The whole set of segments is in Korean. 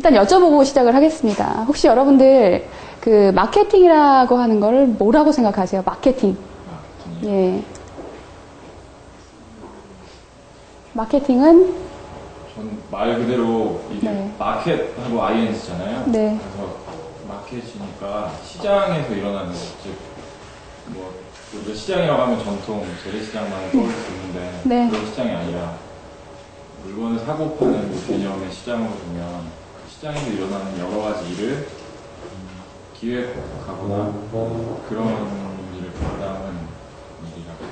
일단 여쭤보고 시작을 하겠습니다. 혹시 여러분들 그 마케팅이라고 하는 거를 뭐라고 생각하세요? 마케팅. 예. 마케팅은 전 말 그대로 이게 네. 마켓하고 ING잖아요. 네. 그래서 마켓이니까 시장에서 일어나는 즉 뭐 우리가 시장이라고 하면 전통 재래시장만 떠올릴 수 있는데 네. 그런 시장이 아니라 물건을 사고 파는 개념의 시장으로 보면 그 시장에서 일어나는 여러 가지 일을 기획하거나 그런 일을 담당하는 일이라고.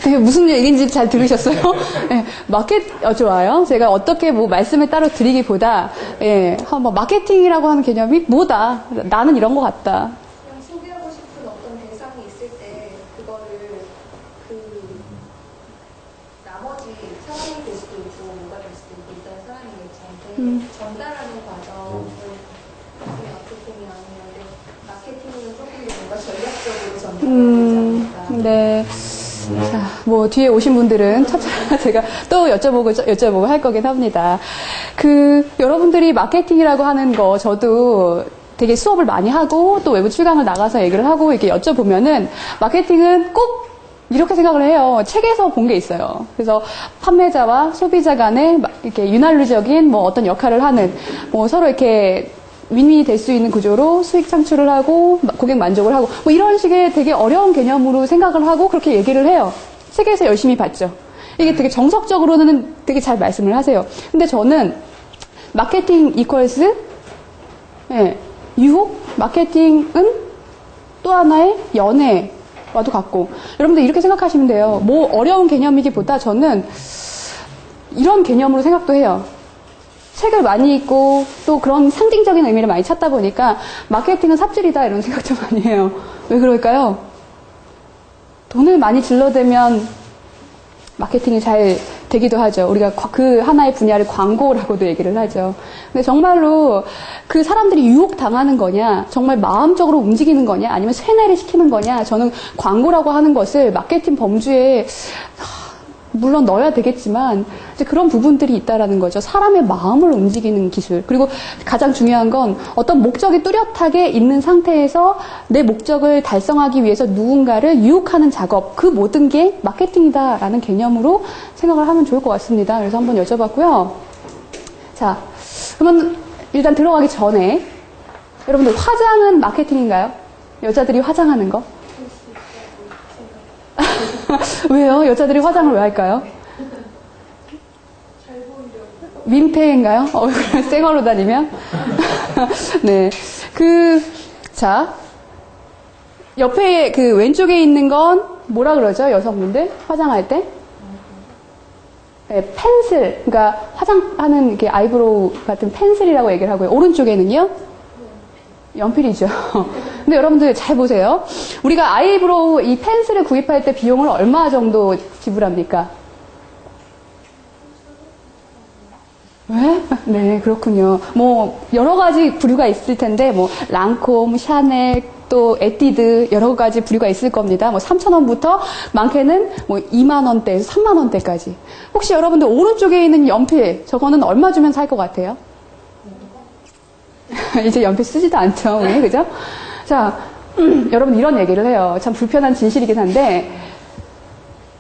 되게 무슨 얘기인지 잘 들으셨어요? 네, 마켓, 좋아요. 제가 어떻게 뭐 말씀을 따로 드리기보다, 예, 한번 마케팅이라고 하는 개념이 뭐다. 나는 이런 것 같다. 그냥 소개하고 싶은 어떤 대상이 있을 때 그거를 그 나머지 사람이 될 수도 있고 뭐가 될 수도 있고 일단 사람이겠죠. 전달하는 과정을 그게 마케팅이 아니면 마케팅은 조금 더 뭔가 전략적으로 전달하는 되지 않을까. 네. 자, 뭐, 뒤에 오신 분들은 제가 또 여쭤보고 할 거긴 합니다. 여러분들이 마케팅이라고 하는 거, 저도 되게 수업을 많이 하고, 또 외부 출강을 나가서 얘기를 하고, 이렇게 여쭤보면은, 마케팅은 꼭 이렇게 생각을 해요. 책에서 본 게 있어요. 그래서 판매자와 소비자 간에 이렇게 윤활유적인 뭐 어떤 역할을 하는, 뭐 서로 이렇게 윈윈이 될 수 있는 구조로 수익 창출을 하고 고객 만족을 하고 뭐 이런 식의 되게 어려운 개념으로 생각을 하고 그렇게 얘기를 해요. 책에서 열심히 봤죠. 이게 되게 정석적으로는 되게 잘 말씀을 하세요. 근데 저는 마케팅 이퀄스 유혹? 마케팅은 또 하나의 연애와도 같고 여러분들 이렇게 생각하시면 돼요. 뭐 어려운 개념이기보다 저는 이런 개념으로 생각도 해요. 책을 많이 읽고 또 그런 상징적인 의미를 많이 찾다 보니까 마케팅은 삽질이다 이런 생각 좀 많이 해요. 왜 그럴까요? 돈을 많이 질러대면 마케팅이 잘 되기도 하죠. 우리가 그 하나의 분야를 광고라고도 얘기를 하죠. 근데 정말로 그 사람들이 유혹당하는 거냐, 정말 마음적으로 움직이는 거냐, 아니면 세뇌를 시키는 거냐, 저는 광고라고 하는 것을 마케팅 범주에 물론 넣어야 되겠지만 이제 그런 부분들이 있다라는 거죠. 사람의 마음을 움직이는 기술. 그리고 가장 중요한 건 어떤 목적이 뚜렷하게 있는 상태에서 내 목적을 달성하기 위해서 누군가를 유혹하는 작업. 그 모든 게 마케팅이다라는 개념으로 생각을 하면 좋을 것 같습니다. 그래서 한번 여쭤봤고요. 자, 그러면 일단 들어가기 전에 여러분들 화장은 마케팅인가요? 여자들이 화장하는 거? 왜요? 여자들이 화장을 왜 할까요? 잘 보이려고. 민폐인가요? 얼굴을 쌩얼로 다니면? 네. 자. 옆에 왼쪽에 있는 건 뭐라 그러죠? 여성분들? 화장할 때? 네, 펜슬. 그러니까 화장하는 이렇게 아이브로우 같은 펜슬이라고 얘기를 하고요. 오른쪽에는요? 연필이죠. 근데 여러분들 잘 보세요. 우리가 아이브로우 이 펜슬을 구입할 때 비용을 얼마 정도 지불합니까? 왜? 네, 그렇군요. 뭐 여러 가지 부류가 있을 텐데 뭐 랑콤, 샤넬, 또 에뛰드 여러 가지 부류가 있을 겁니다. 뭐 3,000원부터 많게는 뭐 2만 원대에서 3만 원대까지. 혹시 여러분들 오른쪽에 있는 연필 저거는 얼마 주면 살 것 같아요? 이제 연필 쓰지도 않죠. 왜? 그죠? 자, 여러분 이런 얘기를 해요. 참 불편한 진실이긴 한데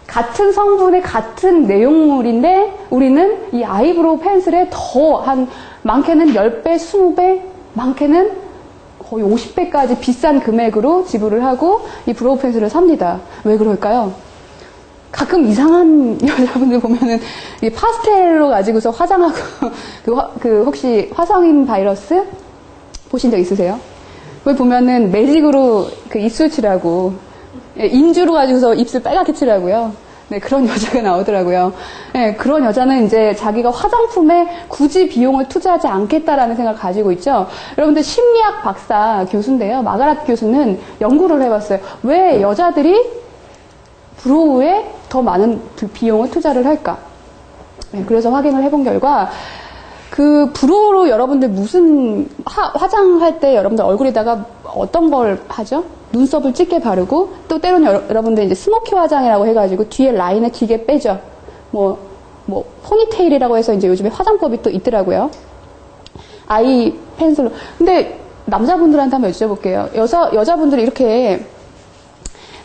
같은 성분의 같은 내용물인데 우리는 이 아이브로우 펜슬에 더 한 많게는 10배, 20배, 많게는 거의 50배까지 비싼 금액으로 지불을 하고 이 브로우 펜슬을 삽니다. 왜 그럴까요? 가끔 이상한 여자분들 보면은 이 파스텔로 가지고서 화장하고 혹시 화성인 바이러스 보신 적 있으세요? 거기 보면은 매직으로 입술 칠하고 인주로 가지고서 입술 빨갛게 칠하고요. 네, 그런 여자가 나오더라고요. 네, 그런 여자는 이제 자기가 화장품에 굳이 비용을 투자하지 않겠다라는 생각을 가지고 있죠. 여러분들 심리학 박사 교수인데요. 마가랏 교수는 연구를 해봤어요. 왜 여자들이 브로우에 더 많은 비용을 투자를 할까? 네, 그래서 확인을 해본 결과 브로우로 여러분들 무슨 화장할 때 여러분들 얼굴에다가 어떤 걸 하죠? 눈썹을 짙게 바르고 또 때로는 여러분들 이제 스모키 화장이라고 해가지고 뒤에 라인을 길게 빼죠. 뭐 포니테일이라고 해서 이제 요즘에 화장법이 또 있더라고요. 아이 펜슬로. 근데 남자분들한테 한번 여쭤볼게요. 여자분들이 이렇게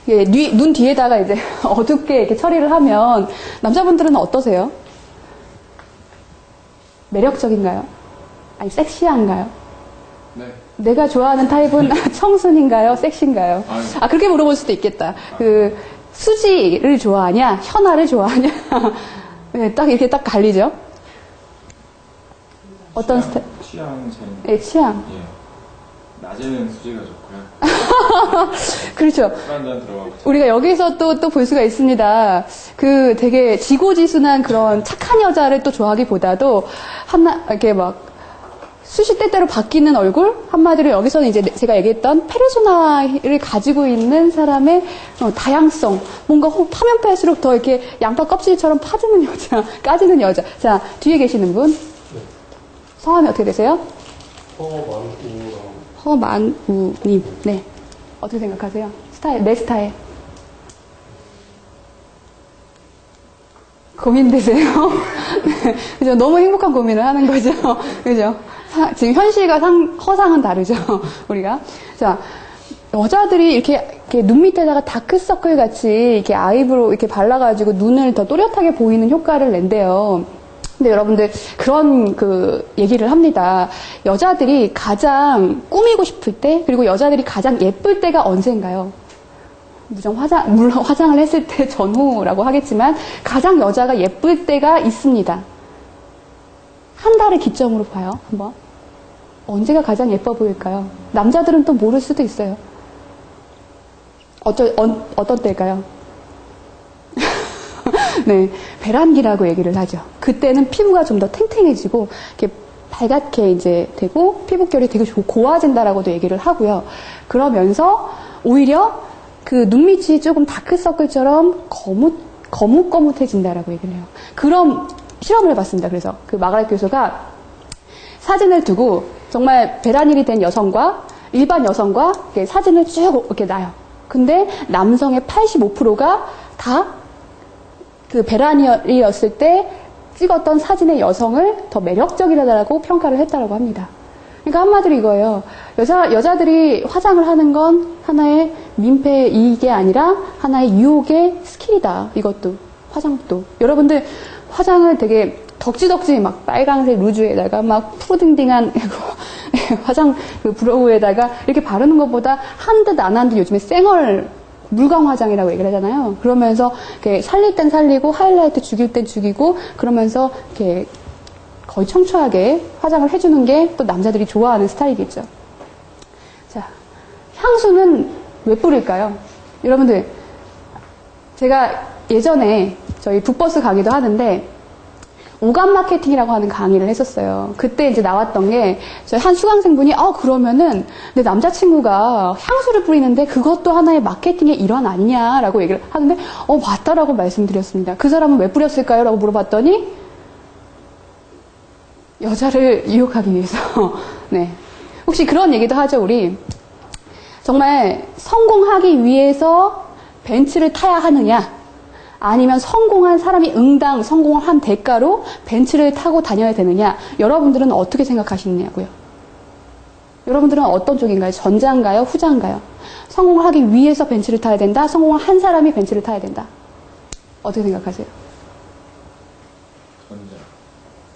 눈 뒤에다가 이제 어둡게 이렇게 처리를 하면 남자분들은 어떠세요? 매력적인가요? 아니, 섹시한가요? 네. 내가 좋아하는 타입은 청순인가요? 섹시인가요? 아, 그렇게 물어볼 수도 있겠다. 수지를 좋아하냐? 현아를 좋아하냐? 네, 딱 이렇게 딱 갈리죠? 어떤 스타일? 취향 네, 취향. 예. 낮에는 수지가 좋고요. 그렇죠. 술 한잔 들어가고. 우리가 여기서 또 볼 수가 있습니다. 되게 지고지순한 그런 착한 여자를 또 좋아하기보다도, 이렇게 막, 수시때때로 바뀌는 얼굴? 한마디로 여기서는 이제 제가 얘기했던 페르소나를 가지고 있는 사람의 다양성. 뭔가 파면 팔수록 더 이렇게 양파 껍질처럼 파지는 여자, 까지는 여자. 자, 뒤에 계시는 분. 네. 성함이 어떻게 되세요? 허만우라고. 허만우님. 네. 어떻게 생각하세요? 내 스타일. 고민되세요? 네. 그죠? 너무 행복한 고민을 하는 거죠. 그죠? 지금 현실과 허상은 다르죠. 우리가. 자, 여자들이 이렇게 눈 밑에다가 다크서클 같이 이렇게 아이브로 이렇게 발라가지고 눈을 더 또렷하게 보이는 효과를 낸대요. 근데 여러분들 그런 얘기를 합니다. 여자들이 가장 꾸미고 싶을 때, 그리고 여자들이 가장 예쁠 때가 언제인가요? 물론 화장을 했을 때 전후라고 하겠지만, 가장 여자가 예쁠 때가 있습니다. 한 달을 기점으로 봐요, 한번. 언제가 가장 예뻐 보일까요? 남자들은 또 모를 수도 있어요. 어떤 때일까요? 네, 배란기라고 얘기를 하죠. 그때는 피부가 좀 더 탱탱해지고, 이렇게 발갛게 이제 되고, 피부결이 되게 고와진다라고도 얘기를 하고요. 그러면서, 오히려 눈 밑이 조금 다크서클처럼 거뭇거뭇해진다라고 얘기를 해요. 그런 실험을 해봤습니다. 그래서 마가렛 교수가 사진을 두고 정말 배란일이 된 여성과 일반 여성과 이렇게 사진을 쭉 이렇게 놔요. 근데 남성의 85%가 다 배란일이었을 때 찍었던 사진의 여성을 더 매력적이라고 평가를 했다고 합니다. 그러니까 한마디로 이거예요. 여자들이 화장을 하는 건 하나의 민폐이게 아니라 하나의 유혹의 스킬이다. 이것도, 화장도. 여러분들 화장을 되게 덕지덕지 막 빨강색 루즈에다가 막 푸딩딩한 화장 브로우에다가 이렇게 바르는 것보다 한 듯 안 한 듯 요즘에 생얼 물광 화장이라고 얘기를 하잖아요. 그러면서 이렇게 살릴 땐 살리고 하이라이트 죽일 땐 죽이고 그러면서 이렇게 거의 청초하게 화장을 해주는 게 또 남자들이 좋아하는 스타일이겠죠. 자, 향수는 왜 뿌릴까요? 여러분들, 제가 예전에 저희 북버스 강의도 하는데 오감 마케팅이라고 하는 강의를 했었어요. 그때 이제 나왔던 게 저희 한 수강생분이 그러면은 내 남자친구가 향수를 뿌리는데 그것도 하나의 마케팅의 일환 아니냐라고 얘기를 하는데 맞다라고 말씀드렸습니다. 그 사람은 왜 뿌렸을까요? 라고 물어봤더니 여자를 유혹하기 위해서. 네. 혹시 그런 얘기도 하죠, 우리. 정말 성공하기 위해서 벤츠를 타야 하느냐? 아니면 성공한 사람이 성공을 한 대가로 벤츠를 타고 다녀야 되느냐? 여러분들은 어떻게 생각하시느냐고요? 여러분들은 어떤 쪽인가요? 전자인가요? 후자인가요? 성공을 하기 위해서 벤츠를 타야 된다? 성공을 한 사람이 벤츠를 타야 된다? 어떻게 생각하세요? 전자.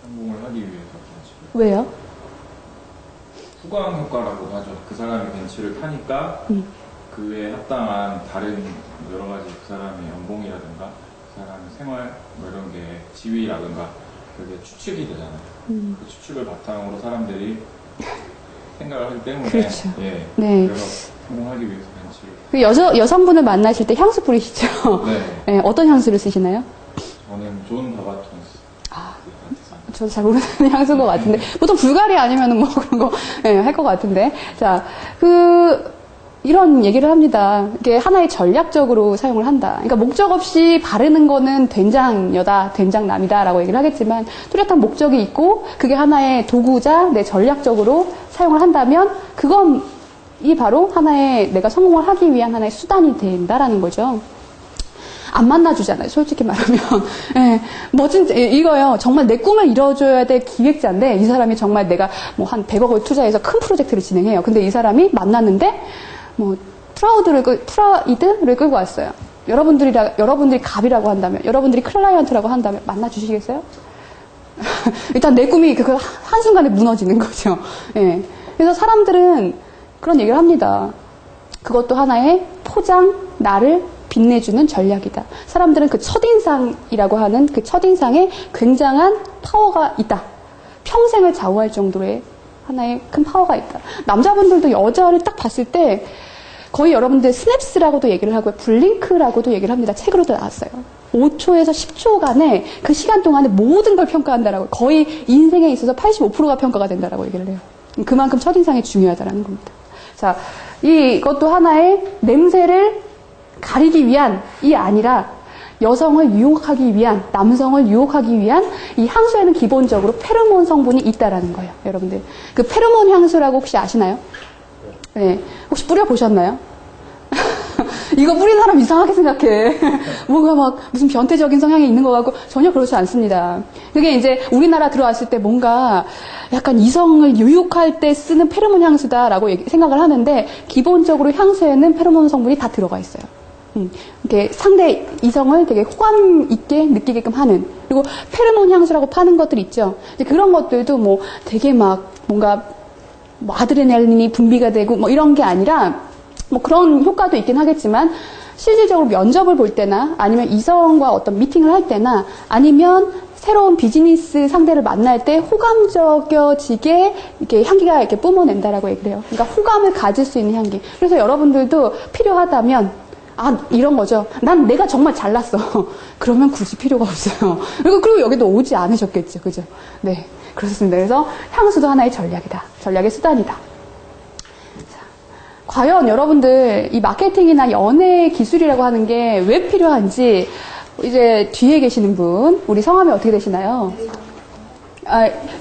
성공을 하기 위해서 벤츠를. 왜요? 후광 효과라고도 하죠. 그 사람이 벤츠를 타니까 그에 합당한 다른 여러 가지 그 사람의 연봉이라든가 그 사람의 생활 이런 게 지위라든가 그게 추측이 되잖아요. 그 추측을 바탕으로 사람들이 생각을 하기 때문에 그렇죠. 예. 네. 그래서 성공하기 위해서 벤츠를. 그 여성분을 만나실 때 향수 뿌리시죠? 네. 네, 어떤 향수를 쓰시나요? 저는 존 바바톤스. 저도 잘 모르는 향수인 것 같은데 보통 불가리 아니면은 뭐 그런 거 할 것 같은데 자 이런 얘기를 합니다. 이게 하나의 전략적으로 사용을 한다. 그러니까 목적 없이 바르는 거는 된장여다, 된장남이다라고 얘기를 하겠지만 뚜렷한 목적이 있고 그게 하나의 도구자, 내 전략적으로 사용을 한다면 그건 이 바로 하나의 내가 성공을 하기 위한 하나의 수단이 된다라는 거죠. 안 만나주잖아요. 솔직히 말하면. 예, 멋진, 이거요. 정말 내 꿈을 이뤄줘야 될 기획자인데, 이 사람이 정말 내가 뭐 한 100억을 투자해서 큰 프로젝트를 진행해요. 근데 이 사람이 만났는데, 뭐, 프라이드를 끌고 왔어요. 여러분들이 갑이라고 한다면, 여러분들이 클라이언트라고 한다면, 만나주시겠어요? 일단 내 꿈이 그 한순간에 무너지는 거죠. 예. 그래서 사람들은 그런 얘기를 합니다. 그것도 하나의 포장, 나를 빛내주는 전략이다. 사람들은 그 첫인상이라고 하는 그 첫인상에 굉장한 파워가 있다. 평생을 좌우할 정도의 하나의 큰 파워가 있다. 남자분들도 여자를 딱 봤을 때 거의 여러분들 스냅스라고도 얘기를 하고요. 블링크라고도 얘기를 합니다. 책으로도 나왔어요. 5초에서 10초간의 그 시간 동안에 모든 걸 평가한다라고. 거의 인생에 있어서 85%가 평가가 된다라고 얘기를 해요. 그만큼 첫인상이 중요하다라는 겁니다. 자, 이것도 하나의 냄새를 가리기 위한이 아니라 여성을 유혹하기 위한, 남성을 유혹하기 위한 이 향수에는 기본적으로 페로몬 성분이 있다라는 거예요. 여러분들. 그 페로몬 향수라고 혹시 아시나요? 네. 혹시 뿌려보셨나요? 이거 뿌린 사람 이상하게 생각해. 뭔가 막 무슨 변태적인 성향이 있는 것 같고 전혀 그렇지 않습니다. 그게 이제 우리나라 들어왔을 때 뭔가 약간 이성을 유혹할 때 쓰는 페로몬 향수다라고 생각을 하는데 기본적으로 향수에는 페로몬 성분이 다 들어가 있어요. 이렇게 상대 이성을 되게 호감 있게 느끼게끔 하는. 그리고 페로몬 향수라고 파는 것들 있죠. 이제 그런 것들도 뭐 되게 막 뭔가 뭐 아드레날린이 분비가 되고 뭐 이런 게 아니라 뭐 그런 효과도 있긴 하겠지만 실질적으로 면접을 볼 때나 아니면 이성과 어떤 미팅을 할 때나 아니면 새로운 비즈니스 상대를 만날 때 호감적여지게 이렇게 향기가 이렇게 뿜어낸다라고 얘기를 해요. 그러니까 호감을 가질 수 있는 향기. 그래서 여러분들도 필요하다면 이런 거죠. 난 내가 정말 잘났어. 그러면 굳이 필요가 없어요. 그리고 여기도 오지 않으셨겠죠. 그죠? 네. 그렇습니다. 그래서 향수도 하나의 전략이다. 전략의 수단이다. 자, 과연 여러분들 이 마케팅이나 연애 기술이라고 하는 게 왜 필요한지 이제 뒤에 계시는 분, 우리 성함이 어떻게 되시나요?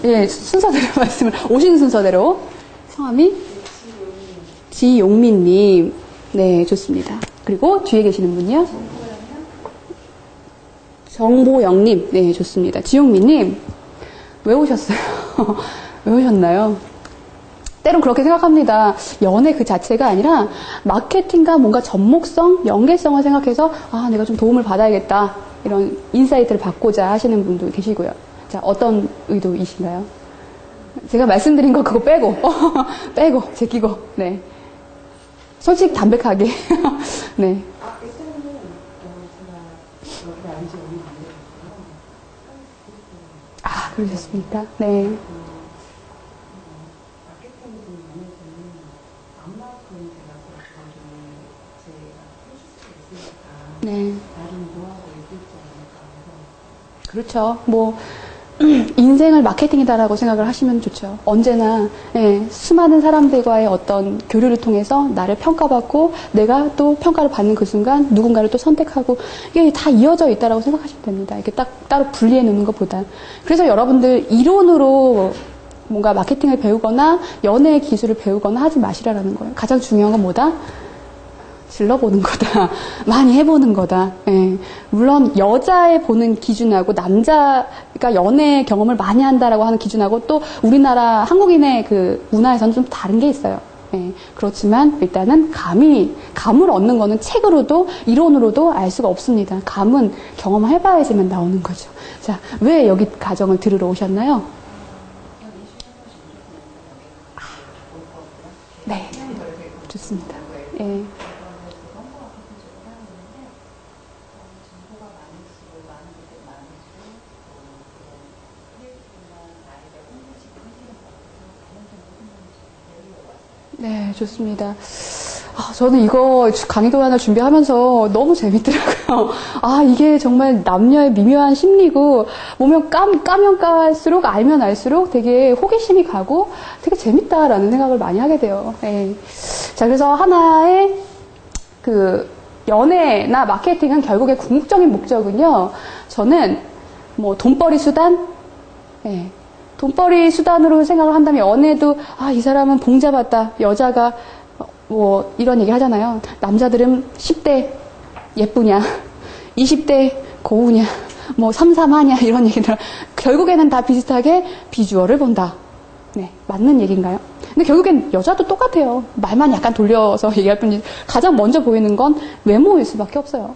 예, 순서대로 말씀을, 오신 순서대로. 성함이? 지용민님. 네, 좋습니다. 그리고 뒤에 계시는 분이요? 정보영님. 네, 좋습니다. 지용민님. 왜 오셨어요? 왜 오셨나요? 때론 그렇게 생각합니다. 연애 그 자체가 아니라 마케팅과 뭔가 접목성, 연계성을 생각해서 내가 좀 도움을 받아야겠다. 이런 인사이트를 받고자 하시는 분도 계시고요. 자, 어떤 의도이신가요? 제가 말씀드린 거 그거 빼고 빼고 제끼고 네. 솔직히 담백하게 네. 그러셨습니까? 네. 네. 그렇죠. 뭐 인생을 마케팅이다라고 생각을 하시면 좋죠. 언제나 수많은 사람들과의 어떤 교류를 통해서 나를 평가받고 내가 또 평가를 받는 그 순간 누군가를 또 선택하고 이게 다 이어져 있다라고 생각하시면 됩니다. 이렇게 딱 따로 분리해 놓는 것보다. 그래서 여러분들 이론으로 뭔가 마케팅을 배우거나 연애 기술을 배우거나 하지 마시라라는 거예요. 가장 중요한 건 뭐다? 질러보는 거다. 많이 해보는 거다. 예. 물론 여자의 보는 기준하고 남자가 연애 경험을 많이 한다라고 하는 기준하고 또 우리나라 한국인의 그 문화에서는 좀 다른 게 있어요. 예. 그렇지만 일단은 감을 얻는 거는 책으로도 이론으로도 알 수가 없습니다. 감은 경험을 해봐야지만 나오는 거죠. 자, 왜 여기 가정을 들으러 오셨나요? 네. 좋습니다. 예. 네, 좋습니다. 저는 이거 강의도 하나 준비하면서 너무 재밌더라고요. 이게 정말 남녀의 미묘한 심리고, 보면 까면 깔수록, 알면 알수록 되게 호기심이 가고 되게 재밌다라는 생각을 많이 하게 돼요. 네. 자, 그래서 하나의 그 연애나 마케팅은 결국에 궁극적인 목적은요, 저는 뭐 돈벌이 수단? 네. 돈벌이 수단으로 생각을 한다면 연애도 이 사람은 봉잡았다. 여자가 뭐 이런 얘기 하잖아요. 남자들은 10대 예쁘냐. 20대 고우냐, 뭐 삼삼하냐 이런 얘기들 결국에는 다 비슷하게 비주얼을 본다. 네, 맞는 얘기인가요? 근데 결국엔 여자도 똑같아요. 말만 약간 돌려서 얘기할 뿐이지 가장 먼저 보이는 건 외모일 수밖에 없어요.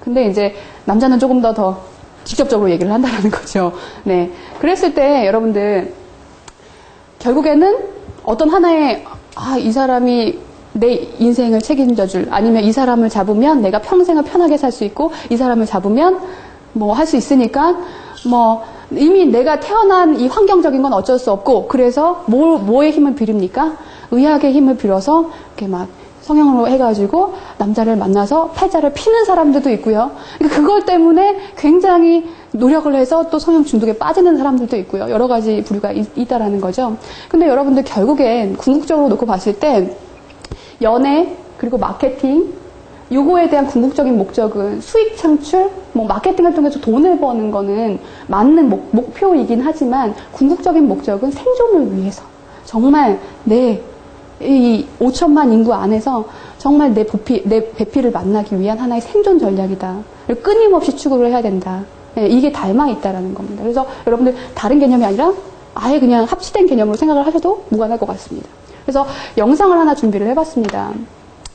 근데 이제 남자는 조금 더 직접적으로 얘기를 한다는 거죠. 네, 그랬을 때 여러분들 결국에는 어떤 하나의 이 사람이 내 인생을 책임져줄, 아니면 이 사람을 잡으면 내가 평생을 편하게 살 수 있고, 이 사람을 잡으면 뭐 할 수 있으니까, 뭐 이미 내가 태어난 이 환경적인 건 어쩔 수 없고, 그래서 뭐의 힘을 빌립니까? 의학의 힘을 빌어서 이렇게 막 성형으로 해가지고 남자를 만나서 팔자를 피는 사람들도 있고요. 그러니까 그걸 때문에 굉장히 노력을 해서 또 성형 중독에 빠지는 사람들도 있고요. 여러 가지 부류가 있다라는 거죠. 근데 여러분들 결국엔 궁극적으로 놓고 봤을 때 연애 그리고 마케팅 요거에 대한 궁극적인 목적은 수익 창출, 뭐 마케팅을 통해서 돈을 버는 거는 맞는 목표이긴 하지만 궁극적인 목적은 생존을 위해서 정말 이 5천만 인구 안에서 정말 내 배필을 만나기 위한 하나의 생존 전략이다. 끊임없이 추구를 해야 된다. 이게 닮아 있다라는 겁니다. 그래서 여러분들 다른 개념이 아니라 아예 그냥 합치된 개념으로 생각을 하셔도 무관할 것 같습니다. 그래서 영상을 하나 준비를 해봤습니다.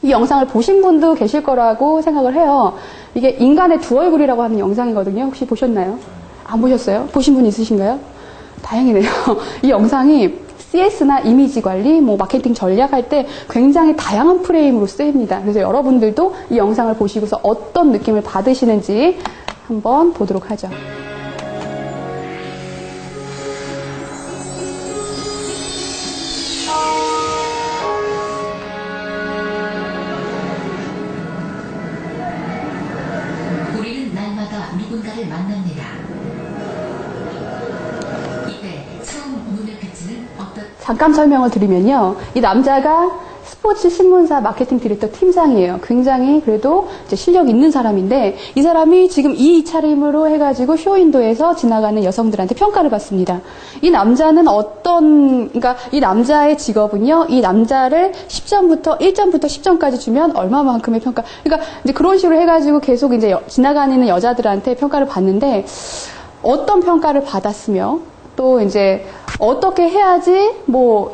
이 영상을 보신 분도 계실 거라고 생각을 해요. 이게 인간의 두 얼굴이라고 하는 영상이거든요. 혹시 보셨나요? 안 보셨어요? 보신 분 있으신가요? 다행이네요. 이 영상이 CS나 이미지 관리, 뭐 마케팅 전략할 때 굉장히 다양한 프레임으로 쓰입니다. 그래서 여러분들도 이 영상을 보시고서 어떤 느낌을 받으시는지 한번 보도록 하죠. 우리는 날마다 누군가를 만납니다. 이때 처음 눈에 비치는 어떤 잠깐 설명을 드리면요. 이 남자가 스포츠 신문사 마케팅 디렉터 팀장이에요. 굉장히 그래도 이제 실력 있는 사람인데 이 사람이 지금 이 차림으로 해가지고 쇼윈도에서 지나가는 여성들한테 평가를 받습니다. 이 남자는 그러니까 이 남자의 직업은요. 이 남자를 1점부터 10점까지 주면 얼마만큼의 평가. 그러니까 이제 그런 식으로 해가지고 계속 이제 지나가는 여자들한테 평가를 받는데 어떤 평가를 받았으며 또 이제 어떻게 해야지 뭐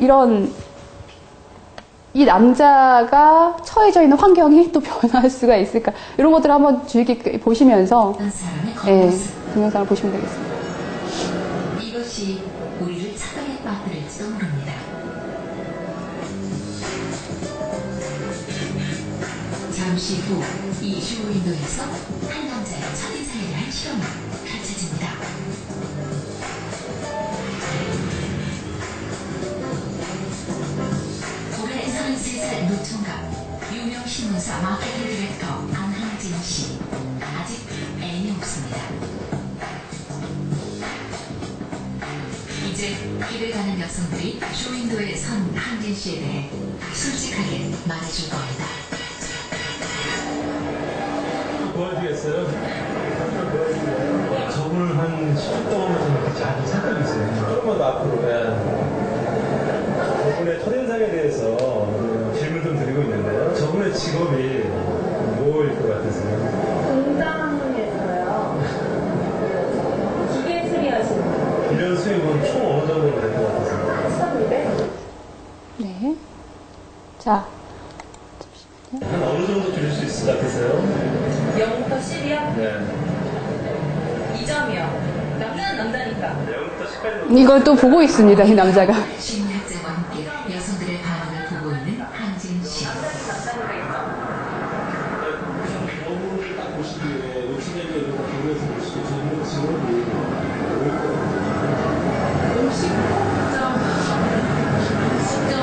이 남자가 처해져 있는 환경이 또 변할 수가 있을까? 이런 것들을 한번 주의 깊게 보시면서 동영상을 보시면 되겠습니다. 이것이 우리를 착각에 빠뜨릴지도 모릅니다. 잠시 후 이 쇼윈도에서 한 남자의 첫인상에 대한 실험이 펼쳐집니다. 올해 33살 노총각, 유명 신문사 마케팅 디렉터 안항진 씨. 아직 애인이 없습니다. 이제 길을 가는 여성들이 쇼윈도에 선 항진 씨에 대해 솔직하게 말해줄 겁니다. 도와주겠어요? 저분을 한 10분 동안 같이 아주 생각이 있어요. 조금만 더 앞으로. 저분의 첫인상에 대해서 질문 좀 드리고 있는데요. 저분의 직업이 뭐일 것 같으세요? 공장에서요. 기계 수리하시는 분. 1년 수입은 총 어느 정도 될 것 같으세요? 1200? 네. 자. 한 어느 정도 줄일 수 있을 것 같으세요? 0부터 10이요? 네. 2점이요. 남자는 남자니까. 0부터 10까지. 이걸 또 보고 있습니다. 이 남자가. 심리학자와 함께 여성들의 반응을 보고 있는 항진 씨. 저분을 딱 보시기에 노출되는 이런 경우에서 보시기에 저분의 직업이 뭐일 것 같아요? 50점, 10점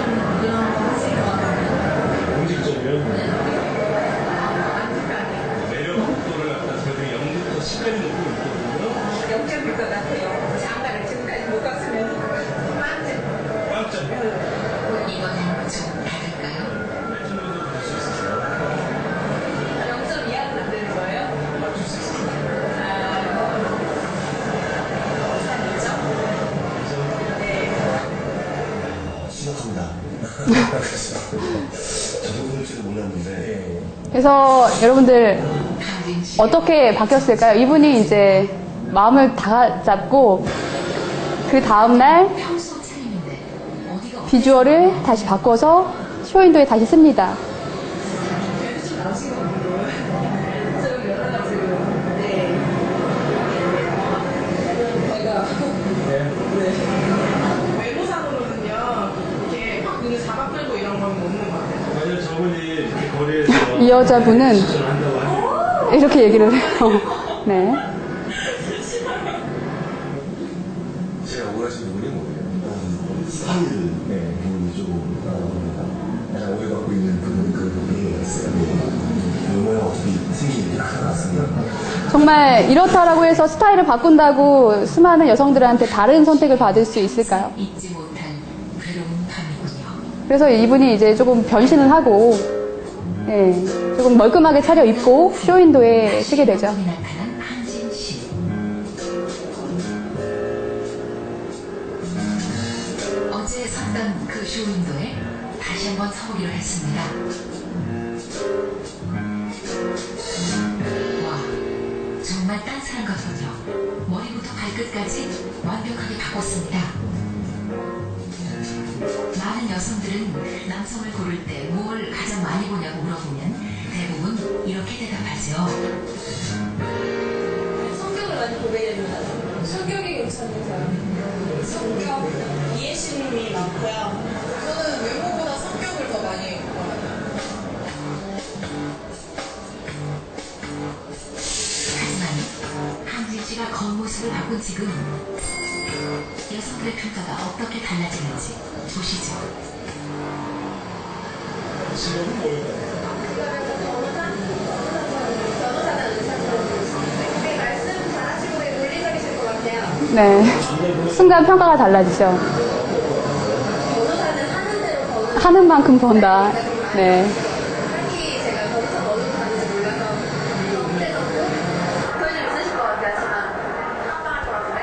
이런 거 하실 것 같아요. 공직점이요? 매력 속도를 갖다 저희들이 0부터 10까지 놓고 있거든요. 0점일 것 같아요. 장가를 지금까지 못 갔으면 빵점. 빵점. 이번엔 좀 다를까요? 몇 정도 될 수 있어요? 0점 이하는 안 되는 거예요? 맞출 수 있어요. 심각합니다. 저도 그럴 줄은 몰랐는데. 그래서 여러분들 항진 씨 어떻게 바뀌었을까요? 이분이 이제 마음을 다 잡고 그 다음날 평소 차림인데 어디가 비주얼을 다시 바꿔서 쇼윈도에 다시 씁니다. 좀 나오신 것 같아요. 좀 여러 가지 네. 제가 외모상으로는요 이렇게 막 눈을 잡아 끌고 이런 건 없는 것 같아요. 만약 저분이 이렇게 거리에서 이 여자분은 추천을 한다고 하면 이렇게 얘기를 해요. 네. 제가 원하시는 분이 뭐예요? 일단 스타일 부분이 좀 가장 오해받고 있는 부분이 그 부분이었어요. 외모에 어떻게 생긴 일이 나타났습니다. 정말 이렇다라고 해서 스타일을 바꾼다고 수많은 여성들한테 다른 선택을 받을 수 있을까요? 잊지 못할 괴로운 밤이군요. 그래서 이분이 이제 조금 변신을 하고, 예, 조금 멀끔하게 차려입고 쇼윈도에 쓰게 되죠. 거기 나타난 한진 씨. 어제 섰던 그 쇼윈도에 다시 한번 서보기로 했습니다. 와, 정말 딴사람 같군요. 머리부터 발끝까지 완벽하게 바꿨습니다. 많은 여성들은 남성을 고를 때 뭘 가장 많이 보냐고 물어보면 대부분 이렇게 대답하죠. 성격을 많이 보게 됩니다. 성격이 괜찮은 사람. 성격, 이해심이 많고요. 저는 외모보다 성격을 더 많이 원해요. 하지만 한진 씨가 겉모습을 바꾼 지금 여성들의 평가가 어떻게 달라지는지 보시죠. 직업은 뭘까요? 변호사나 의사처럼 되게 말씀 잘하시고 되게 논리적이실 것 같아요. 네. 순간 평가가 달라지죠. 변호사는 하는 대로 버는 하는 만큼 번다. 네. 특히 제가 변호사 버는 사는지 몰라서 그때도 그런 일 있으실 것 같아요. 하지만 합당할 것 같은데.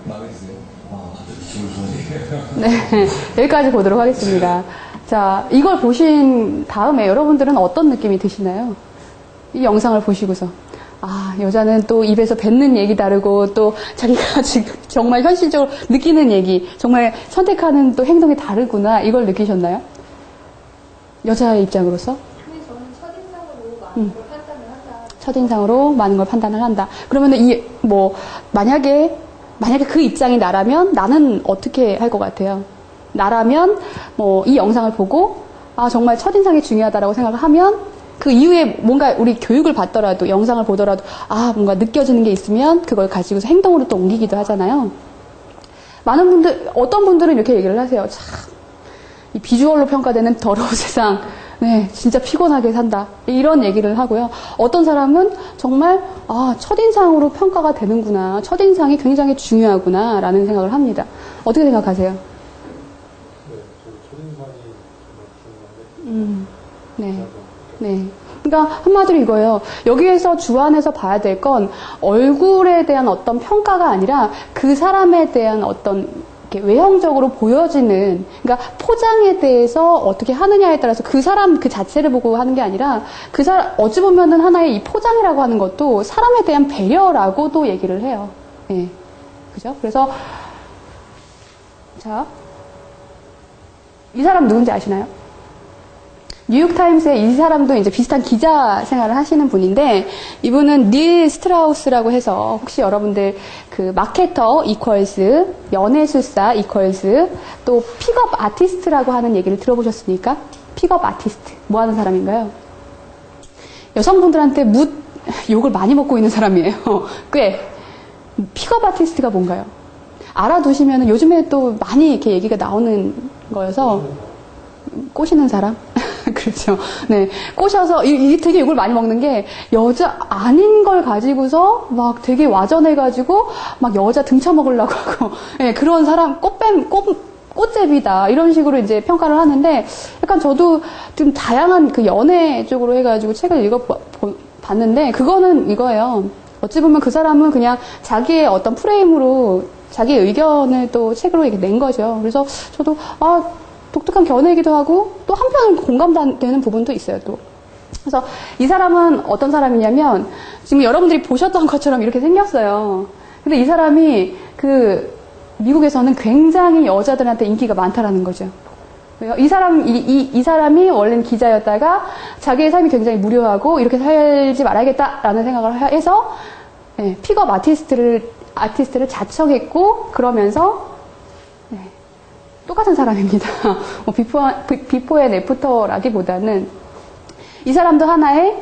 마음에 드세요? 아, 갑자기 기분 좋아지네요. 네. 여기까지 보도록 하겠습니다. 자, 이걸 보신 다음에 여러분들은 어떤 느낌이 드시나요? 이 영상을 보시고서. 아, 여자는 또 입에서 뱉는 얘기 다르고 또 자기가 지금 정말 현실적으로 느끼는 얘기, 정말 선택하는 또 행동이 다르구나. 이걸 느끼셨나요? 여자의 입장으로서? 근데 저는 첫인상으로 많은 걸 판단을 한다. 첫인상으로 많은 걸 판단을 한다. 그러면은 만약에 그 입장이 나라면 나는 어떻게 할 것 같아요? 나라면 이 영상을 보고 아, 정말 첫인상이 중요하다라고 생각을 하면 그 이후에 뭔가 우리 교육을 받더라도 영상을 보더라도 아, 뭔가 느껴지는 게 있으면 그걸 가지고서 행동으로 또 옮기기도 하잖아요. 많은 분들, 어떤 분들은 이렇게 얘기를 하세요. 참, 이 비주얼로 평가되는 더러운 세상, 네, 진짜 피곤하게 산다. 이런 얘기를 하고요. 어떤 사람은 정말 아, 첫인상으로 평가가 되는구나. 첫인상이 굉장히 중요하구나 라는 생각을 합니다. 어떻게 생각하세요? 네, 저도 첫인상이 정말 중요한데 네. 네. 그러니까 한마디로 이거예요. 여기에서 주안에서 봐야 될 건 얼굴에 대한 어떤 평가가 아니라 그 사람에 대한 어떤 이렇게 외형적으로 보여지는, 그러니까 포장에 대해서 어떻게 하느냐에 따라서 그 사람 그 자체를 보고 하는 게 아니라 그 사람, 어찌 보면은 하나의 이 포장이라고 하는 것도 사람에 대한 배려라고도 얘기를 해요. 네. 그죠? 그래서, 자, 이 사람 누군지 아시나요? 뉴욕타임스의 이 사람도 이제 비슷한 기자 생활을 하시는 분인데, 이분은 닐 스트라우스라고 해서, 혹시 여러분들 그 마케터 이퀄스, 연애술사 이퀄스, 또 픽업 아티스트라고 하는 얘기를 들어보셨습니까? 픽업 아티스트. 뭐 하는 사람인가요? 여성분들한테 욕을 많이 먹고 있는 사람이에요. 꽤. 픽업 아티스트가 뭔가요? 알아두시면 요즘에 또 많이 이렇게 얘기가 나오는 거여서, 꼬시는 사람? 그렇죠. 네. 꼬셔서, 이게 되게 욕을 많이 먹는 게, 여자 아닌 걸 가지고서 막 되게 와전해가지고, 막 여자 등쳐먹으려고 하고, 네, 그런 사람, 꽃제비다. 이런 식으로 이제 평가를 하는데, 약간 저도 좀 다양한 그 연애 쪽으로 해가지고 책을 읽어봤는데, 그거는 이거예요. 어찌 보면 그 사람은 그냥 자기의 어떤 프레임으로 자기의 의견을 또 책으로 이렇게 낸 거죠. 그래서 저도, 독특한 견해이기도 하고 또 한편은 공감되는 부분도 있어요. 또 그래서 이 사람은 어떤 사람이냐면 지금 여러분들이 보셨던 것처럼 이렇게 생겼어요. 근데 이 사람이 미국에서는 굉장히 여자들한테 인기가 많다라는 거죠. 이 사람이 원래는 기자였다가 자기의 삶이 굉장히 무료하고 이렇게 살지 말아야겠다라는 생각을 해서 픽업 아티스트를 자청했고 그러면서 똑같은 사람입니다. 비포 앤 애프터라기보다는 이 사람도 하나의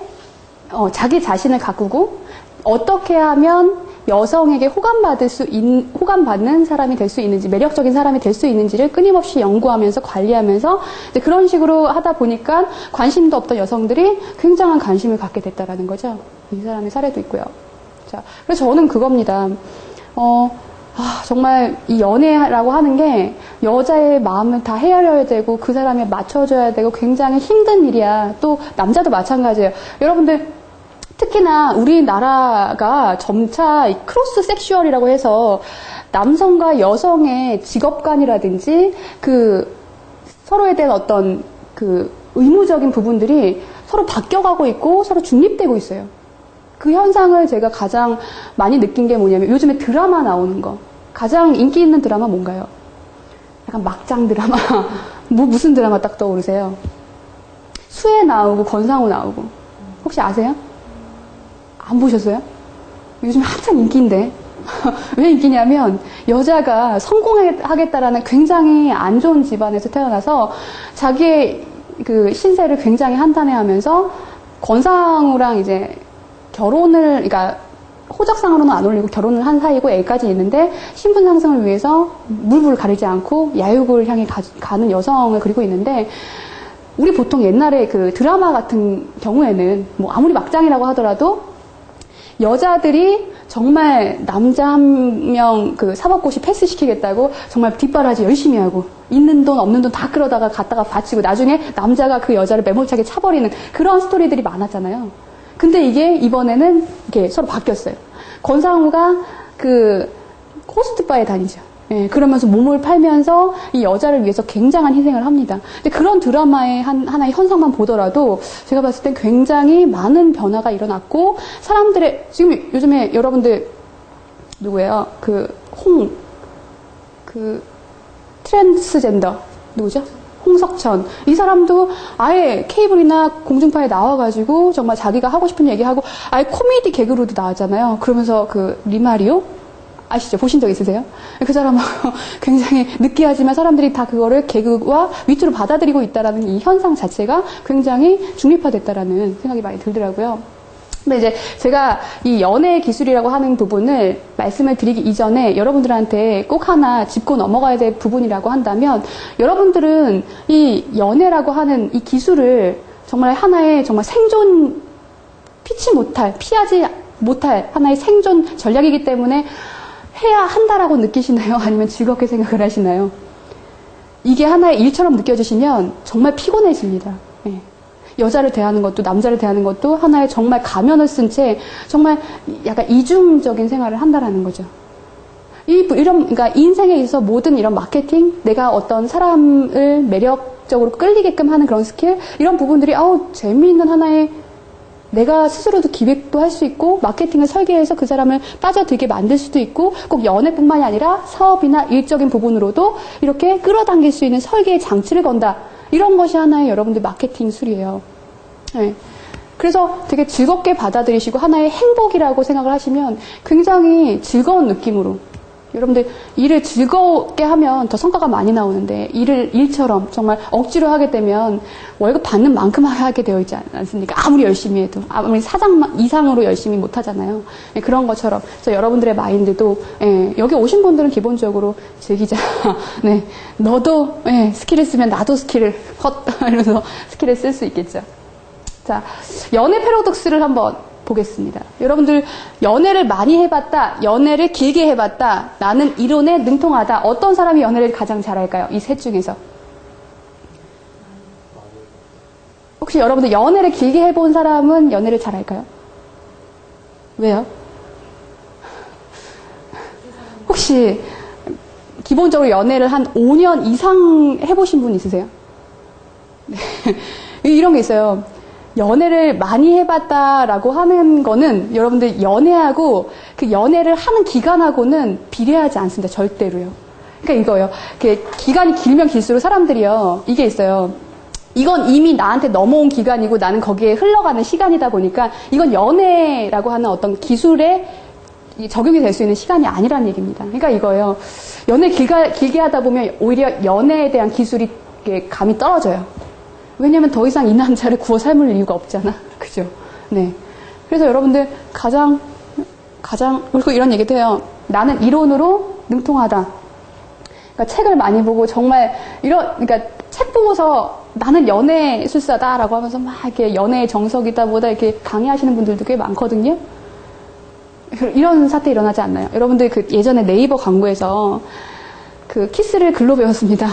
자기 자신을 가꾸고 어떻게 하면 여성에게 호감받는 사람이 될 수 있는지, 매력적인 사람이 될 수 있는지를 끊임없이 연구하면서 관리하면서 그런 식으로 하다 보니까 관심도 없던 여성들이 굉장한 관심을 갖게 됐다라는 거죠. 이 사람의 사례도 있고요. 자, 그래서 저는 그겁니다. 정말 이 연애라고 하는 게 여자의 마음을 다 헤아려야 되고 그 사람에 맞춰줘야 되고 굉장히 힘든 일이야. 또 남자도 마찬가지예요. 여러분들 특히나 우리나라가 점차 크로스 섹슈얼이라고 해서 남성과 여성의 직업관이라든지 서로에 대한 어떤 의무적인 부분들이 서로 바뀌어가고 있고 서로 중립되고 있어요. 그 현상을 제가 가장 많이 느낀 게 뭐냐면 요즘에 드라마 나오는 거. 가장 인기 있는 드라마 뭔가요? 약간 막장 드라마. 무슨 드라마 딱 떠오르세요? 수혜 나오고 권상우 나오고. 혹시 아세요? 안 보셨어요? 요즘 한참 인기인데. 왜 인기냐면 여자가 성공하겠다라는 굉장히 안 좋은 집안에서 태어나서 자기의 신세를 굉장히 한탄해하면서 권상우랑 이제 그러니까 호적상으로는 안 올리고 결혼을 한 사이고 애까지 있는데 신분 상승을 위해서 물불 가리지 않고 야욕을 향해 가는 여성을 그리고 있는데 우리 보통 옛날에 드라마 같은 경우에는 아무리 막장이라고 하더라도 여자들이 정말 남자 한 명 사법고시 패스시키겠다고 정말 뒷바라지 열심히 하고 있는 돈 없는 돈 다 끌어다가 갖다가 바치고 나중에 남자가 그 여자를 매몰차게 차버리는 그런 스토리들이 많았잖아요. 근데 이게 이번에는 이게 서로 바뀌었어요. 권상우가 호스트바에 다니죠. 그러면서 몸을 팔면서 이 여자를 위해서 굉장한 희생을 합니다. 근데 그런 드라마의 하나의 현상만 보더라도 제가 봤을 땐 굉장히 많은 변화가 일어났고 사람들의 지금 요즘에 여러분들 누구예요? 트랜스젠더 누구죠? 홍석천. 이 사람도 아예 케이블이나 공중파에 나와가지고 정말 자기가 하고 싶은 얘기하고 아예 코미디 개그로도 나왔잖아요. 그러면서 리마리오? 아시죠? 보신 적 있으세요? 그 사람하고 굉장히 느끼하지만 사람들이 다 그거를 개그와 위트로 받아들이고 있다라는 이 현상 자체가 굉장히 중립화됐다라는 생각이 많이 들더라고요. 근데 이제 제가 이 연애 기술이라고 하는 부분을 말씀을 드리기 이전에 여러분들한테 꼭 하나 짚고 넘어가야 될 부분이라고 한다면 여러분들은 이 연애라고 하는 이 기술을 정말 하나의 정말 피하지 못할 하나의 생존 전략이기 때문에 해야 한다라고 느끼시나요? 아니면 즐겁게 생각을 하시나요? 이게 하나의 일처럼 느껴지시면 정말 피곤해집니다. 여자를 대하는 것도 남자를 대하는 것도 하나의 정말 가면을 쓴 채 정말 약간 이중적인 생활을 한다라는 거죠. 그러니까 인생에 있어서 모든 이런 마케팅, 내가 어떤 사람을 매력적으로 끌리게끔 하는 그런 스킬, 이런 부분들이 재미있는 하나의 내가 스스로도 기획도 할 수 있고 마케팅을 설계해서 그 사람을 빠져들게 만들 수도 있고 꼭 연애뿐만이 아니라 사업이나 일적인 부분으로도 이렇게 끌어당길 수 있는 설계의 장치를 건다. 이런 것이 하나의 여러분들 마케팅 술이에요. 그래서 되게 즐겁게 받아들이시고 하나의 행복이라고 생각을 하시면 굉장히 즐거운 느낌으로 여러분들 일을 즐겁게 하면 더 성과가 많이 나오는데 일처럼 정말 억지로 하게 되면 월급 받는 만큼 하게 되어 있지 않습니까? 아무리 열심히 해도 아무리 사장 이상으로 열심히 못 하잖아요. 그런 것처럼 그래서 여러분들의 마인드도 여기 오신 분들은 기본적으로 즐기자. 너도 스킬을 쓰면 나도 스킬을 이러면서 스킬을 쓸 수 있겠죠. 자, 연애 패러독스를 한번 보겠습니다. 여러분들 연애를 많이 해봤다, 연애를 길게 해봤다, 나는 이론에 능통하다. 어떤 사람이 연애를 가장 잘할까요? 이 셋 중에서. 혹시 여러분들 연애를 길게 해본 사람은 연애를 잘할까요? 왜요? 혹시 기본적으로 연애를 한 5년 이상 해보신 분 있으세요? 네. 이런 게 있어요. 연애를 많이 해봤다라고 하는 거는 여러분들 연애하고 그 연애를 하는 기간하고는 비례하지 않습니다. 절대로요. 그러니까 이거예요. 기간이 길면 길수록 사람들이요. 이게 있어요. 이건 이미 나한테 넘어온 기간이고 나는 거기에 흘러가는 시간이다 보니까 이건 연애라고 하는 어떤 기술에 적용이 될 수 있는 시간이 아니라는 얘기입니다. 그러니까 이거예요. 연애 길게 하다 보면 오히려 연애에 대한 기술이 감이 떨어져요. 왜냐면 더 이상 이 남자를 구워 삶을 이유가 없잖아. 그죠? 네. 그래서 여러분들 가장, 그리고 이런 얘기도 해요. 나는 이론으로 능통하다. 그러니까 책을 많이 보고 정말 그러니까 책 보고서 나는 연애술사다라고 하면서 막 이렇게 연애의 정석이다 보다 이렇게 강의하시는 분들도 꽤 많거든요. 이런 사태 일어나지 않나요? 여러분들 예전에 네이버 광고에서 키스를 글로 배웠습니다.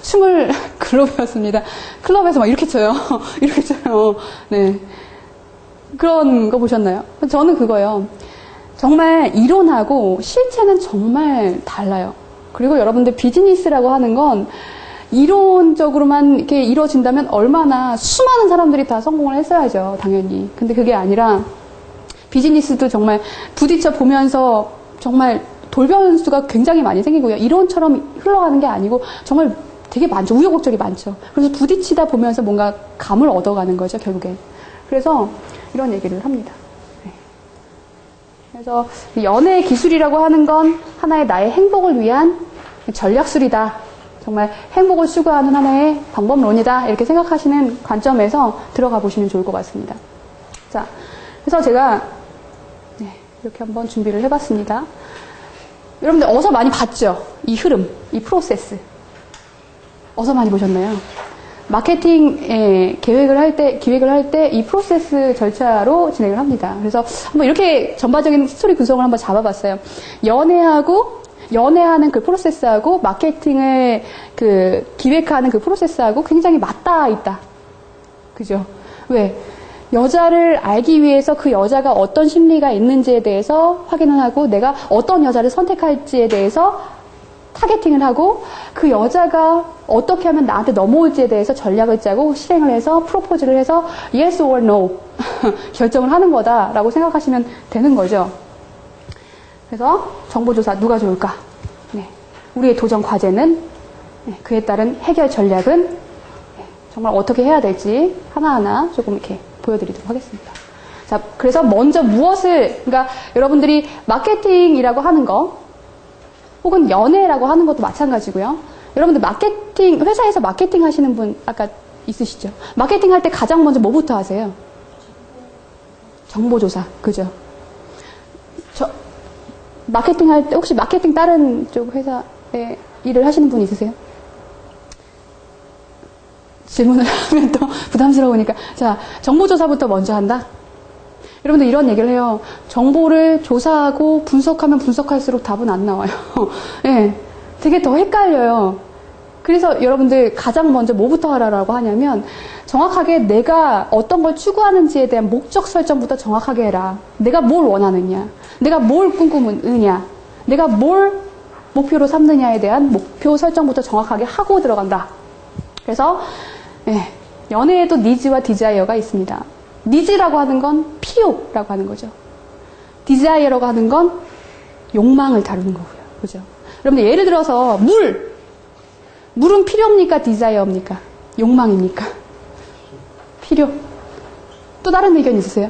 춤을 글로 배웠습니다. 클럽에서 막 이렇게 쳐요. 이렇게 쳐요. 네. 그런 거 보셨나요? 저는 그거요. 정말 이론하고 실체는 정말 달라요. 그리고 여러분들 비즈니스라고 하는 건 이론적으로만 이렇게 이루어진다면 얼마나 수많은 사람들이 다 성공을 했어야죠. 당연히. 근데 그게 아니라 비즈니스도 정말 부딪혀 보면서 정말 돌변수가 굉장히 많이 생기고요. 이론처럼 흘러가는 게 아니고 정말 되게 많죠. 우여곡절이 많죠. 그래서 부딪히다 보면서 뭔가 감을 얻어가는 거죠, 결국엔. 그래서 이런 얘기를 합니다. 네. 그래서 연애 기술이라고 하는 건 하나의 나의 행복을 위한 전략술이다. 정말 행복을 추구하는 하나의 방법론이다. 이렇게 생각하시는 관점에서 들어가 보시면 좋을 것 같습니다. 자, 그래서 제가 이렇게 한번 준비를 해봤습니다. 여러분들 어서 많이 봤죠? 이 흐름, 이 프로세스. 어서 많이 보셨나요? 마케팅 기획을 할 때 이 프로세스 절차로 진행을 합니다. 그래서 한번 이렇게 전반적인 스토리 구성을 한번 잡아봤어요. 연애하는 그 프로세스하고 마케팅을 기획하는 그 프로세스하고 굉장히 맞닿아 있다. 그죠? 왜? 여자를 알기 위해서 그 여자가 어떤 심리가 있는지에 대해서 확인을 하고 내가 어떤 여자를 선택할지에 대해서 타겟팅을 하고 그 여자가 어떻게 하면 나한테 넘어올지에 대해서 전략을 짜고 실행을 해서 프로포즈를 해서 yes or no 결정을 하는 거다라고 생각하시면 되는 거죠. 그래서 정보조사 누가 좋을까? 네. 우리의 도전 과제는 그에 따른 해결 전략은 정말 어떻게 해야 될지 하나하나 조금 이렇게 보여드리도록 하겠습니다. 자, 그래서 먼저 그러니까 여러분들이 마케팅이라고 하는 거, 혹은 연애라고 하는 것도 마찬가지고요. 여러분들 회사에서 마케팅 하시는 분 아까 있으시죠? 마케팅 할 때 가장 먼저 뭐부터 하세요? 정보조사, 그죠? 마케팅 할 때, 혹시 마케팅 다른 쪽 회사에 일을 하시는 분 있으세요? 질문을 하면 또 부담스러우니까. 자, 정보조사부터 먼저 한다? 여러분들 이런 얘기를 해요. 정보를 조사하고 분석하면 분석할수록 답은 안 나와요. 네, 되게 더 헷갈려요. 그래서 여러분들 가장 먼저 뭐부터 하라고 하냐면 정확하게 내가 어떤 걸 추구하는지에 대한 목적 설정부터 정확하게 해라. 내가 뭘 원하느냐, 내가 뭘 꿈꾸느냐, 내가 뭘 목표로 삼느냐에 대한 목표 설정부터 정확하게 하고 들어간다. 그래서 연애에도 니즈와 디자이어가 있습니다. 니즈라고 하는 건 필요라고 하는 거죠. 디자이어라고 하는 건 욕망을 다루는 거고요. 그죠? 여러분들 예를 들어서 물은 필요입니까? 디자이어입니까? 욕망입니까? 필요. 또 다른 의견 있으세요?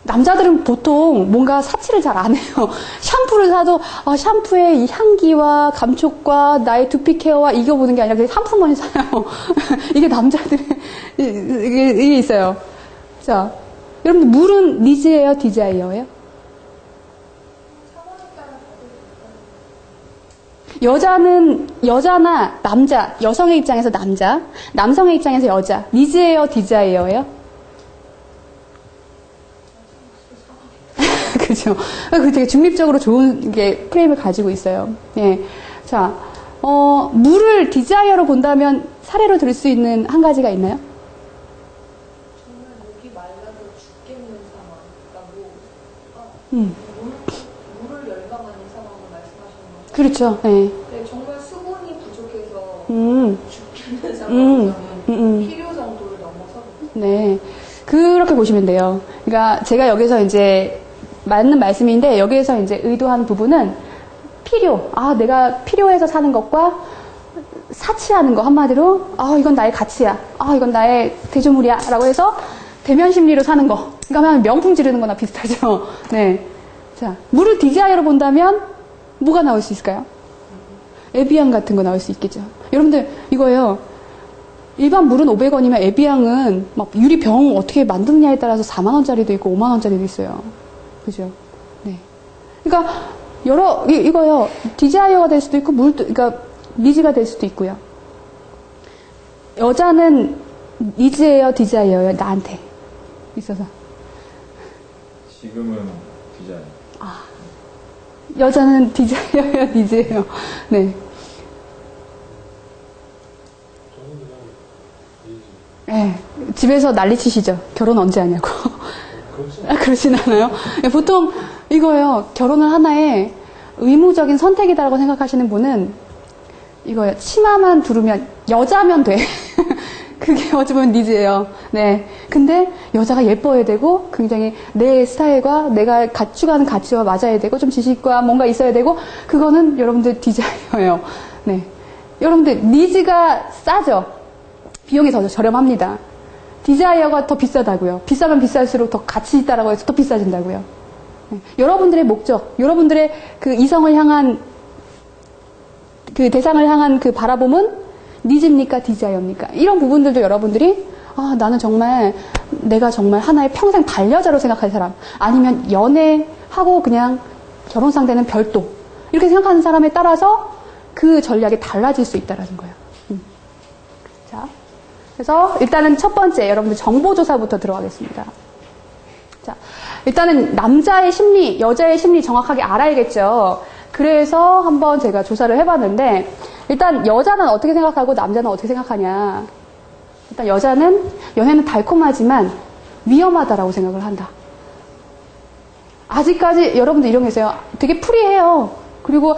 남자들은 보통 뭔가 사치를 잘 안 해요. 샴푸를 사도 샴푸의 이 향기와 감촉과 나의 두피 케어와 이거 보는 게 아니라 그냥 상품만 사요. 이게 남자들의 이게 있어요. 자, 여러분들 물은 니즈예요, 디자이어예요? 여자나 남자, 여성의 입장에서 남자, 남성의 입장에서 여자, 니즈예요, 디자이어예요? 그죠? 그 되게 중립적으로 좋은 게 프레임을 가지고 있어요. 예. 자, 물을 디자이어로 본다면 사례로 들 수 있는 한 가지가 있나요? 정말 목이 말라서 죽겠는 상황. 물을 열광하는 상황을 말씀하시는 거죠? 그렇죠. 예. 네, 정말 수분이 부족해서 죽기 상관없으면 필요 정도를 넘어서 네. 그렇게 보시면 돼요. 그러니까 제가 여기서 이제 맞는 말씀인데 여기에서 이제 의도한 부분은 필요. 아, 내가 필요해서 사는 것과 사치하는 거 한마디로 이건 나의 가치야. 이건 나의 대조물이야. 라고 해서 대면 심리로 사는 거. 그러니까 명품 지르는 거나 비슷하죠. 네. 자, 물을 디자이어로 본다면 뭐가 나올 수 있을까요? 에비앙 같은 거 나올 수 있겠죠. 여러분들 이거예요. 일반 물은 500원이면 에비앙은 막 유리병 어떻게 만드느냐에 따라서 4만 원짜리도 있고 5만 원짜리도 있어요. 그죠? 네. 그러니까 이거요. 디자이어가 될 수도 있고 그러니까 니즈가 될 수도 있고요. 여자는 니즈예요, 디자이어예요, 나한테 있어서. 지금은 디자인. 여자는 디자이어예요, 니즈예요. 네. 네. 집에서 난리치시죠. 결혼 언제 하냐고. 그러진 않아요. 보통 이거요. 결혼은 하나의 의무적인 선택이다라고 생각하시는 분은 이거요. 치마만 두르면 여자면 돼. 그게 어찌 보면 니즈예요. 네. 근데 여자가 예뻐야 되고 굉장히 내 스타일과 내가 갖추가는 가치와 맞아야 되고 좀 지식과 뭔가 있어야 되고 그거는 여러분들 디자이너예요. 네. 여러분들 니즈가 싸죠. 비용이 더 저렴합니다. 디자이어가 더 비싸다고요. 비싸면 비쌀수록 더 가치 있다라고 해서 더 비싸진다고요. 네. 여러분들의 목적, 여러분들의 그 이성을 향한 그 대상을 향한 그 바라봄은 니즈입니까? 디자이어입니까? 이런 부분들도 여러분들이 나는 정말 내가 정말 하나의 평생 반려자로 생각할 사람 아니면 연애하고 그냥 결혼 상대는 별도 이렇게 생각하는 사람에 따라서 그 전략이 달라질 수 있다는 거예요. 자, 그래서 일단은 첫 번째 여러분들 정보조사부터 들어가겠습니다. 자, 일단은 남자의 심리, 여자의 심리 정확하게 알아야겠죠. 그래서 한번 제가 조사를 해봤는데 일단 여자는 어떻게 생각하고 남자는 어떻게 생각하냐. 일단 여자는 연애는 달콤하지만 위험하다라고 생각을 한다. 아직까지 여러분들 이런 게 있어요. 되게 프리해요. 그리고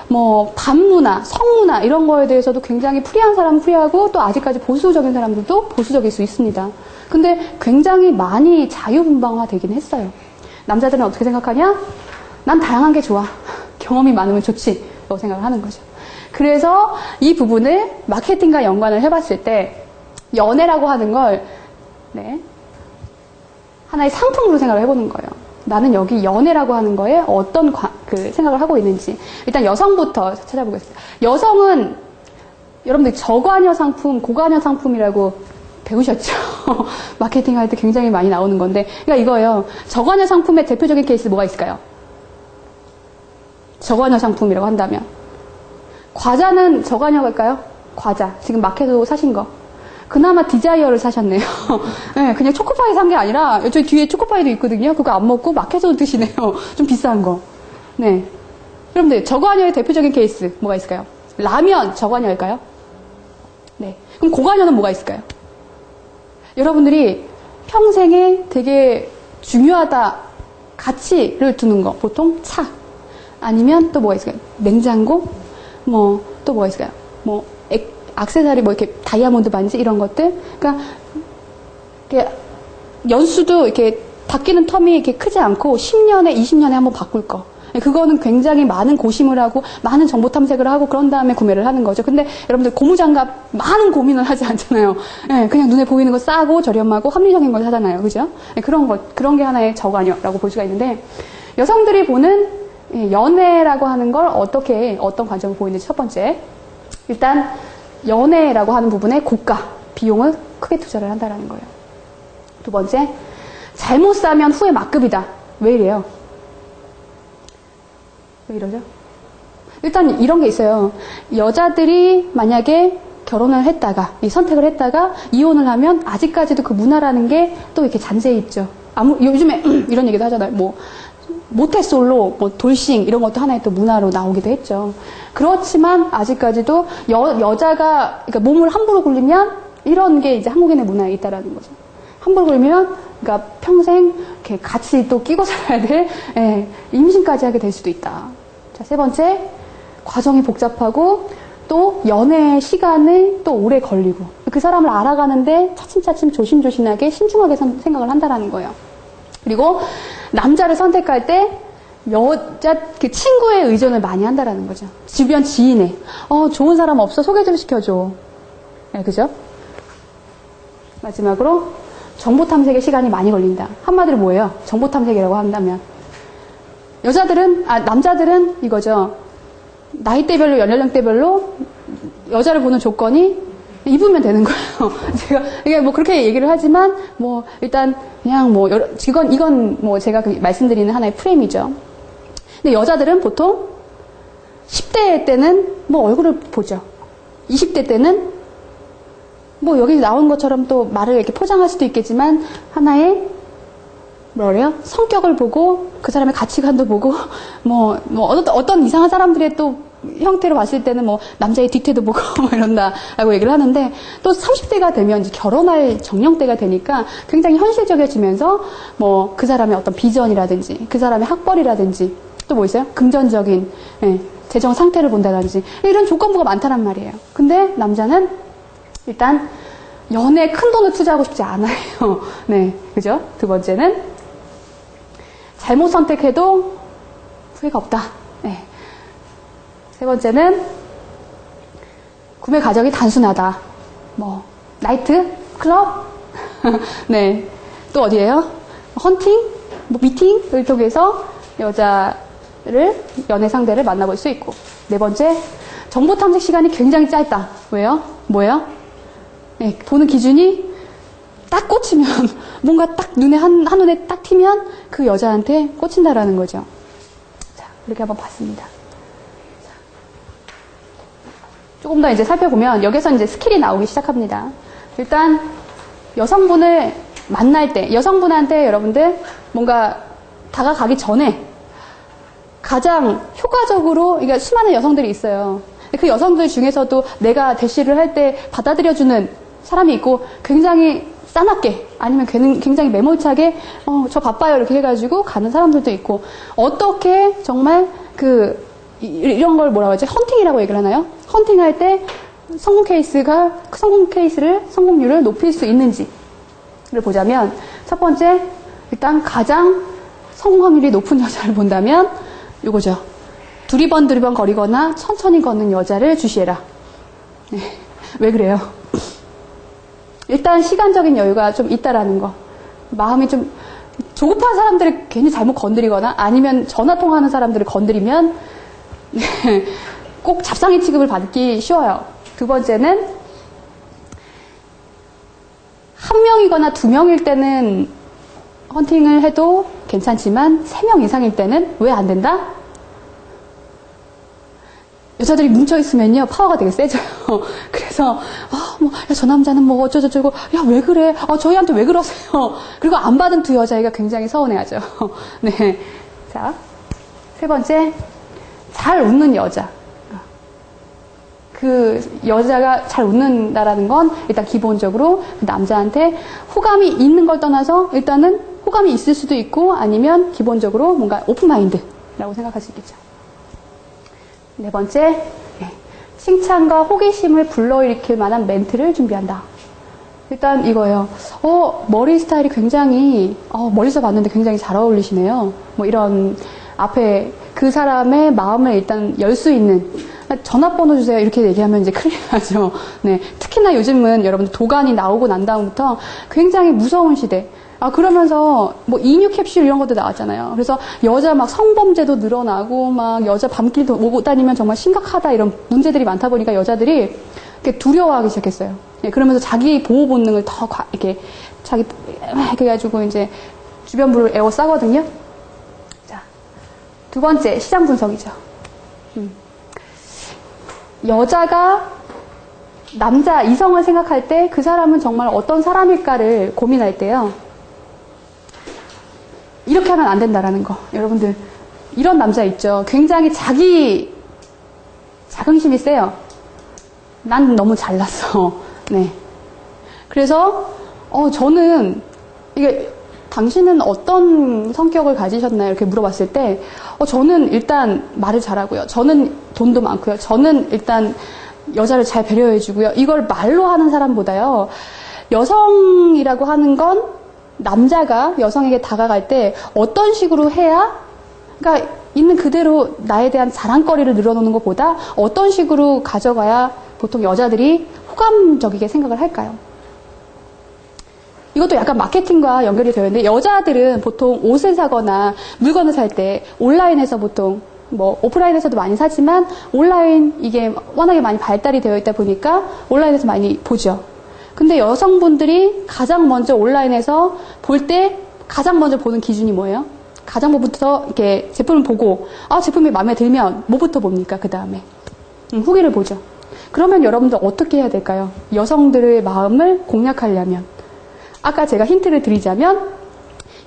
뭐 반문화, 성문화 이런 거에 대해서도 굉장히 프리한 사람은 프리하고 또 아직까지 보수적인 사람들도 보수적일 수 있습니다. 근데 굉장히 많이 자유분방화 되긴 했어요. 남자들은 어떻게 생각하냐? 난 다양한 게 좋아. 경험이 많으면 좋지. 라고 생각을 하는 거죠. 그래서 이 부분을 마케팅과 연관을 해봤을 때 연애라고 하는 걸 하나의 상품으로 생각을 해보는 거예요. 나는 여기 연애라고 하는 거에 어떤 그 생각을 하고 있는지 일단 여성부터 찾아보겠습니다. 여성은 여러분들 저관여 상품, 고관여 상품이라고 배우셨죠? 마케팅 할 때 굉장히 많이 나오는 건데 그러니까 이거예요. 저관여 상품의 대표적인 케이스 뭐가 있을까요? 저관여 상품이라고 한다면 과자는 저관여일까요? 과자. 지금 마켓으로 사신 거. 그나마 디자이어를 사셨네요. 네, 그냥 초코파이 산 게 아니라 저희 뒤에 초코파이도 있거든요. 그거 안 먹고 마켓으로 드시네요. 좀 비싼 거. 네. 여러분들 저관여의 대표적인 케이스 뭐가 있을까요? 라면 저관여일까요? 네. 그럼 고관여는 뭐가 있을까요? 여러분들이 평생에 되게 중요하다 가치를 두는 거 보통 차 아니면 또 뭐가 있을까요? 냉장고 뭐 또 뭐가 있을까요? 뭐 액세서리 뭐 이렇게 다이아몬드 반지 이런 것들. 그러니까 이렇게 연수도 이렇게 바뀌는 텀이 이렇게 크지 않고 10년에 20년에 한번 바꿀 거. 그거는 굉장히 많은 고심을 하고 많은 정보 탐색을 하고 그런 다음에 구매를 하는 거죠. 근데 여러분들 고무장갑 많은 고민을 하지 않잖아요. 네, 그냥 눈에 보이는 거 싸고 저렴하고 합리적인 걸 사잖아요. 그죠? 네, 그런 게 하나의 저관여라고 볼 수가 있는데 여성들이 보는 연애라고 하는 걸 어떤 관점을 보이는지 첫 번째. 일단 연애라고 하는 부분에 고가, 비용을 크게 투자를 한다는 거예요. 두 번째, 잘못 사면 후회 막급이다. 왜 이래요? 왜 이러죠? 일단 이런 게 있어요. 여자들이 만약에 결혼을 했다가, 이 선택을 했다가 이혼을 하면 아직까지도 그 문화라는 게 또 이렇게 잔재해 있죠. 요즘에 이런 얘기도 하잖아요. 뭐 모태솔로, 뭐 돌싱 이런 것도 하나의 또 문화로 나오기도 했죠. 그렇지만 아직까지도 여자가 그러니까 몸을 함부로 굴리면 이런 게 이제 한국인의 문화에 있다라는 거죠. 함부로 굴리면 그러니까 평생 이렇게 같이 또 끼고 살아야 될 임신까지 하게 될 수도 있다. 자, 세 번째, 과정이 복잡하고 또 연애 시간을 또 오래 걸리고 그 사람을 알아가는데 차츰차츰 조심조심하게 신중하게 생각을 한다라는 거예요. 그리고 남자를 선택할 때 여자 그 친구의 의존을 많이 한다라는 거죠. 주변 지인의 좋은 사람 없어 소개 좀 시켜줘. 네, 그죠? 마지막으로 정보 탐색에 시간이 많이 걸린다. 한마디로 뭐예요? 정보 탐색이라고 한다면 남자들은 이거죠. 나이대별로 연령대별로 여자를 보는 조건이 입으면 되는 거예요. 제가 이게 뭐 그렇게 얘기를 하지만 뭐 일단 그냥 뭐 이건 뭐 제가 말씀드리는 하나의 프레임이죠. 근데 여자들은 보통 10대 때는 뭐 얼굴을 보죠. 20대 때는 뭐 여기 나온 것처럼 또 말을 이렇게 포장할 수도 있겠지만 하나의 뭐래요? 성격을 보고 그 사람의 가치관도 보고 뭐 어떤 이상한 사람들의 또 형태로 봤을 때는 뭐 남자의 뒤태도 보고 뭐 이런다라고 얘기를 하는데 또 30대가 되면 이제 결혼할 정령대가 되니까 굉장히 현실적이어지면서 뭐 그 사람의 어떤 비전이라든지 그 사람의 학벌이라든지 또 뭐 있어요? 금전적인 재정 상태를 본다든지 이런 조건부가 많다란 말이에요. 근데 남자는 일단 연애에 큰 돈을 투자하고 싶지 않아요. 네, 그죠? 두 번째는 잘못 선택해도 후회가 없다. 네. 세 번째는 구매 과정이 단순하다. 뭐 나이트, 클럽, 네, 또 어디예요? 헌팅, 뭐 미팅을 통해서 여자를 연애 상대를 만나볼 수 있고. 네 번째, 정보 탐색 시간이 굉장히 짧다. 왜요? 뭐예요? 네, 보는 기준이 딱 꽂히면 뭔가 딱 눈에 한눈에 딱 튀면 그 여자한테 꽂힌다라는 거죠. 자, 이렇게 한번 봤습니다. 자, 조금 더 이제 살펴보면 여기서 이제 스킬이 나오기 시작합니다. 일단 여성분을 만날 때 여성분한테 여러분들 뭔가 다가가기 전에 가장 효과적으로 그러니까 수많은 여성들이 있어요. 그 여성들 중에서도 내가 대시를 할 때 받아들여주는 사람이 있고 굉장히 싸납게 아니면 굉장히 매몰차게 저 바빠요 이렇게 해가지고 가는 사람들도 있고 어떻게 정말 이런 걸 뭐라고 하지? 헌팅이라고 얘기를 하나요? 헌팅할 때 성공률을 높일 수 있는지를 보자면 첫 번째 일단 가장 성공 확률이 높은 여자를 본다면 이거죠. 두리번 거리거나 천천히 걷는 여자를 주시해라. 네. 왜 그래요? 일단 시간적인 여유가 좀 있다라는 거. 마음이 좀 조급한 사람들을 괜히 잘못 건드리거나 아니면 전화 통화하는 사람들을 건드리면 꼭 잡상의 취급을 받기 쉬워요. 두 번째는 한 명이거나 두 명일 때는 헌팅을 해도 괜찮지만 3명 이상일 때는 왜 안 된다? 여자들이 뭉쳐있으면요, 파워가 되게 세져요. 그래서, 저 남자는 뭐 어쩌고저쩌고, 야, 왜 그래? 저희한테 왜 그러세요? 그리고 안 받은 두 여자애가 굉장히 서운해하죠. 네. 자, 세 번째, 잘 웃는 여자. 그 여자가 잘 웃는다라는 건 일단 기본적으로 그 남자한테 호감이 있는 걸 떠나서 일단은 호감이 있을 수도 있고 아니면 기본적으로 뭔가 오픈마인드라고 생각할 수 있겠죠. 네 번째, 칭찬과 호기심을 불러일으킬 만한 멘트를 준비한다. 일단 이거예요. 머리 스타일이 굉장히, 멀리서 봤는데 굉장히 잘 어울리시네요. 뭐 이런, 앞에 그 사람의 마음을 일단 열 수 있는, 전화번호 주세요. 이렇게 얘기하면 이제 큰일 나죠. 네. 특히나 요즘은 여러분들 도관이 나오고 난 다음부터 굉장히 무서운 시대. 그러면서 뭐 이뉴 캡슐 이런 것도 나왔잖아요. 그래서 여자 막 성범죄도 늘어나고 막 여자 밤길도 오고 다니면 정말 심각하다 이런 문제들이 많다 보니까 여자들이 이렇게 두려워하기 시작했어요. 예, 그러면서 자기 보호 본능을 더 이렇게 이렇게 해가지고 이제 주변부를 에워싸거든요. 자, 두 번째 시장 분석이죠. 여자가 이성을 생각할 때 그 사람은 정말 어떤 사람일까를 고민할 때요. 이렇게 하면 안 된다라는 거. 여러분들, 이런 남자 있죠. 굉장히 자긍심이 세요. 난 너무 잘났어. 네. 그래서, 저는, 당신은 어떤 성격을 가지셨나요? 이렇게 물어봤을 때, 저는 일단 말을 잘하고요. 저는 돈도 많고요. 저는 일단, 여자를 잘 배려해주고요. 이걸 말로 하는 사람보다요. 여성이라고 하는 건 남자가 여성에게 다가갈 때 어떤 식으로 해야, 그러니까 있는 그대로 나에 대한 자랑거리를 늘어놓는 것보다 어떤 식으로 가져가야 보통 여자들이 호감적이게 생각을 할까요? 이것도 약간 마케팅과 연결이 되어 있는데, 여자들은 보통 옷을 사거나 물건을 살 때 온라인에서 보통 뭐 오프라인에서도 많이 사지만 온라인 이게 워낙에 많이 발달이 되어 있다 보니까 온라인에서 많이 보죠. 근데 여성분들이 가장 먼저 온라인에서 볼 때 가장 먼저 보는 기준이 뭐예요? 가장 뭐부터 이렇게 제품을 보고 제품이 마음에 들면 뭐부터 봅니까? 그 다음에 후기를 보죠. 그러면 여러분들 어떻게 해야 될까요? 여성들의 마음을 공략하려면, 아까 제가 힌트를 드리자면,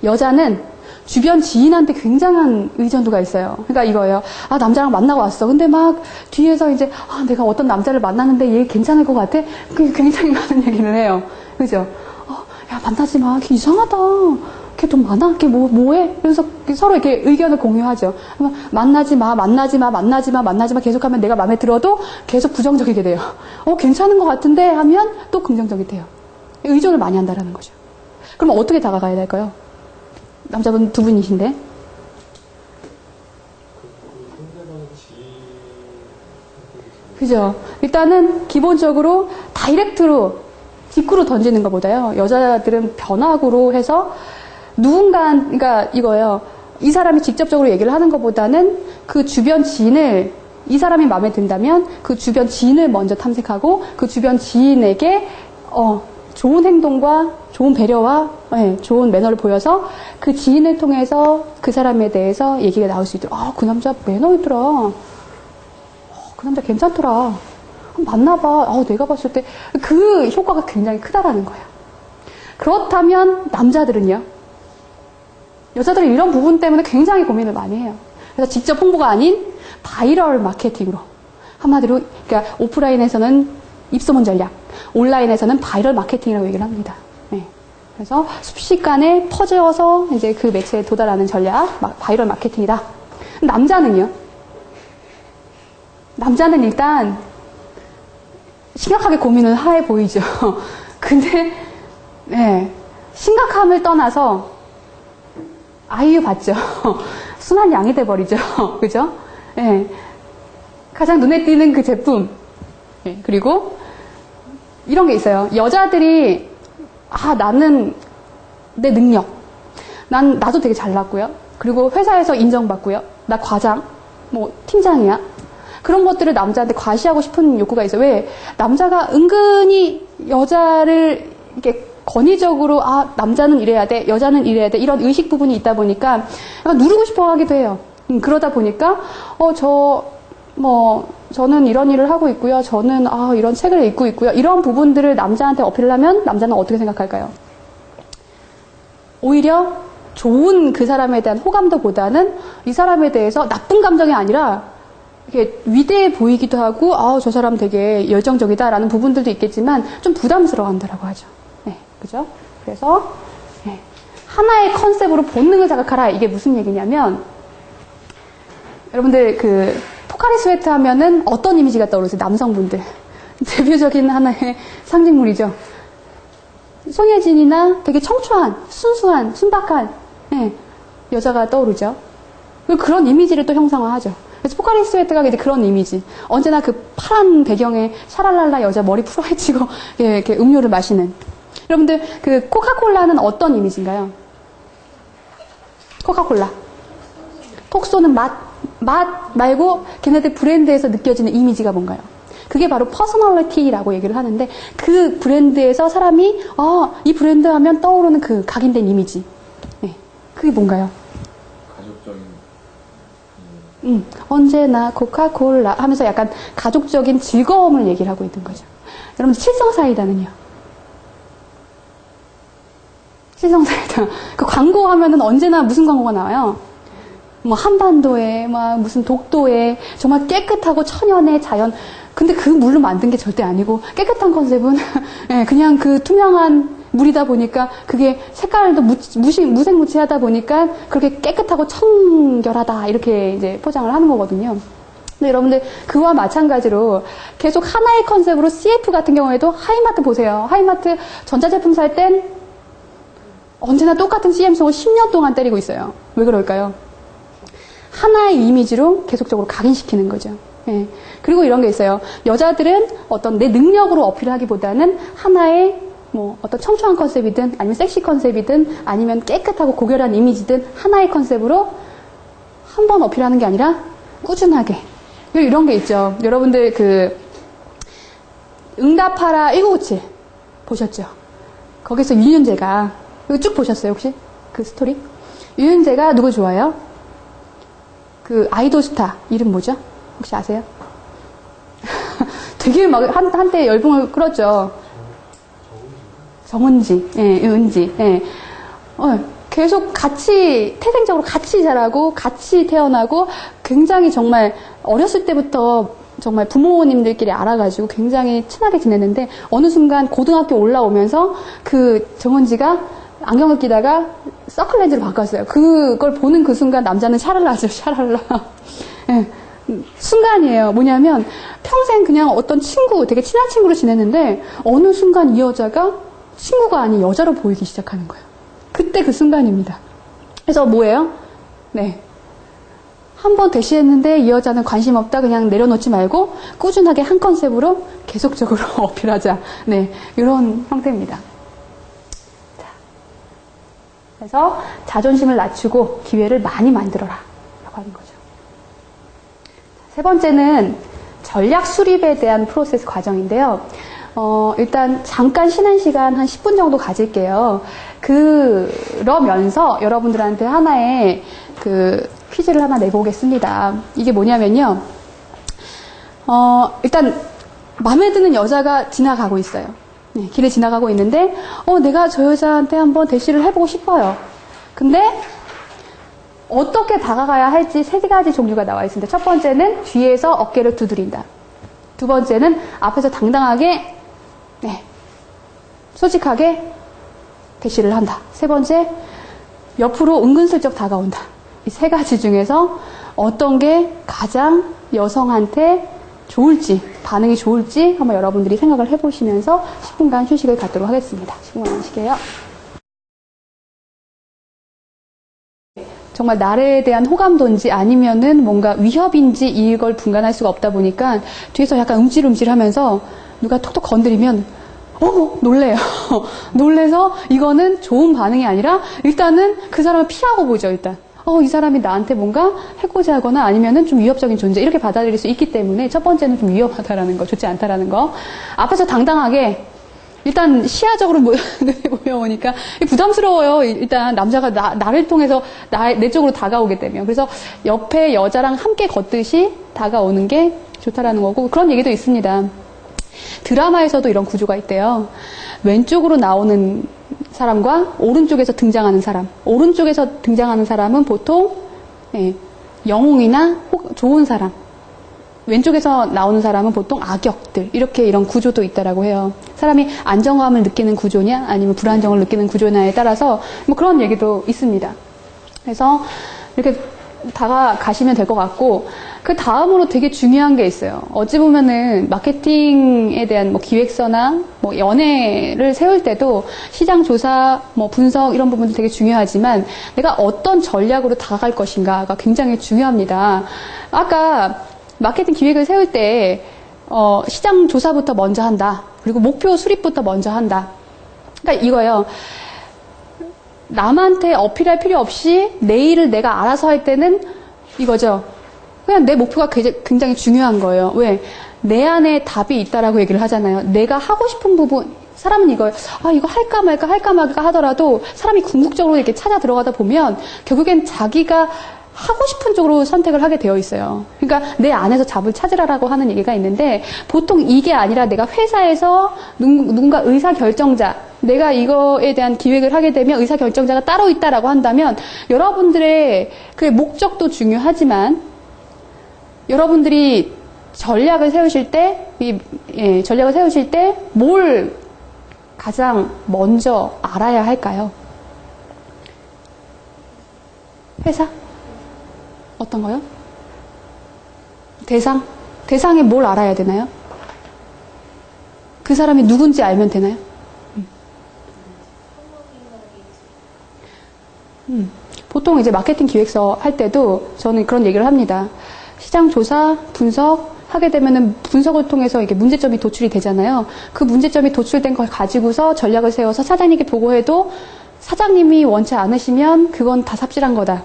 여자는 주변 지인한테 굉장한 의존도가 있어요. 그러니까 이거예요. 남자랑 만나고 왔어. 근데 막 뒤에서 이제 내가 어떤 남자를 만났는데 얘 괜찮을 것 같아? 그게 굉장히 많은 얘기를 해요. 그죠? 야, 만나지 마. 걔 이상하다. 걔 돈 많아? 걔 뭐해? 그래서 서로 이렇게 의견을 공유하죠. 만나지 마 계속하면 내가 마음에 들어도 계속 부정적이게 돼요. 괜찮은 것 같은데 하면 또 긍정적이 돼요. 의존을 많이 한다라는 거죠. 그럼 어떻게 다가가야 될까요? 남자분 두 분이신데. 그죠? 일단은 기본적으로 다이렉트로 직구로 던지는 것보다요, 여자들은 변화구로 해서 그러니까 이거예요. 이 사람이 직접적으로 얘기를 하는 것보다는 그 주변 지인을, 이 사람이 마음에 든다면 그 주변 지인을 먼저 탐색하고 그 주변 지인에게 좋은 행동과 좋은 배려와 좋은 매너를 보여서 그 지인을 통해서 그 사람에 대해서 얘기가 나올 수 있도록, 그 남자 매너 있더라. 그 남자 괜찮더라. 만나봐. 내가 봤을 때 그 효과가 굉장히 크다라는 거예요. 그렇다면 남자들은요? 여자들은 이런 부분 때문에 굉장히 고민을 많이 해요. 그래서 직접 홍보가 아닌 바이럴 마케팅으로, 한마디로 그러니까 오프라인에서는 입소문 전략, 온라인에서는 바이럴 마케팅이라고 얘기를 합니다. 그래서 순식간에 퍼져서 이제 그 매체에 도달하는 전략, 바이럴 마케팅이다. 남자는요? 남자는 일단 심각하게 고민을 해 보이죠. 근데 심각함을 떠나서 아이유 봤죠. 순한 양이 돼버리죠. 그죠? 가장 눈에 띄는 그 제품. 그리고 이런 게 있어요. 여자들이 나는 내 능력, 나도 되게 잘났고요. 그리고 회사에서 인정받고요. 나 과장, 팀장이야. 그런 것들을 남자한테 과시하고 싶은 욕구가 있어요. 왜? 남자가 은근히 여자를 이렇게 권위적으로 남자는 이래야 돼, 여자는 이래야 돼, 이런 의식 부분이 있다 보니까 약간 누르고 싶어 하기도 해요. 그러다 보니까 저는 이런 일을 하고 있고요. 저는 이런 책을 읽고 있고요. 이런 부분들을 남자한테 어필하면 남자는 어떻게 생각할까요? 오히려 좋은 그 사람에 대한 호감도보다는 이 사람에 대해서 나쁜 감정이 아니라 이렇게 위대해 보이기도 하고 저 사람 되게 열정적이다라는 부분들도 있겠지만 좀 부담스러워한다라고 하죠. 그죠? 그래서 하나의 컨셉으로 본능을 자극하라. 이게 무슨 얘기냐면, 여러분들 포카리 스웨트 하면은 어떤 이미지가 떠오르세요? 남성분들. 대표적인 하나의 상징물이죠. 손예진이나 되게 청초한, 순수한, 순박한 여자가 떠오르죠. 그런 이미지를 또 형상화하죠. 그래서 포카리 스웨트가 이제 그런 이미지. 언제나 그 파란 배경에 샤랄랄라 여자 머리 풀어헤치고 이렇게 음료를 마시는. 여러분들 코카콜라는 어떤 이미지인가요? 코카콜라. 톡 쏘는 맛 말고 걔네들 브랜드에서 느껴지는 이미지가 뭔가요? 그게 바로 퍼스널리티라고 얘기를 하는데, 그 브랜드에서 사람이 이 브랜드 하면 떠오르는 그 각인된 이미지. 그게 뭔가요? 가족적인 언제나 코카콜라 하면서 약간 가족적인 즐거움을 얘기를 하고 있는 거죠. 여러분, 칠성사이다는요? 칠성사이다. 그 광고 하면은 언제나 무슨 광고가 나와요? 한반도에, 무슨 독도에, 정말 깨끗하고 천연의 자연. 근데 그 물로 만든 게 절대 아니고, 깨끗한 컨셉은, 그냥 그 투명한 물이다 보니까, 그게 색깔도 무색무취하다 보니까, 그렇게 깨끗하고 청결하다, 이렇게 이제 포장을 하는 거거든요. 근데 여러분들 그와 마찬가지로 계속 하나의 컨셉으로 CF 같은 경우에도 하이마트 보세요. 하이마트 전자제품 살 땐 언제나 똑같은 CM송을 10년 동안 때리고 있어요. 왜 그럴까요? 하나의 이미지로 계속적으로 각인시키는 거죠. 예. 그리고 이런 게 있어요. 여자들은 어떤 내 능력으로 어필하기보다는 하나의 뭐 어떤 청초한 컨셉이든 아니면 섹시 컨셉이든 아니면 깨끗하고 고결한 이미지든 하나의 컨셉으로 한 번 어필하는 게 아니라 꾸준하게. 이런 게 있죠. 여러분들 그 응답하라 1997 보셨죠? 거기서 유윤재가 이거 쭉 보셨어요 혹시? 그 스토리? 유윤재가 누구 좋아해요? 그 아이돌 스타 이름 뭐죠? 혹시 아세요? 되게 막 한때 열풍을 끌었죠. 정은지, 예, 은지, 예. 계속 같이, 태생적으로 같이 자라고, 같이 태어나고, 굉장히 정말 어렸을 때부터 정말 부모님들끼리 알아가지고 굉장히 친하게 지냈는데, 어느 순간 고등학교 올라오면서 그 정은지가 안경을 끼다가 서클렌즈로 바꿨어요. 그걸 보는 그 순간 남자는 샤랄라죠, 샤랄라. 예. 순간이에요. 뭐냐면, 평생 그냥 어떤 친구, 되게 친한 친구로 지냈는데, 어느 순간 이 여자가 친구가 아닌 여자로 보이기 시작하는 거예요. 그때 그 순간입니다. 그래서 뭐예요? 네. 한 번 대시했는데 이 여자는 관심 없다 그냥 내려놓지 말고 꾸준하게 한 컨셉으로 계속적으로 어필하자. 네. 이런 형태입니다. 자. 그래서 자존심을 낮추고 기회를 많이 만들어라. 라고 하는 거죠. 세 번째는 전략 수립에 대한 프로세스 과정인데요. 일단 잠깐 쉬는 시간 한 10분 정도 가질게요. 그러면서 여러분들한테 하나의 그 퀴즈를 하나 내보겠습니다. 이게 뭐냐면요. 일단 마음에 드는 여자가 지나가고 있어요. 네, 길을 지나가고 있는데 내가 저 여자한테 한번 대시를 해보고 싶어요. 근데 어떻게 다가가야 할지 세 가지 종류가 나와 있습니다. 첫 번째는 뒤에서 어깨를 두드린다. 두 번째는 앞에서 당당하게 네, 솔직하게 대시를 한다. 세 번째, 옆으로 은근슬쩍 다가온다. 이 세 가지 중에서 어떤 게 가장 여성한테 좋을지, 반응이 좋을지 한번 여러분들이 생각을 해보시면서 10분간 휴식을 갖도록 하겠습니다. 10분간 휴식이에요. 정말 나에 대한 호감도인지 아니면은 뭔가 위협인지 이걸 분간할 수가 없다 보니까 뒤에서 약간 움찔움찔 하면서 누가 톡톡 건드리면 놀래요. 놀래서 이거는 좋은 반응이 아니라 일단은 그 사람을 피하고 보죠, 일단. 이 사람이 나한테 뭔가 해코지 하거나 아니면은 좀 위협적인 존재 이렇게 받아들일 수 있기 때문에 첫 번째는 좀 위험하다라는 거, 좋지 않다라는 거. 앞에서 당당하게 일단 시야적으로 모여오니까 부담스러워요. 일단 남자가 나를 통해서 내 쪽으로 다가오게 되면. 그래서 옆에 여자랑 함께 걷듯이 다가오는 게 좋다라는 거고 그런 얘기도 있습니다. 드라마에서도 이런 구조가 있대요. 왼쪽으로 나오는 사람과 오른쪽에서 등장하는 사람. 오른쪽에서 등장하는 사람은 보통 영웅이나 좋은 사람. 왼쪽에서 나오는 사람은 보통 악역들. 이렇게 이런 구조도 있다라고 해요. 사람이 안정감을 느끼는 구조냐 아니면 불안정을 느끼는 구조냐에 따라서 뭐 그런 얘기도 있습니다. 그래서 이렇게 다가가시면 될 것 같고 그 다음으로 되게 중요한 게 있어요. 어찌 보면은 마케팅에 대한 뭐 기획서나 뭐 연애를 세울 때도 시장 조사, 뭐 분석 이런 부분도 되게 중요하지만 내가 어떤 전략으로 다가갈 것인가가 굉장히 중요합니다. 아까 마케팅 기획을 세울 때 시장 조사부터 먼저 한다. 그리고 목표 수립부터 먼저 한다. 그러니까 이거예요. 남한테 어필할 필요 없이 내 일을 내가 알아서 할 때는 이거죠. 그냥 내 목표가 굉장히 중요한 거예요. 왜? 내 안에 답이 있다라고 얘기를 하잖아요. 내가 하고 싶은 부분, 사람은 이거 할까 말까 하더라도 사람이 궁극적으로 이렇게 찾아 들어가다 보면 결국엔 자기가 하고 싶은 쪽으로 선택을 하게 되어 있어요. 그러니까 내 안에서 답을 찾으라라고 하는 얘기가 있는데 보통 이게 아니라 내가 회사에서 누군가 의사결정자, 내가 이거에 대한 기획을 하게 되면 의사결정자가 따로 있다라고 한다면 여러분들의 그 목적도 중요하지만 여러분들이 전략을 세우실 때 뭘 가장 먼저 알아야 할까요? 회사? 어떤 거요? 대상에 뭘 알아야 되나요? 그 사람이 누군지 알면 되나요? 보통 이제 마케팅 기획서 할 때도 저는 그런 얘기를 합니다. 시장 조사, 분석 하게 되면은 분석을 통해서 이게 문제점이 도출이 되잖아요. 그 문제점이 도출된 걸 가지고서 전략을 세워서 사장님께 보고해도 사장님이 원치 않으시면 그건 다 삽질한 거다.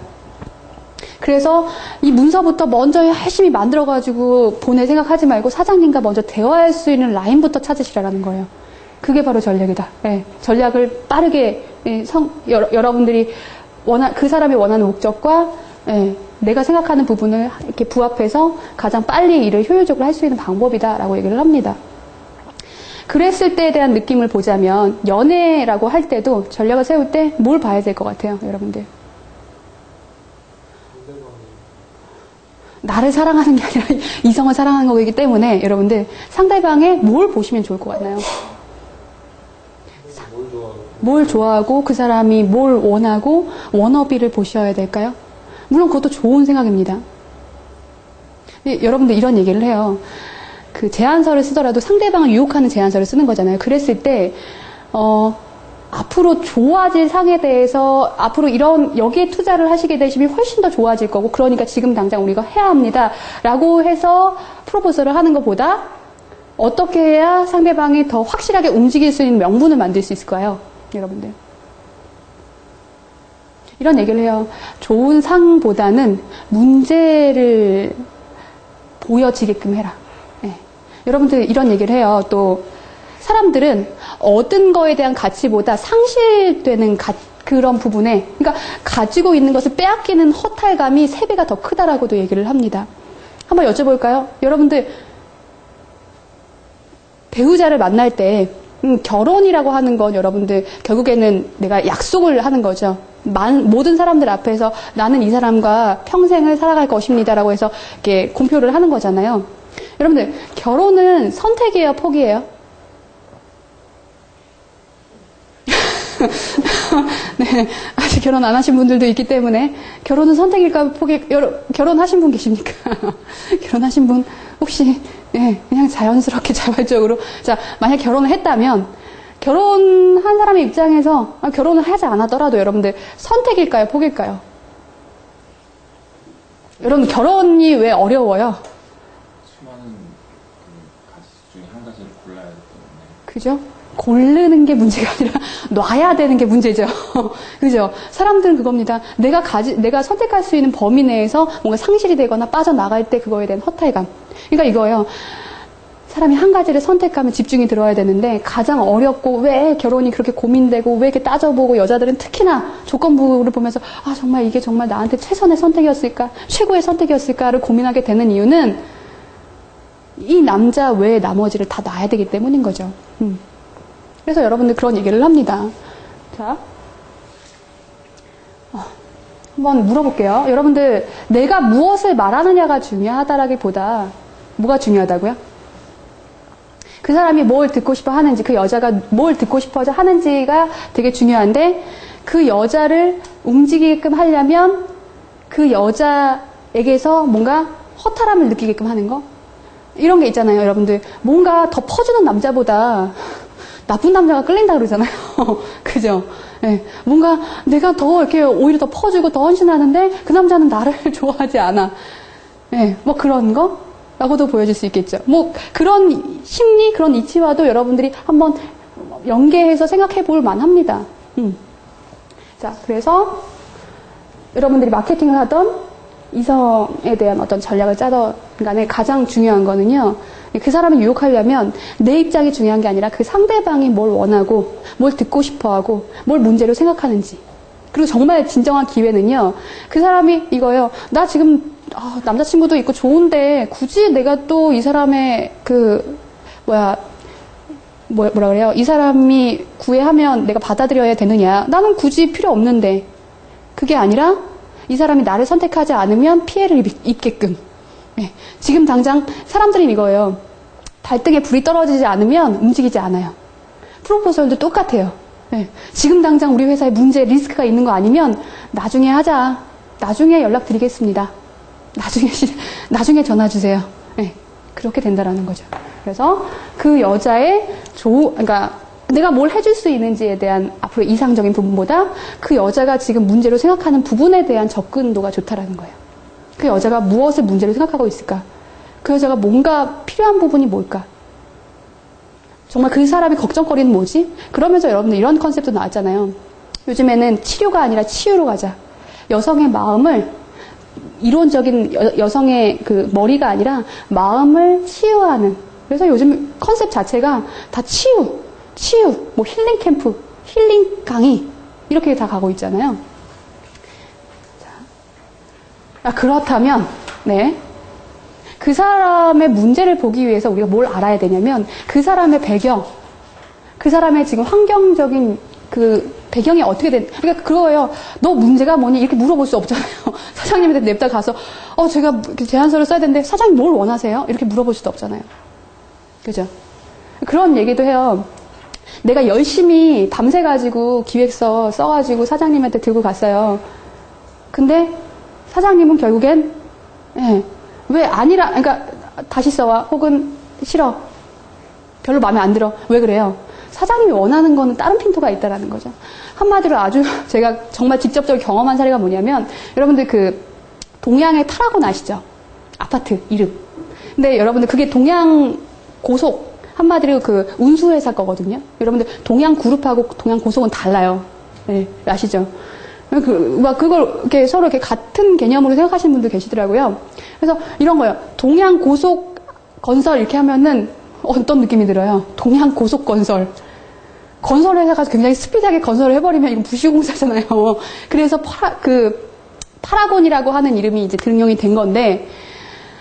그래서 이 문서부터 먼저 열심히 만들어가지고 보낼 생각하지 말고 사장님과 먼저 대화할 수 있는 라인부터 찾으시라는 거예요. 그게 바로 전략이다. 예, 전략을 빠르게 여러분들이 그 사람이 원하는 목적과 내가 생각하는 부분을 이렇게 부합해서 가장 빨리 일을 효율적으로 할 수 있는 방법이다라고 얘기를 합니다. 그랬을 때에 대한 느낌을 보자면 연애라고 할 때도 전략을 세울 때 뭘 봐야 될 것 같아요, 여러분들? 나를 사랑하는 게 아니라 이성을 사랑하는 거기 때문에 여러분들 상대방의 뭘 보시면 좋을 것 같나요? 뭘 좋아하고 그 사람이 뭘 원하고 워너비를 보셔야 될까요? 물론 그것도 좋은 생각입니다. 여러분들 이런 얘기를 해요. 그 제안서를 쓰더라도 상대방을 유혹하는 제안서를 쓰는 거잖아요. 그랬을 때 앞으로 좋아질 상에 대해서 앞으로 여기에 투자를 하시게 되시면 훨씬 더 좋아질 거고, 그러니까 지금 당장 우리가 해야 합니다 라고 해서 프로포즈를 하는 것보다 어떻게 해야 상대방이 더 확실하게 움직일 수 있는 명분을 만들 수 있을까요? 여러분들 이런 얘기를 해요. 좋은 상보다는 문제를 보여지게끔 해라. 여러분들 이런 얘기를 해요. 또 사람들은 얻은 거에 대한 가치보다 상실되는 그런 부분에, 그러니까 가지고 있는 것을 빼앗기는 허탈감이 3배가 더 크다라고도 얘기를 합니다. 한번 여쭤볼까요? 여러분들 배우자를 만날 때 결혼이라고 하는 건 여러분들 결국에는 내가 약속을 하는 거죠. 모든 사람들 앞에서 나는 이 사람과 평생을 살아갈 것입니다라고 해서 이렇게 공표를 하는 거잖아요. 여러분들 결혼은 선택이에요, 포기예요? 네, 아직 결혼 안 하신 분들도 있기 때문에 결혼은 선택일까 결혼하신 분 계십니까? 결혼하신 분 혹시 그냥 자연스럽게 자발적으로 자, 만약 결혼을 했다면 결혼한 사람의 입장에서 결혼을 하지 않았더라도 여러분들 선택일까요, 포기일까요? 여러분 결혼이 왜 어려워요? 수많은 가지 중에 한 가지를 골라야 되기 때문에. 그죠? 고르는 게 문제가 아니라 놔야 되는 게 문제죠. 그죠? 사람들은 그겁니다. 내가 선택할 수 있는 범위 내에서 뭔가 상실이 되거나 빠져나갈 때 그거에 대한 허탈감. 그러니까 이거예요. 사람이 한 가지를 선택하면 집중이 들어야 되는데 가장 어렵고 왜 결혼이 그렇게 고민되고 왜 이렇게 따져보고 여자들은 특히나 조건부를 보면서 정말 이게 정말 나한테 최선의 선택이었을까? 최고의 선택이었을까를 고민하게 되는 이유는 이 남자 외에 나머지를 다 놔야 되기 때문인 거죠. 그래서 여러분들 그런 얘기를 합니다. 자, 한번 물어볼게요. 여러분들 내가 무엇을 말하느냐가 중요하다라기보다 뭐가 중요하다고요? 그 사람이 뭘 듣고 싶어 하는지, 그 여자가 뭘 듣고 싶어 하는지가 되게 중요한데 그 여자를 움직이게끔 하려면 그 여자에게서 뭔가 허탈함을 느끼게끔 하는 거? 이런 게 있잖아요, 여러분들. 뭔가 더 퍼주는 남자보다 나쁜 남자가 끌린다 그러잖아요. 그죠? 네. 뭔가 내가 더 이렇게 오히려 더 퍼주고 더 헌신하는데 그 남자는 나를 좋아하지 않아. 네. 뭐 그런 거? 라고도 보여줄 수 있겠죠. 뭐 그런 심리, 그런 이치와도 여러분들이 한번 연계해서 생각해 볼 만합니다. 자, 그래서 여러분들이 마케팅을 하던 이성에 대한 어떤 전략을 짜던 간에 가장 중요한 거는요, 그 사람을 유혹하려면 내 입장이 중요한 게 아니라 그 상대방이 뭘 원하고 뭘 듣고 싶어하고 뭘 문제로 생각하는지. 그리고 정말 진정한 기회는요, 그 사람이 이거예요. 나 지금 남자친구도 있고 좋은데 굳이 내가 또 이 사람의 뭐라 그래요? 이 사람이 구애하면 내가 받아들여야 되느냐? 나는 굳이 필요 없는데. 그게 아니라 이 사람이 나를 선택하지 않으면 피해를 입게끔. 네. 지금 당장 사람들은 이거예요. 발등에 불이 떨어지지 않으면 움직이지 않아요. 프로포설도 똑같아요. 네. 지금 당장 우리 회사에 문제, 리스크가 있는 거 아니면 나중에 하자. 나중에 연락드리겠습니다. 나중에 전화 주세요. 네, 그렇게 된다라는 거죠. 그래서 그 여자의 그러니까 내가 뭘 해줄 수 있는지에 대한 앞으로 이상적인 부분보다 그 여자가 지금 문제로 생각하는 부분에 대한 접근도가 좋다라는 거예요. 그 여자가 무엇을 문제로 생각하고 있을까? 그 여자가 뭔가 필요한 부분이 뭘까? 정말 그 사람이 걱정거리는 뭐지? 그러면서 여러분들 이런 컨셉도 나왔잖아요. 요즘에는 치료가 아니라 치유로 가자. 여성의 마음을 이론적인 여성의 그 머리가 아니라 마음을 치유하는. 그래서 요즘 컨셉 자체가 다 치유, 뭐 힐링 캠프, 힐링 강의 이렇게 다 가고 있잖아요. 자, 그렇다면 네. 그 사람의 문제를 보기 위해서 우리가 뭘 알아야 되냐면 그 사람의 배경, 그 사람의 지금 환경적인 그 배경이 어떻게 그러니까 그거예요. 너 문제가 뭐니? 이렇게 물어볼 수 없잖아요. 사장님한테 냅다 가서 제가 제안서를 써야 되는데 사장님 뭘 원하세요? 이렇게 물어볼 수도 없잖아요. 그죠? 그런 얘기도 해요. 내가 열심히 밤새가지고 기획서 써가지고 사장님한테 들고 갔어요. 근데 사장님은 결국엔 왜 아니라 그러니까 다시 써와 혹은 싫어. 별로 마음에 안 들어. 왜 그래요? 사장님이 원하는 거는 다른 핀도가 있다라는 거죠. 한마디로 아주 제가 정말 직접적으로 경험한 사례가 뭐냐면 여러분들 그 동양의 파라곤 아시죠? 아파트 이름. 근데 여러분들 그게 동양 고속 한마디로 그 운수회사 거거든요. 여러분들 동양 그룹하고 동양 고속은 달라요. 네, 아시죠? 그걸 이렇게 서로 이렇게 같은 개념으로 생각하시는 분들 계시더라고요. 그래서 이런 거요. 동양 고속 건설 이렇게 하면은 어떤 느낌이 들어요? 동양 고속 건설. 건설회사가 굉장히 스피드하게 건설을 해버리면 이건 부실공사잖아요. 그래서 파라곤이라고 하는 이름이 이제 등용이 된 건데,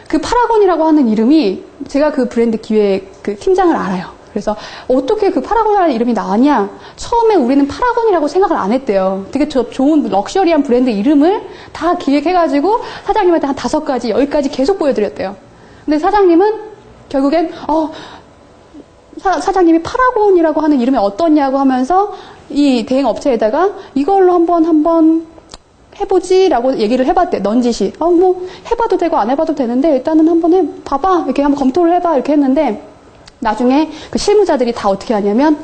그 파라곤이라고 하는 이름이 제가 그 브랜드 기획 그 팀장을 알아요. 그래서 어떻게 그 파라곤이라는 이름이 나왔냐? 처음에 우리는 파라곤이라고 생각을 안 했대요. 되게 좋은 럭셔리한 브랜드 이름을 다 기획해가지고 사장님한테 한 5가지, 10가지 계속 보여드렸대요. 근데 사장님은 결국엔 사장님이 파라곤이라고 하는 이름이 어떠냐고 하면서 이 대행업체에다가 이걸로 한번 해보지라고 얘기를 해봤대. 넌지시. 뭐 해봐도 되고 안 해봐도 되는데 일단은 한번 봐봐. 이렇게 한번 검토를 해봐. 이렇게 했는데 나중에 그 실무자들이 다 어떻게 하냐면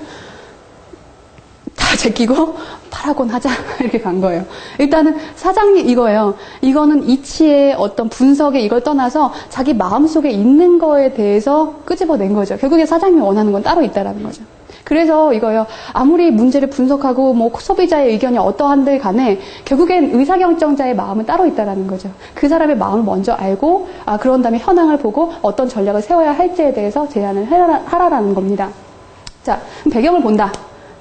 다 제끼고 파라곤 하자 이렇게 간 거예요. 일단은 사장님 이거예요. 이거는 이치의 어떤 분석에 이걸 떠나서 자기 마음속에 있는 거에 대해서 끄집어낸 거죠. 결국에 사장님이 원하는 건 따로 있다라는 거죠. 그래서 이거요. 아무리 문제를 분석하고 뭐 소비자의 의견이 어떠한들 간에 결국엔 의사결정자의 마음은 따로 있다라는 거죠. 그 사람의 마음을 먼저 알고 그런 다음에 현황을 보고 어떤 전략을 세워야 할지에 대해서 제안을 하라라는 겁니다. 자, 배경을 본다.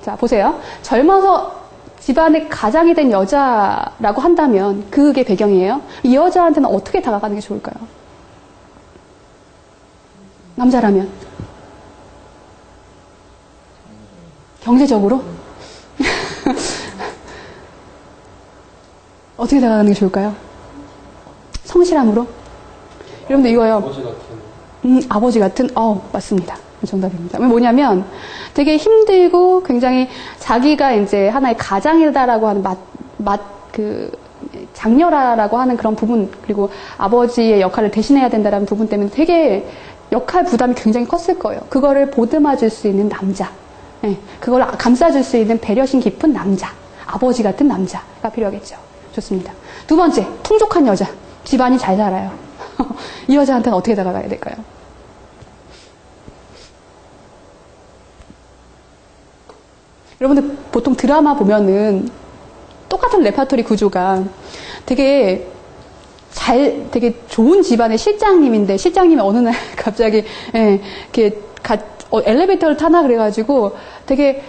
자, 보세요. 젊어서 집안의 가장이 된 여자라고 한다면 그게 배경이에요. 이 여자한테는 어떻게 다가가는 게 좋을까요? 남자라면 경제적으로 어떻게 다가가는 게 좋을까요? 성실함으로? 여러분들 이거요. 아버지 같은? 맞습니다. 정답입니다. 뭐냐면 되게 힘들고 굉장히 자기가 이제 하나의 가장이다라고 하는 장녀라라고 하는 그런 부분, 그리고 아버지의 역할을 대신해야 된다라는 부분 때문에 되게 역할 부담이 굉장히 컸을 거예요. 그거를 보듬어 줄 수 있는 남자. 네, 그걸 감싸줄 수 있는 배려심 깊은 남자. 아버지 같은 남자가 필요하겠죠. 좋습니다. 두 번째, 풍족한 여자. 집안이 잘 살아요. 이 여자한테는 어떻게 다가가야 될까요? 여러분들 보통 드라마 보면은 똑같은 레파토리 구조가 되게 좋은 집안의 실장님인데 실장님이 어느 날 갑자기 이렇게 엘리베이터를 타나 그래가지고 되게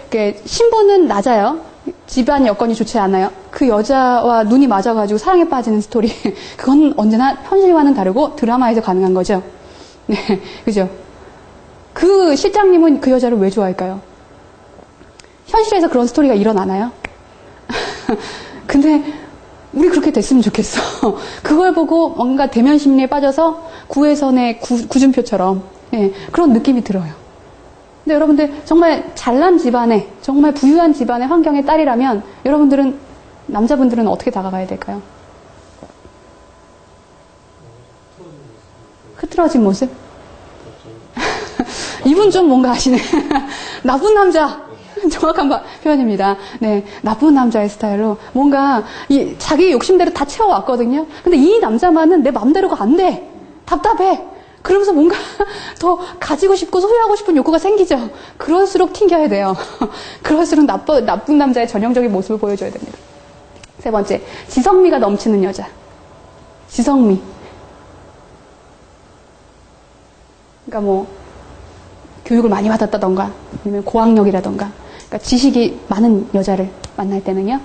신분은 낮아요. 집안 여건이 좋지 않아요. 그 여자와 눈이 맞아가지고 사랑에 빠지는 스토리. 그건 언제나 현실과는 다르고 드라마에서 가능한 거죠. 네, 그죠? 그 실장님은 그 여자를 왜 좋아할까요? 현실에서 그런 스토리가 일어나나요? 근데 우리 그렇게 됐으면 좋겠어. 그걸 보고 뭔가 대면 심리에 빠져서 구혜선의 구준표처럼 그런 느낌이 들어요. 근데 여러분들 정말 잘난 집안에 정말 부유한 집안의 환경의 딸이라면 여러분들은 남자분들은 어떻게 다가가야 될까요? 싫어진 모습? 이분 좀 뭔가 아시네. 나쁜 남자. 정확한 표현입니다. 네, 나쁜 남자의 스타일로 뭔가 자기 욕심대로 다 채워왔거든요. 근데 이 남자만은 내 맘대로가 안 돼. 답답해. 그러면서 뭔가 더 가지고 싶고 소유하고 싶은 욕구가 생기죠. 그럴수록 튕겨야 돼요. 그럴수록 나쁜 남자의 전형적인 모습을 보여줘야 됩니다. 세 번째, 지성미가 넘치는 여자. 지성미. 그러니까 뭐 교육을 많이 받았다던가 아니면 고학력이라던가 그러니까 지식이 많은 여자를 만날 때는요.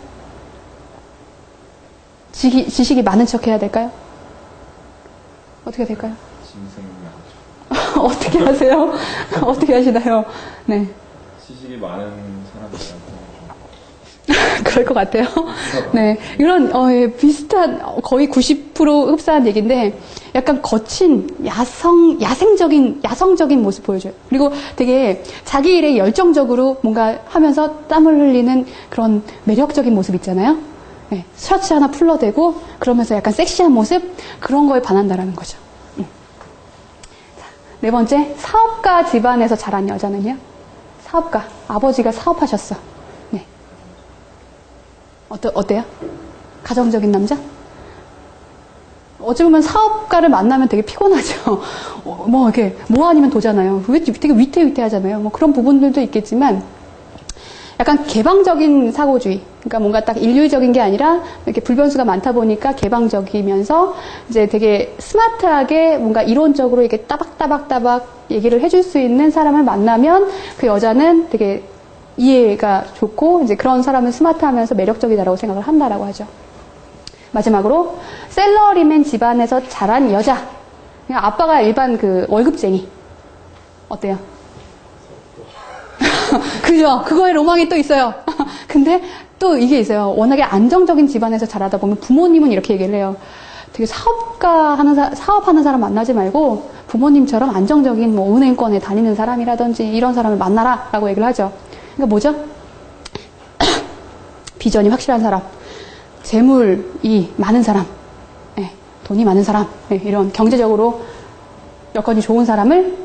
지식이 많은 척 해야 될까요? 어떻게 될까요? 어떻게 하세요? 어떻게 하시나요? 네. 지식이 많은 사람들한테 그럴 것 같아요. 네. 이런, 비슷한, 거의 90% 흡사한 얘기인데, 약간 거친, 야성적인 모습 보여줘요. 그리고 되게 자기 일에 열정적으로 뭔가 하면서 땀을 흘리는 그런 매력적인 모습 있잖아요. 네. 셔츠 하나 풀러대고, 그러면서 약간 섹시한 모습? 그런 거에 반한다라는 거죠. 자, 네 번째, 사업가 집안에서 자란 여자는요? 사업가. 아버지가 사업하셨어. 어때요? 가정적인 남자? 어찌 보면 사업가를 만나면 되게 피곤하죠. 이렇게, 뭐 아니면 도잖아요. 되게 위태위태하잖아요. 뭐 그런 부분들도 있겠지만, 약간 개방적인 사고주의. 그러니까 뭔가 딱 일률적인 게 아니라, 이렇게 불변수가 많다 보니까 개방적이면서, 이제 되게 스마트하게 뭔가 이론적으로 이렇게 따박따박 얘기를 해줄 수 있는 사람을 만나면, 그 여자는 되게 이해가 좋고 이제 그런 사람은 스마트하면서 매력적이다라고 생각을 한다라고 하죠. 마지막으로 셀러리맨 집안에서 자란 여자. 그냥 아빠가 일반 그 월급쟁이. 어때요? 그죠? 그거에 로망이 또 있어요. 근데 또 이게 있어요. 워낙에 안정적인 집안에서 자라다 보면 부모님은 이렇게 얘기를 해요. 되게 사업하는 사람 만나지 말고 부모님처럼 안정적인 뭐 은행권에 다니는 사람이라든지 이런 사람을 만나라 라고 얘기를 하죠. 그러니까 뭐죠? 비전이 확실한 사람, 재물이 많은 사람, 돈이 많은 사람, 이런 경제적으로 여건이 좋은 사람을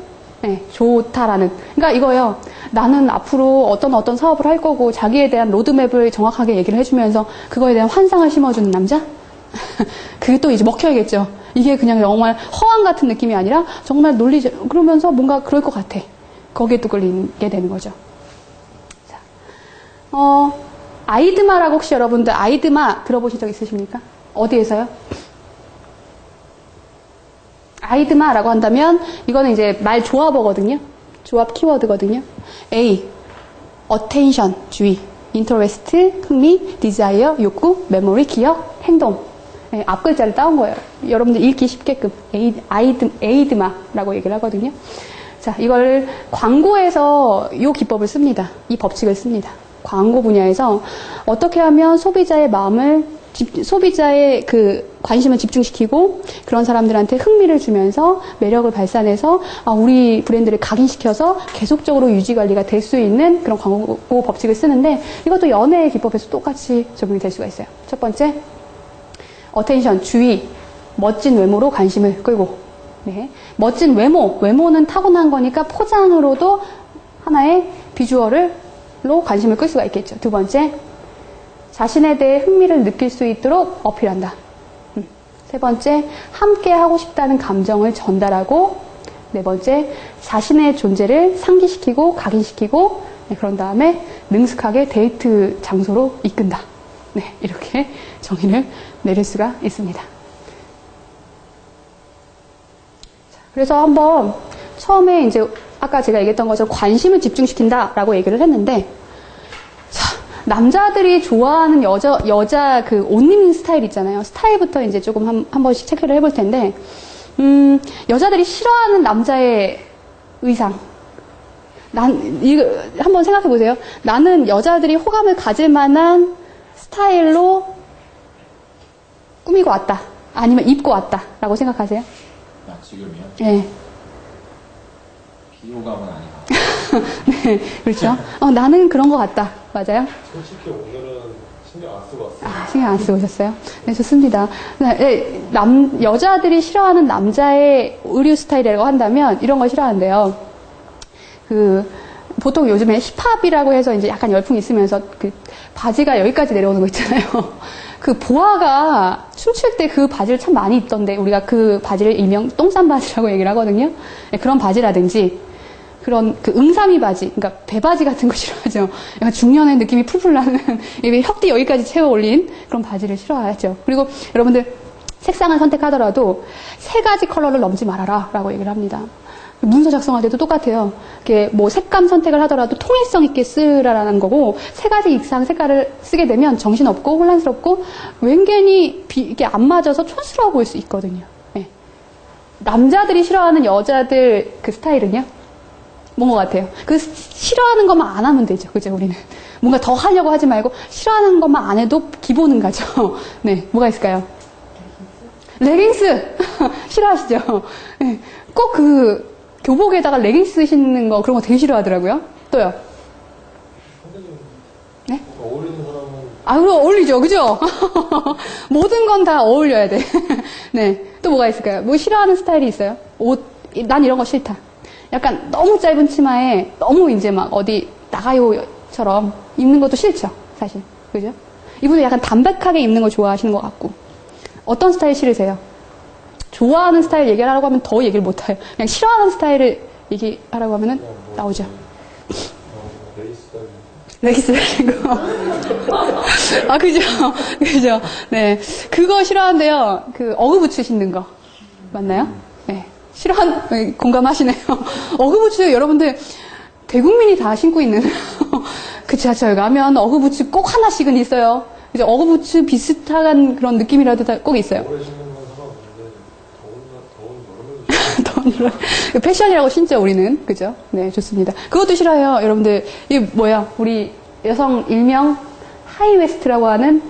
좋다라는. 그러니까 이거요. 나는 앞으로 어떤 사업을 할 거고 자기에 대한 로드맵을 정확하게 얘기를 해주면서 그거에 대한 환상을 심어주는 남자? 그게 또 이제 먹혀야겠죠. 이게 그냥 정말 허황 같은 느낌이 아니라 정말 논리적, 그러면서 뭔가 그럴 것 같아. 거기에 또 끌리게 되는 거죠. 아이드마라고 혹시 여러분들 아이드마 들어보신 적 있으십니까? 어디에서요? 아이드마라고 한다면 이거는 이제 말 조합어거든요. 조합 키워드거든요. A, attention, 주의, interest, 흥미, desire, 욕구, memory, 기억, 행동. 앞 글자를 따온 거예요. 여러분들 읽기 쉽게끔 아이드마라고 얘기를 하거든요. 자, 이걸 광고에서 이 기법을 씁니다. 이 법칙을 씁니다. 광고 분야에서 어떻게 하면 소비자의 마음을 소비자의 그 관심을 집중시키고 그런 사람들한테 흥미를 주면서 매력을 발산해서 우리 브랜드를 각인시켜서 계속적으로 유지 관리가 될 수 있는 그런 광고 법칙을 쓰는데 이것도 연애의 기법에서 똑같이 적용이 될 수가 있어요. 첫 번째, attention, 주의, 멋진 외모로 관심을 끌고. 네. 멋진 외모는 타고난 거니까 포장으로도 하나의 비주얼로 관심을 끌 수가 있겠죠. 두 번째, 자신에 대해 흥미를 느낄 수 있도록 어필한다. 세 번째, 함께 하고 싶다는 감정을 전달하고, 네 번째, 자신의 존재를 상기시키고 각인시키고, 그런 다음에 능숙하게 데이트 장소로 이끈다. 네, 이렇게 정의를 내릴 수가 있습니다. 그래서 한번 처음에 이제 아까 제가 얘기했던 것처럼 관심을 집중시킨다라고 얘기를 했는데, 자, 남자들이 좋아하는 여자 그 옷 입는 스타일 있잖아요. 스타일부터 이제 조금 한 번씩 체크를 해볼 텐데, 여자들이 싫어하는 남자의 의상. 이거 한번 생각해 보세요. 나는 여자들이 호감을 가질 만한 스타일로 꾸미고 왔다. 아니면 입고 왔다. 라고 생각하세요? 지금이요? 네. 비호감은 아니다. 네, 그렇죠. 나는 그런 것 같다. 맞아요? 솔직히 오늘은 신경 안 쓰고 왔어요. 아, 신경 안 쓰고 오셨어요? 네, 좋습니다. 네, 여자들이 싫어하는 남자의 의류 스타일이라고 한다면 이런 걸 싫어한대요. 보통 요즘에 힙합이라고 해서 이제 약간 열풍이 있으면서 바지가 여기까지 내려오는 거 있잖아요. 보아가 춤출 때 그 바지를 참 많이 입던데 우리가 그 바지를 일명 똥싼 바지라고 얘기를 하거든요. 네, 그런 바지라든지 그런 응삼이 바지, 그러니까 배바지 같은 거 싫어하죠. 약간 중년의 느낌이 풀풀 나는 혁띠 여기까지 채워 올린 그런 바지를 싫어하죠. 그리고 여러분들 색상을 선택하더라도 3가지 컬러를 넘지 말아라라고 얘기를 합니다. 문서 작성할 때도 똑같아요. 이렇게 색감 선택을 하더라도 통일성 있게 쓰라라는 거고 3가지 이상 색깔을 쓰게 되면 정신없고 혼란스럽고 왠괜히 이게 안 맞아서 촌스러워 보일 수 있거든요. 네. 남자들이 싫어하는 여자들 그 스타일은요? 뭔 것 같아요? 싫어하는 것만 안 하면 되죠. 그죠, 우리는. 뭔가 더 하려고 하지 말고 싫어하는 것만 안 해도 기본은 가죠. 네, 뭐가 있을까요? 레깅스! 싫어하시죠? 네. 꼭 교복에다가 레깅스 신는 거 그런 거 되게 싫어하더라고요. 또요. 네? 어울리는 사람은 그럼 어울리죠, 그죠? 모든 건 다 어울려야 돼. 네, 또 뭐가 있을까요? 뭐 싫어하는 스타일이 있어요? 난 이런 거 싫다. 약간 너무 짧은 치마에 너무 이제 막 어디 나가요처럼 입는 것도 싫죠, 사실, 그죠? 이분은 약간 담백하게 입는 거 좋아하시는 것 같고. 어떤 스타일 싫으세요? 좋아하는 스타일 얘기하라고 하면 더 얘기를 못해요. 그냥 싫어하는 스타일을 얘기하라고 하면은 나오죠. 레기스 달린 거. 그죠. 네. 그거 싫어하는데요. 어그부츠 신는 거. 맞나요? 네. 공감하시네요. 어그부츠 여러분들 대국민이 다 신고 있는. 그 지하철 가면 어그부츠 꼭 하나씩은 있어요. 이제 어그부츠 비슷한 그런 느낌이라도 꼭 있어요. 더운 여름 패션이라고 신죠, 우리는. 그죠? 네, 좋습니다. 그것도 싫어요, 여러분들. 이게 뭐야? 우리 여성 일명 하이웨스트라고 하는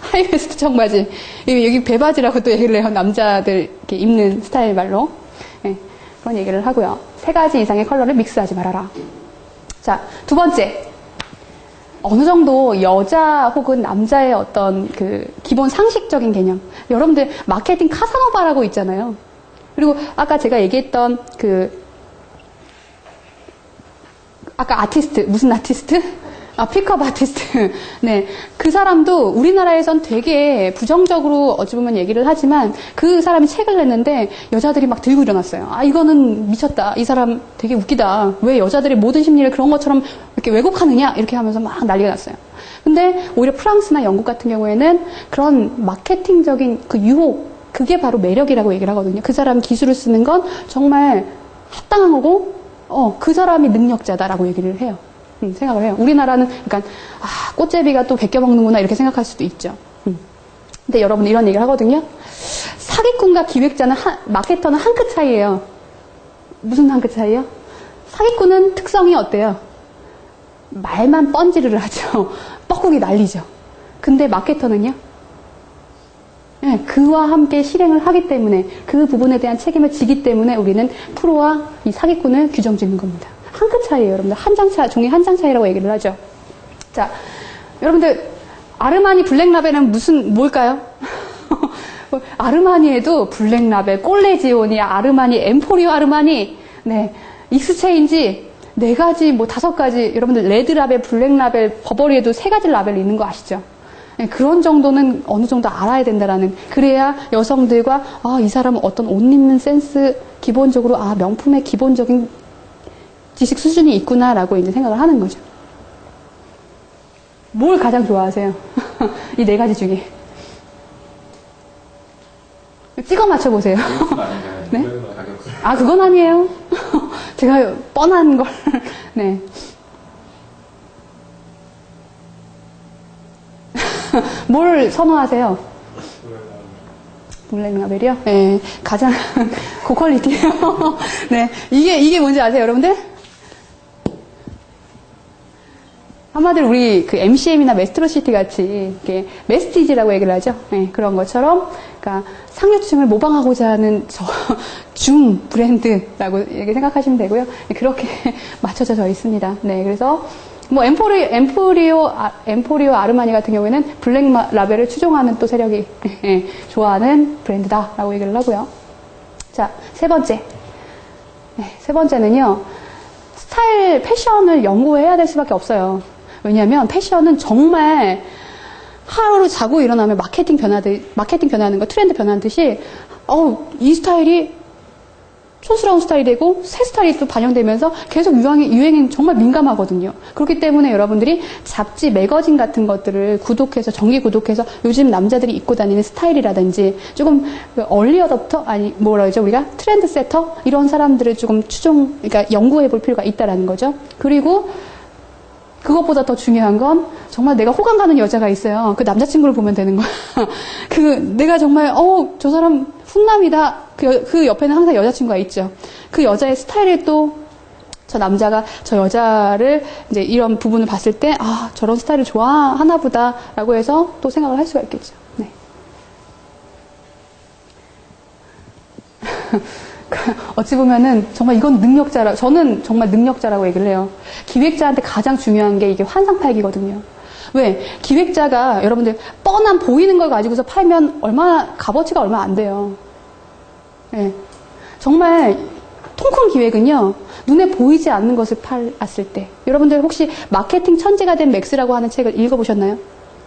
하이웨스트 청바지. 여기 배바지라고 또 얘기를 해요. 남자들 이렇게 입는 스타일 말로. 네, 그런 얘기를 하고요. 3가지 이상의 컬러를 믹스하지 말아라. 자, 2번째. 어느 정도 여자 혹은 남자의 어떤 기본 상식적인 개념. 여러분들 마케팅 카사노바라고 있잖아요. 그리고 아까 제가 얘기했던 아까 아티스트, 무슨 아티스트? 픽업 아티스트. 네. 그 사람도 우리나라에선 되게 부정적으로 어찌 보면 얘기를 하지만 그 사람이 책을 냈는데 여자들이 막 들고 일어났어요. 이거는 미쳤다. 이 사람 되게 웃기다. 왜 여자들이 모든 심리를 그런 것처럼 이렇게 왜곡하느냐? 이렇게 하면서 막 난리가 났어요. 근데 오히려 프랑스나 영국 같은 경우에는 그런 마케팅적인 유혹, 그게 바로 매력이라고 얘기를 하거든요. 그 사람 기술을 쓰는 건 정말 합당한 거고, 그 사람이 능력자다라고 얘기를 해요. 생각을 해요. 우리나라는 약간 꽃제비가 또 베껴먹는구나 이렇게 생각할 수도 있죠. 근데 여러분 이런 얘기를 하거든요. 사기꾼과 기획자는 마케터는 한 끗 차이예요. 무슨 한 끗 차이요? 사기꾼은 특성이 어때요? 말만 뻔지르르 하죠. 뻐꾸기 날리죠. 근데 마케터는요? 네, 그와 함께 실행을 하기 때문에 그 부분에 대한 책임을 지기 때문에 우리는 프로와 이 사기꾼을 규정 짓는 겁니다. 한 끗 차이예요, 여러분들. 한 장 차, 종이 한 장 차이라고 얘기를 하죠. 자, 여러분들 아르마니 블랙라벨은 뭘까요? 아르마니에도 블랙라벨, 꼴레지오니, 아르마니, 엠포리오 아르마니, 네, 익스체인지 4가지, 5가지, 여러분들 레드라벨, 블랙라벨, 버버리에도 3가지 라벨이 있는 거 아시죠? 네, 그런 정도는 어느 정도 알아야 된다라는, 그래야 여성들과 이 사람은 어떤 옷 입는 센스, 기본적으로 명품의 기본적인 지식 수준이 있구나라고 이제 생각을 하는 거죠. 뭘 가장 좋아하세요? 이 4가지 중에. 찍어 맞춰보세요. 네? 그건 아니에요. 제가 뻔한 걸. 네. 뭘 선호하세요? 블랙라벨이요? 네. 가장 고퀄리티예요. 네. 이게 뭔지 아세요, 여러분들? 한마디로 우리 MCM이나 메트로시티 같이 이렇게 메스티지라고 얘기를 하죠. 네, 그런 것처럼 그러니까 상류층을 모방하고자 하는 중 브랜드라고 이렇게 생각하시면 되고요. 네, 그렇게 맞춰져 있습니다. 네, 그래서 뭐 엠포리오 아르마니 같은 경우에는 블랙 라벨을 추종하는 또 세력이 좋아하는 브랜드다라고 얘기를 하고요. 자, 세 번째. 세 번째는요. 스타일, 패션을 연구해야 될 수밖에 없어요. 왜냐하면 패션은 정말 하루 자고 일어나면 마케팅 변하는 거, 트렌드 변하는 듯이 이 스타일이 촌스러운 스타일이 되고 새 스타일이 또 반영되면서 계속 유행에 정말 민감하거든요. 그렇기 때문에 여러분들이 잡지, 매거진 같은 것들을 구독해서 정기 구독해서 요즘 남자들이 입고 다니는 스타일이라든지 조금 얼리 어댑터 아니 뭐라 그러죠 우리가 트렌드 세터 이런 사람들을 조금 그러니까 연구해 볼 필요가 있다라는 거죠. 그리고 그것보다 더 중요한 건 정말 내가 호감 가는 여자가 있어요. 그 남자친구를 보면 되는 거야. 내가 정말 저 사람 훈남이다. 그 옆에는 항상 여자친구가 있죠. 그 여자의 스타일을 또 저 남자가 저 여자를 이제 이런 부분을 봤을 때 저런 스타일을 좋아하나 보다라고 해서 또 생각을 할 수가 있겠죠. 네. 어찌 보면은 정말 이건 저는 정말 능력자라고 얘기를 해요. 기획자한테 가장 중요한 게 이게 환상 팔기거든요. 왜? 기획자가 여러분들 뻔한 보이는 걸 가지고서 팔면 값어치가 얼마 안 돼요. 네. 정말 통큰 기획은요, 눈에 보이지 않는 것을 팔았을 때. 여러분들 혹시 마케팅 천재가 된 맥스라고 하는 책을 읽어보셨나요?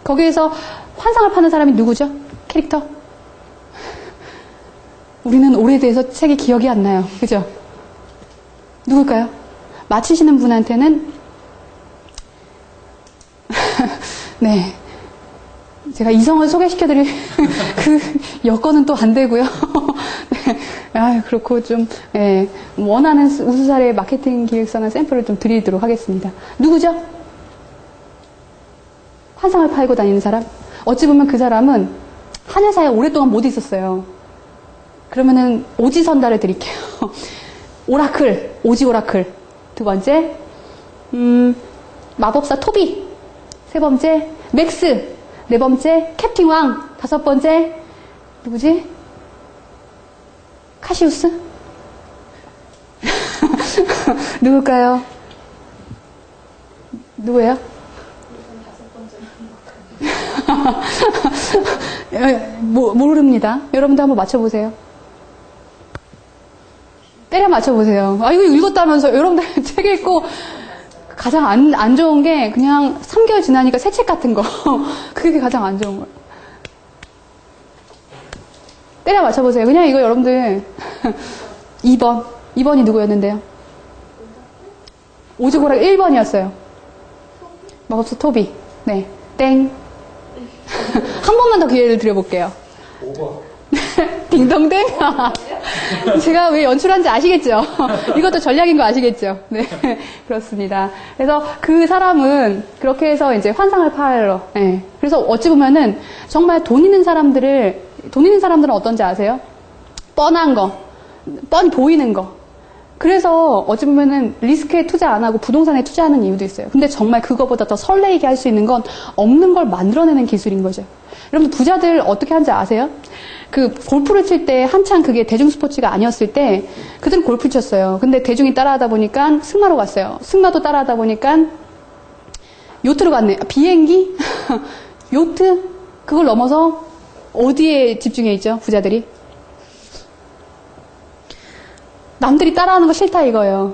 거기에서 환상을 파는 사람이 누구죠? 캐릭터? 우리는 오래돼서 책이 기억이 안 나요. 그죠? 누굴까요? 맞히시는 분한테는 네. 제가 이성을 소개시켜드릴 그 여건은 또 안 되고요. 네. 그렇고 좀 원하는 우수사례 마케팅 기획서나 샘플을 좀 드리도록 하겠습니다. 누구죠? 환상을 팔고 다니는 사람? 어찌 보면 그 사람은 한 회사에 오랫동안 못 있었어요. 그러면은 오지선다를 드릴게요. 오라클, 오지 오라클. 두 번째, 마법사 토비. 세 번째, 맥스. 네 번째, 캡틴 왕. 다섯 번째, 누구지? 카시우스? 누굴까요? 누구예요? 모릅니다. 여러분도 한번 맞춰보세요. 때려 맞춰보세요. 이거 읽었다면서 여러분들 책 읽고 가장 안 좋은 게 그냥 3개월 지나니까 새 책 같은 거. 그게 가장 안 좋은 거예요. 때려 맞춰보세요. 그냥 이거 여러분들 2번이 누구였는데요? 오즈고락 1번이었어요. 마법사 토비. 네. 땡. 한 번만 더 기회를 드려볼게요. 5번. 딩동댕. 제가 왜 연출한지 아시겠죠? 이것도 전략인 거 아시겠죠? 네, 그렇습니다. 그래서 그 사람은 그렇게 해서 이제 환상을 팔러. 네. 그래서 어찌 보면은 정말 돈 있는 사람들은 어떤지 아세요? 뻔한 거, 뻔히 보이는 거. 그래서 어찌 보면은 리스크에 투자 안 하고 부동산에 투자하는 이유도 있어요. 근데 정말 그거보다 더 설레이게 할 수 있는 건 없는 걸 만들어내는 기술인 거죠. 여러분 부자들 어떻게 하는지 아세요? 그 골프를 칠 때 한창 그게 대중 스포츠가 아니었을 때 그들은 골프를 쳤어요. 근데 대중이 따라하다 보니까 승마로 갔어요. 승마도 따라하다 보니까 요트로 갔네. 비행기? 요트? 그걸 넘어서 어디에 집중해 있죠? 부자들이? 남들이 따라하는 거 싫다 이거예요.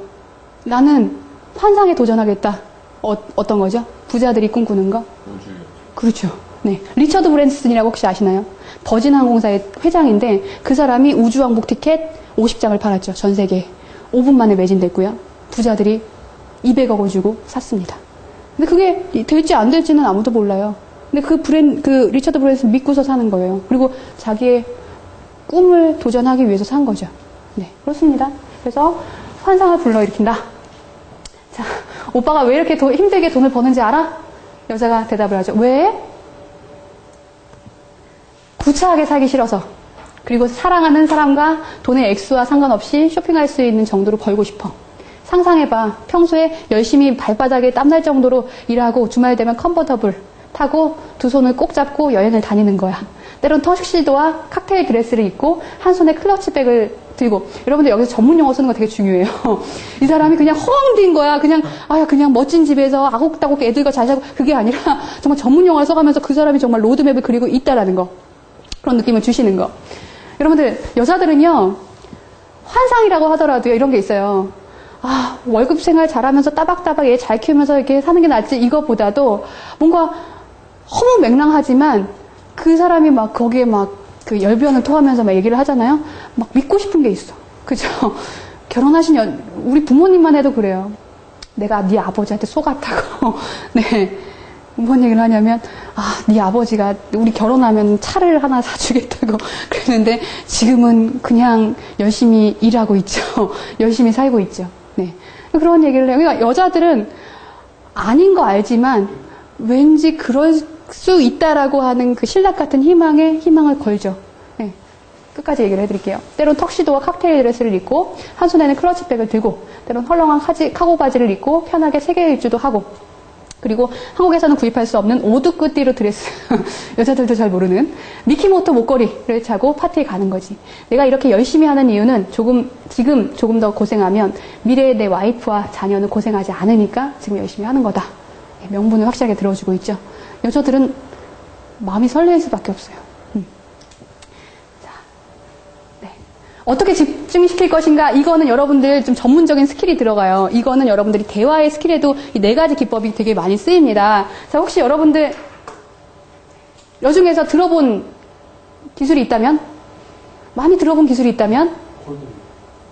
나는 환상에 도전하겠다. 어떤 거죠? 부자들이 꿈꾸는 거? 우주요. 그렇죠. 네. 리처드 브랜슨이라고 혹시 아시나요? 버진 항공사의 회장인데 그 사람이 우주왕복 티켓 50장을 팔았죠. 전 세계에. 5분 만에 매진됐고요. 부자들이 200억 원 주고 샀습니다. 근데 그게 될지 안 될지는 아무도 몰라요. 근데 그 리처드 브랜슨 믿고서 사는 거예요. 그리고 자기의 꿈을 도전하기 위해서 산 거죠. 네, 그렇습니다. 그래서 환상을 불러일으킨다. 자, 오빠가 왜 이렇게 힘들게 돈을 버는지 알아? 여자가 대답을 하죠. 왜? 구차하게 살기 싫어서. 그리고 사랑하는 사람과 돈의 액수와 상관없이 쇼핑할 수 있는 정도로 벌고 싶어. 상상해봐. 평소에 열심히 발바닥에 땀날 정도로 일하고 주말 되면 컨버터블 타고 두 손을 꼭 잡고 여행을 다니는 거야. 때론 터식시도와 칵테일 드레스를 입고 한 손에 클러치백을 들고. 여러분들 여기서 전문 용어 쓰는 거 되게 중요해요. 이 사람이 그냥 헝빈 거야. 그냥 멋진 집에서 아곡다곡 애들과 잘 살고, 그게 아니라 정말 전문 용어를 써가면서 그 사람이 정말 로드맵을 그리고 있다라는 거. 그런 느낌을 주시는 거. 여러분들, 여자들은요, 환상이라고 하더라도 이런 게 있어요. 월급 생활 잘하면서 따박따박 애 잘 키우면서 이렇게 사는 게 낫지, 이거보다도 뭔가 허무맹랑하지만 그 사람이 막 거기에 막 그 열변을 토하면서 막 얘기를 하잖아요. 막 믿고 싶은 게 있어. 그죠? 결혼하신 우리 부모님만 해도 그래요. 내가 네 아버지한테 속았다고. 네. 뭔 얘기를 하냐면, 네 아버지가 우리 결혼하면 차를 하나 사주겠다고 그랬는데 지금은 그냥 열심히 일하고 있죠. 열심히 살고 있죠. 네. 그런 얘기를 해요. 그러니까 여자들은 아닌 거 알지만 왠지 그럴 수 있다라고 하는 그 신락 같은 희망을 걸죠. 네. 끝까지 얘기를 해드릴게요. 때론 턱시도와 칵테일 드레스를 입고 한 손에는 클러치백을 들고 때론 헐렁한 카고 바지를 입고 편하게 세계 일주도 하고 그리고 한국에서는 구입할 수 없는 오두끝 띠로 드레스 여자들도 잘 모르는 미키모토 목걸이를 차고 파티에 가는 거지. 내가 이렇게 열심히 하는 이유는 지금 조금 더 고생하면 미래의 내 와이프와 자녀는 고생하지 않으니까 지금 열심히 하는 거다. 명분을 확실하게 들어주고 있죠. 여자들은 마음이 설레일 수밖에 없어요. 자, 네. 어떻게 집중시킬 것인가? 이거는 여러분들 좀 전문적인 스킬이 들어가요. 이거는 여러분들이 대화의 스킬에도 이 4가지 기법이 되게 많이 쓰입니다. 자, 혹시 여러분들 여중에서 들어본 기술이 있다면? 많이 들어본 기술이 있다면?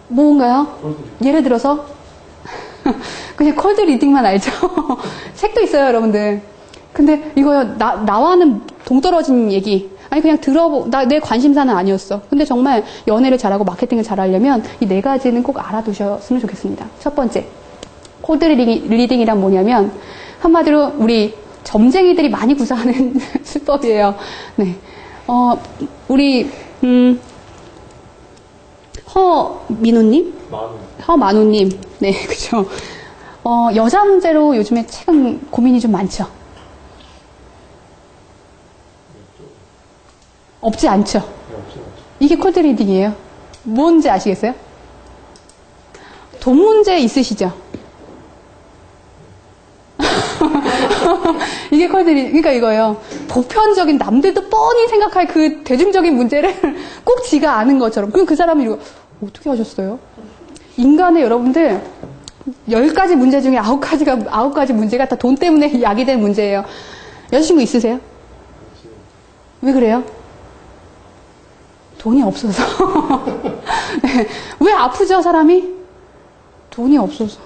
뭔가요? 예를 들어서? 그냥 콜드 리딩만 알죠? 책도 있어요, 여러분들. 근데 이거요, 나와는 동떨어진 얘기. 아니, 그냥 내 관심사는 아니었어. 근데 정말 연애를 잘하고 마케팅을 잘하려면 이 4가지는 꼭 알아두셨으면 좋겠습니다. 첫 번째, 콜드 리딩이란 뭐냐면, 한마디로 우리 점쟁이들이 많이 구사하는 수법이에요. 네. 우리, 허만우님. 네, 그죠. 여자 문제로 요즘에 최근 고민이 좀 많죠. 없지 않죠. 이게 콜드 리딩이에요. 뭔지 아시겠어요? 돈 문제 있으시죠? 이게 콜드 리딩, 그러니까 이거예요. 보편적인 남들도 뻔히 생각할 그 대중적인 문제를 꼭 지가 아는 것처럼. 그럼 그 사람이 이거 어떻게 하셨어요? 인간의 여러분들 10가지 문제 중에 9가지 문제가 다 돈 때문에 야기된 문제예요. 여자친구 있으세요? 왜 그래요? 돈이 없어서. 네. 왜 아프죠, 사람이? 돈이 없어서.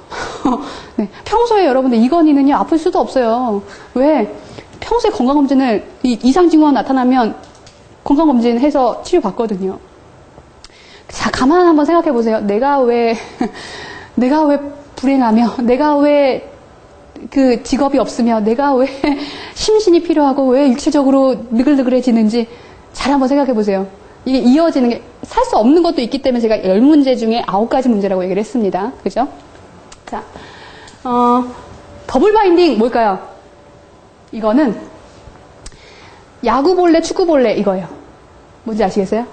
네. 평소에 여러분들 이건희는요, 아플 수도 없어요. 왜? 평소에 건강검진을, 이상 징후가 나타나면 건강검진 해서 치료받거든요. 자, 가만 한번 생각해 보세요. 내가 왜 불행하며, 내가 왜 그 직업이 없으며, 내가 왜 심신이 필요하고, 왜 육체적으로 느글느글해지는지 잘 한번 생각해 보세요. 이게 이어지는 게 살 수 없는 것도 있기 때문에 제가 10문제 중에 9가지 문제라고 얘기를 했습니다. 그죠? 자, 더블 바인딩 뭘까요? 이거는 야구 볼래, 축구 볼래 이거예요. 뭔지 아시겠어요?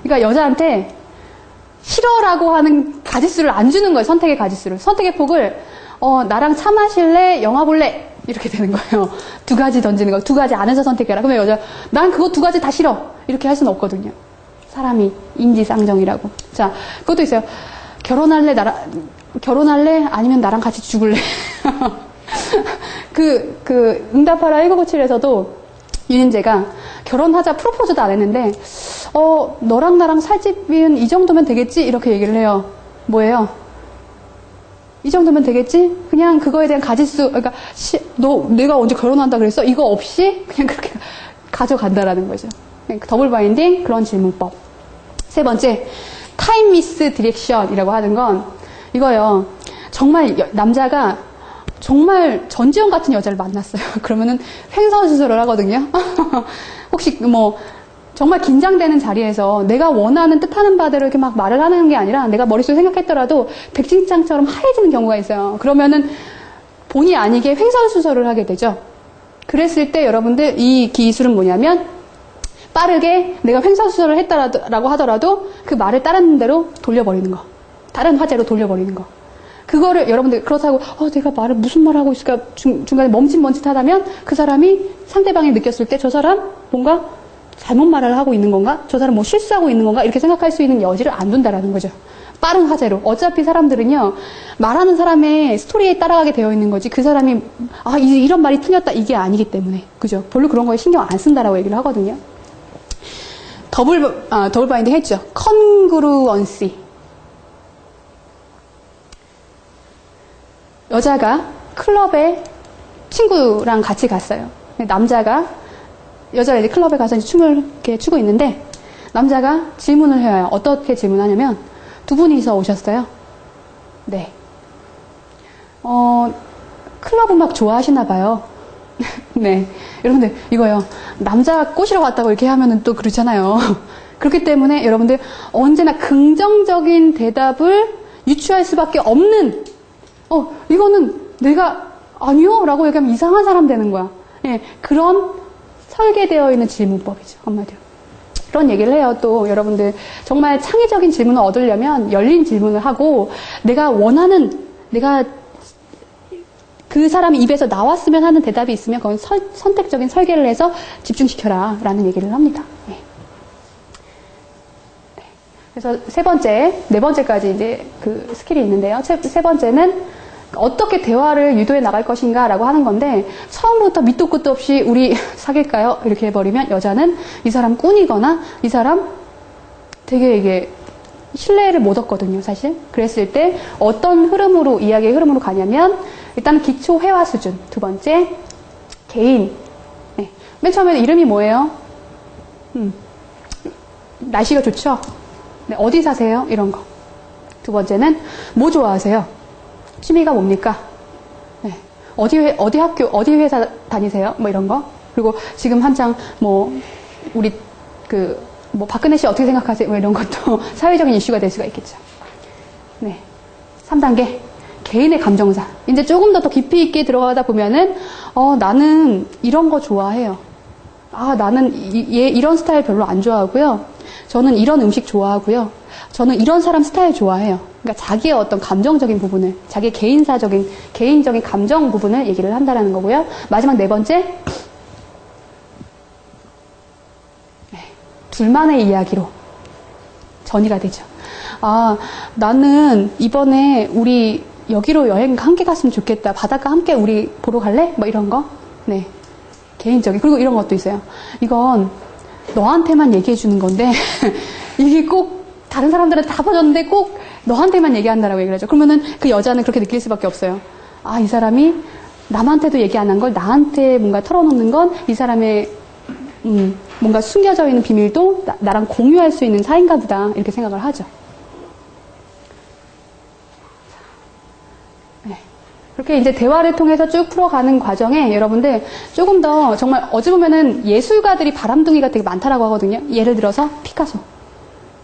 그러니까 여자한테 싫어라고 하는 가지수를 안 주는 거예요. 선택의 가지수를. 선택의 폭을 나랑 차 마실래, 영화 볼래 이렇게 되는 거예요. 2가지 던지는 거. 2가지 안에서 선택해라. 그러면 여자 난 그거 2가지 다 싫어. 이렇게 할 수는 없거든요. 사람이 인지상정이라고. 자, 그것도 있어요. 결혼할래 아니면 나랑 같이 죽을래. 응답하라 1997에서도 윤인재가 결혼하자 프로포즈도 안 했는데 너랑 나랑 살 집은 이 정도면 되겠지? 이렇게 얘기를 해요. 뭐예요? 이 정도면 되겠지? 그냥 그거에 대한 가지수, 그러니까 내가 언제 결혼한다 그랬어? 이거 없이 그냥 그렇게 가져간다라는 거죠. 더블 바인딩, 그런 질문법. 3번째, 타임 미스 디렉션이라고 하는 건 이거예요. 정말 남자가 정말 전지현 같은 여자를 만났어요. 그러면은 횡설수설을 하거든요. 혹시 정말 긴장되는 자리에서 내가 원하는 뜻하는 바대로 이렇게 막 말을 하는 게 아니라 내가 머릿속에 생각했더라도 백진장처럼 하얘지는 경우가 있어요. 그러면은 본의 아니게 횡설수설을 하게 되죠. 그랬을 때 여러분들 이 기술은 뭐냐면 빠르게 내가 횡설수설을 했다라고 하더라도 그 말을 다른 대로 돌려버리는 거. 다른 화제로 돌려버리는 거. 그거를 여러분들 그렇다고 내가 말을 무슨 말을 하고 있을까 중간에 멈칫멈칫하다면 그 사람이 상대방이 느꼈을 때 저 사람 뭔가 잘못 말을 하고 있는 건가? 저 사람 뭐 실수하고 있는 건가? 이렇게 생각할 수 있는 여지를 안 둔다라는 거죠. 빠른 화제로. 어차피 사람들은요, 말하는 사람의 스토리에 따라가게 되어 있는 거지, 그 사람이, 이런 말이 틀렸다, 이게 아니기 때문에. 그죠? 별로 그런 거에 신경 안 쓴다라고 얘기를 하거든요. 더블 바인드 했죠. 컨그루언시. 여자가 클럽에 친구랑 같이 갔어요. 남자가, 여자가 이제 클럽에 가서 이제 춤을 이렇게 추고 있는데, 남자가 질문을 해요. 어떻게 질문하냐면, 두 분이서 오셨어요. 네. 클럽 음악 좋아하시나 봐요. 네. 여러분들, 이거요. 남자 꼬시러 왔다고 이렇게 하면은 또 그렇잖아요. 그렇기 때문에 여러분들 언제나 긍정적인 대답을 유추할 수밖에 없는, 이거는 내가, 아니요? 라고 얘기하면 이상한 사람 되는 거야. 예. 그런 설계되어 있는 질문법이죠. 한마디로. 그런 얘기를 해요. 또 여러분들 정말 창의적인 질문을 얻으려면 열린 질문을 하고 내가 그 사람 입에서 나왔으면 하는 대답이 있으면 그건 선택적인 설계를 해서 집중시켜라 라는 얘기를 합니다. 네. 그래서 네 번째까지 이제 그 스킬이 있는데요. 세 번째는 어떻게 대화를 유도해 나갈 것인가 라고 하는 건데, 처음부터 밑도 끝도 없이 우리 사귈까요? 이렇게 해버리면 여자는 이 사람 꾼이거나 이 사람 되게 이게 신뢰를 못 얻거든요, 사실. 그랬을 때 어떤 흐름으로, 이야기의 흐름으로 가냐면, 일단 기초 회화 수준. 두 번째, 개인. 네. 맨 처음에 이름이 뭐예요? 날씨가 좋죠? 네, 어디 사세요? 이런 거. 두 번째는 뭐 좋아하세요? 취미가 뭡니까? 네. 어디 학교, 어디 회사 다니세요? 뭐 이런 거. 그리고 지금 한창 우리 박근혜 씨 어떻게 생각하세요? 뭐 이런 것도 사회적인 이슈가 될 수가 있겠죠. 네. 3단계. 개인의 감정사. 이제 조금 더 깊이 있게 들어가다 보면은, 나는 이런 거 좋아해요. 나는 이런 스타일 별로 안 좋아하고요. 저는 이런 음식 좋아하고요. 저는 이런 사람 스타일 좋아해요. 그러니까 자기의 어떤 감정적인 부분을, 자기의 개인적인 감정 부분을 얘기를 한다라는 거고요. 마지막 네 번째, 둘만의 이야기로 전이가 되죠. 나는 이번에 우리 여기로 여행 함께 갔으면 좋겠다. 바닷가 함께 우리 보러 갈래? 뭐 이런 거. 네. 개인적인. 그리고 이런 것도 있어요. 이건 너한테만 얘기해 주는 건데, 이게 꼭 다른 사람들은 다 봐줬는데 꼭 너한테만 얘기한다라고 얘기를 하죠. 그러면은 그 여자는 그렇게 느낄 수밖에 없어요. 이 사람이 남한테도 얘기 안 한 걸 나한테 뭔가 털어놓는 건 이 사람의 뭔가 숨겨져 있는 비밀도 나랑 공유할 수 있는 사이인가 보다 이렇게 생각을 하죠. 네. 그렇게 이제 대화를 통해서 쭉 풀어가는 과정에 여러분들 조금 더 정말 어찌 보면은 예술가들이 바람둥이가 되게 많다라고 하거든요. 예를 들어서 피카소.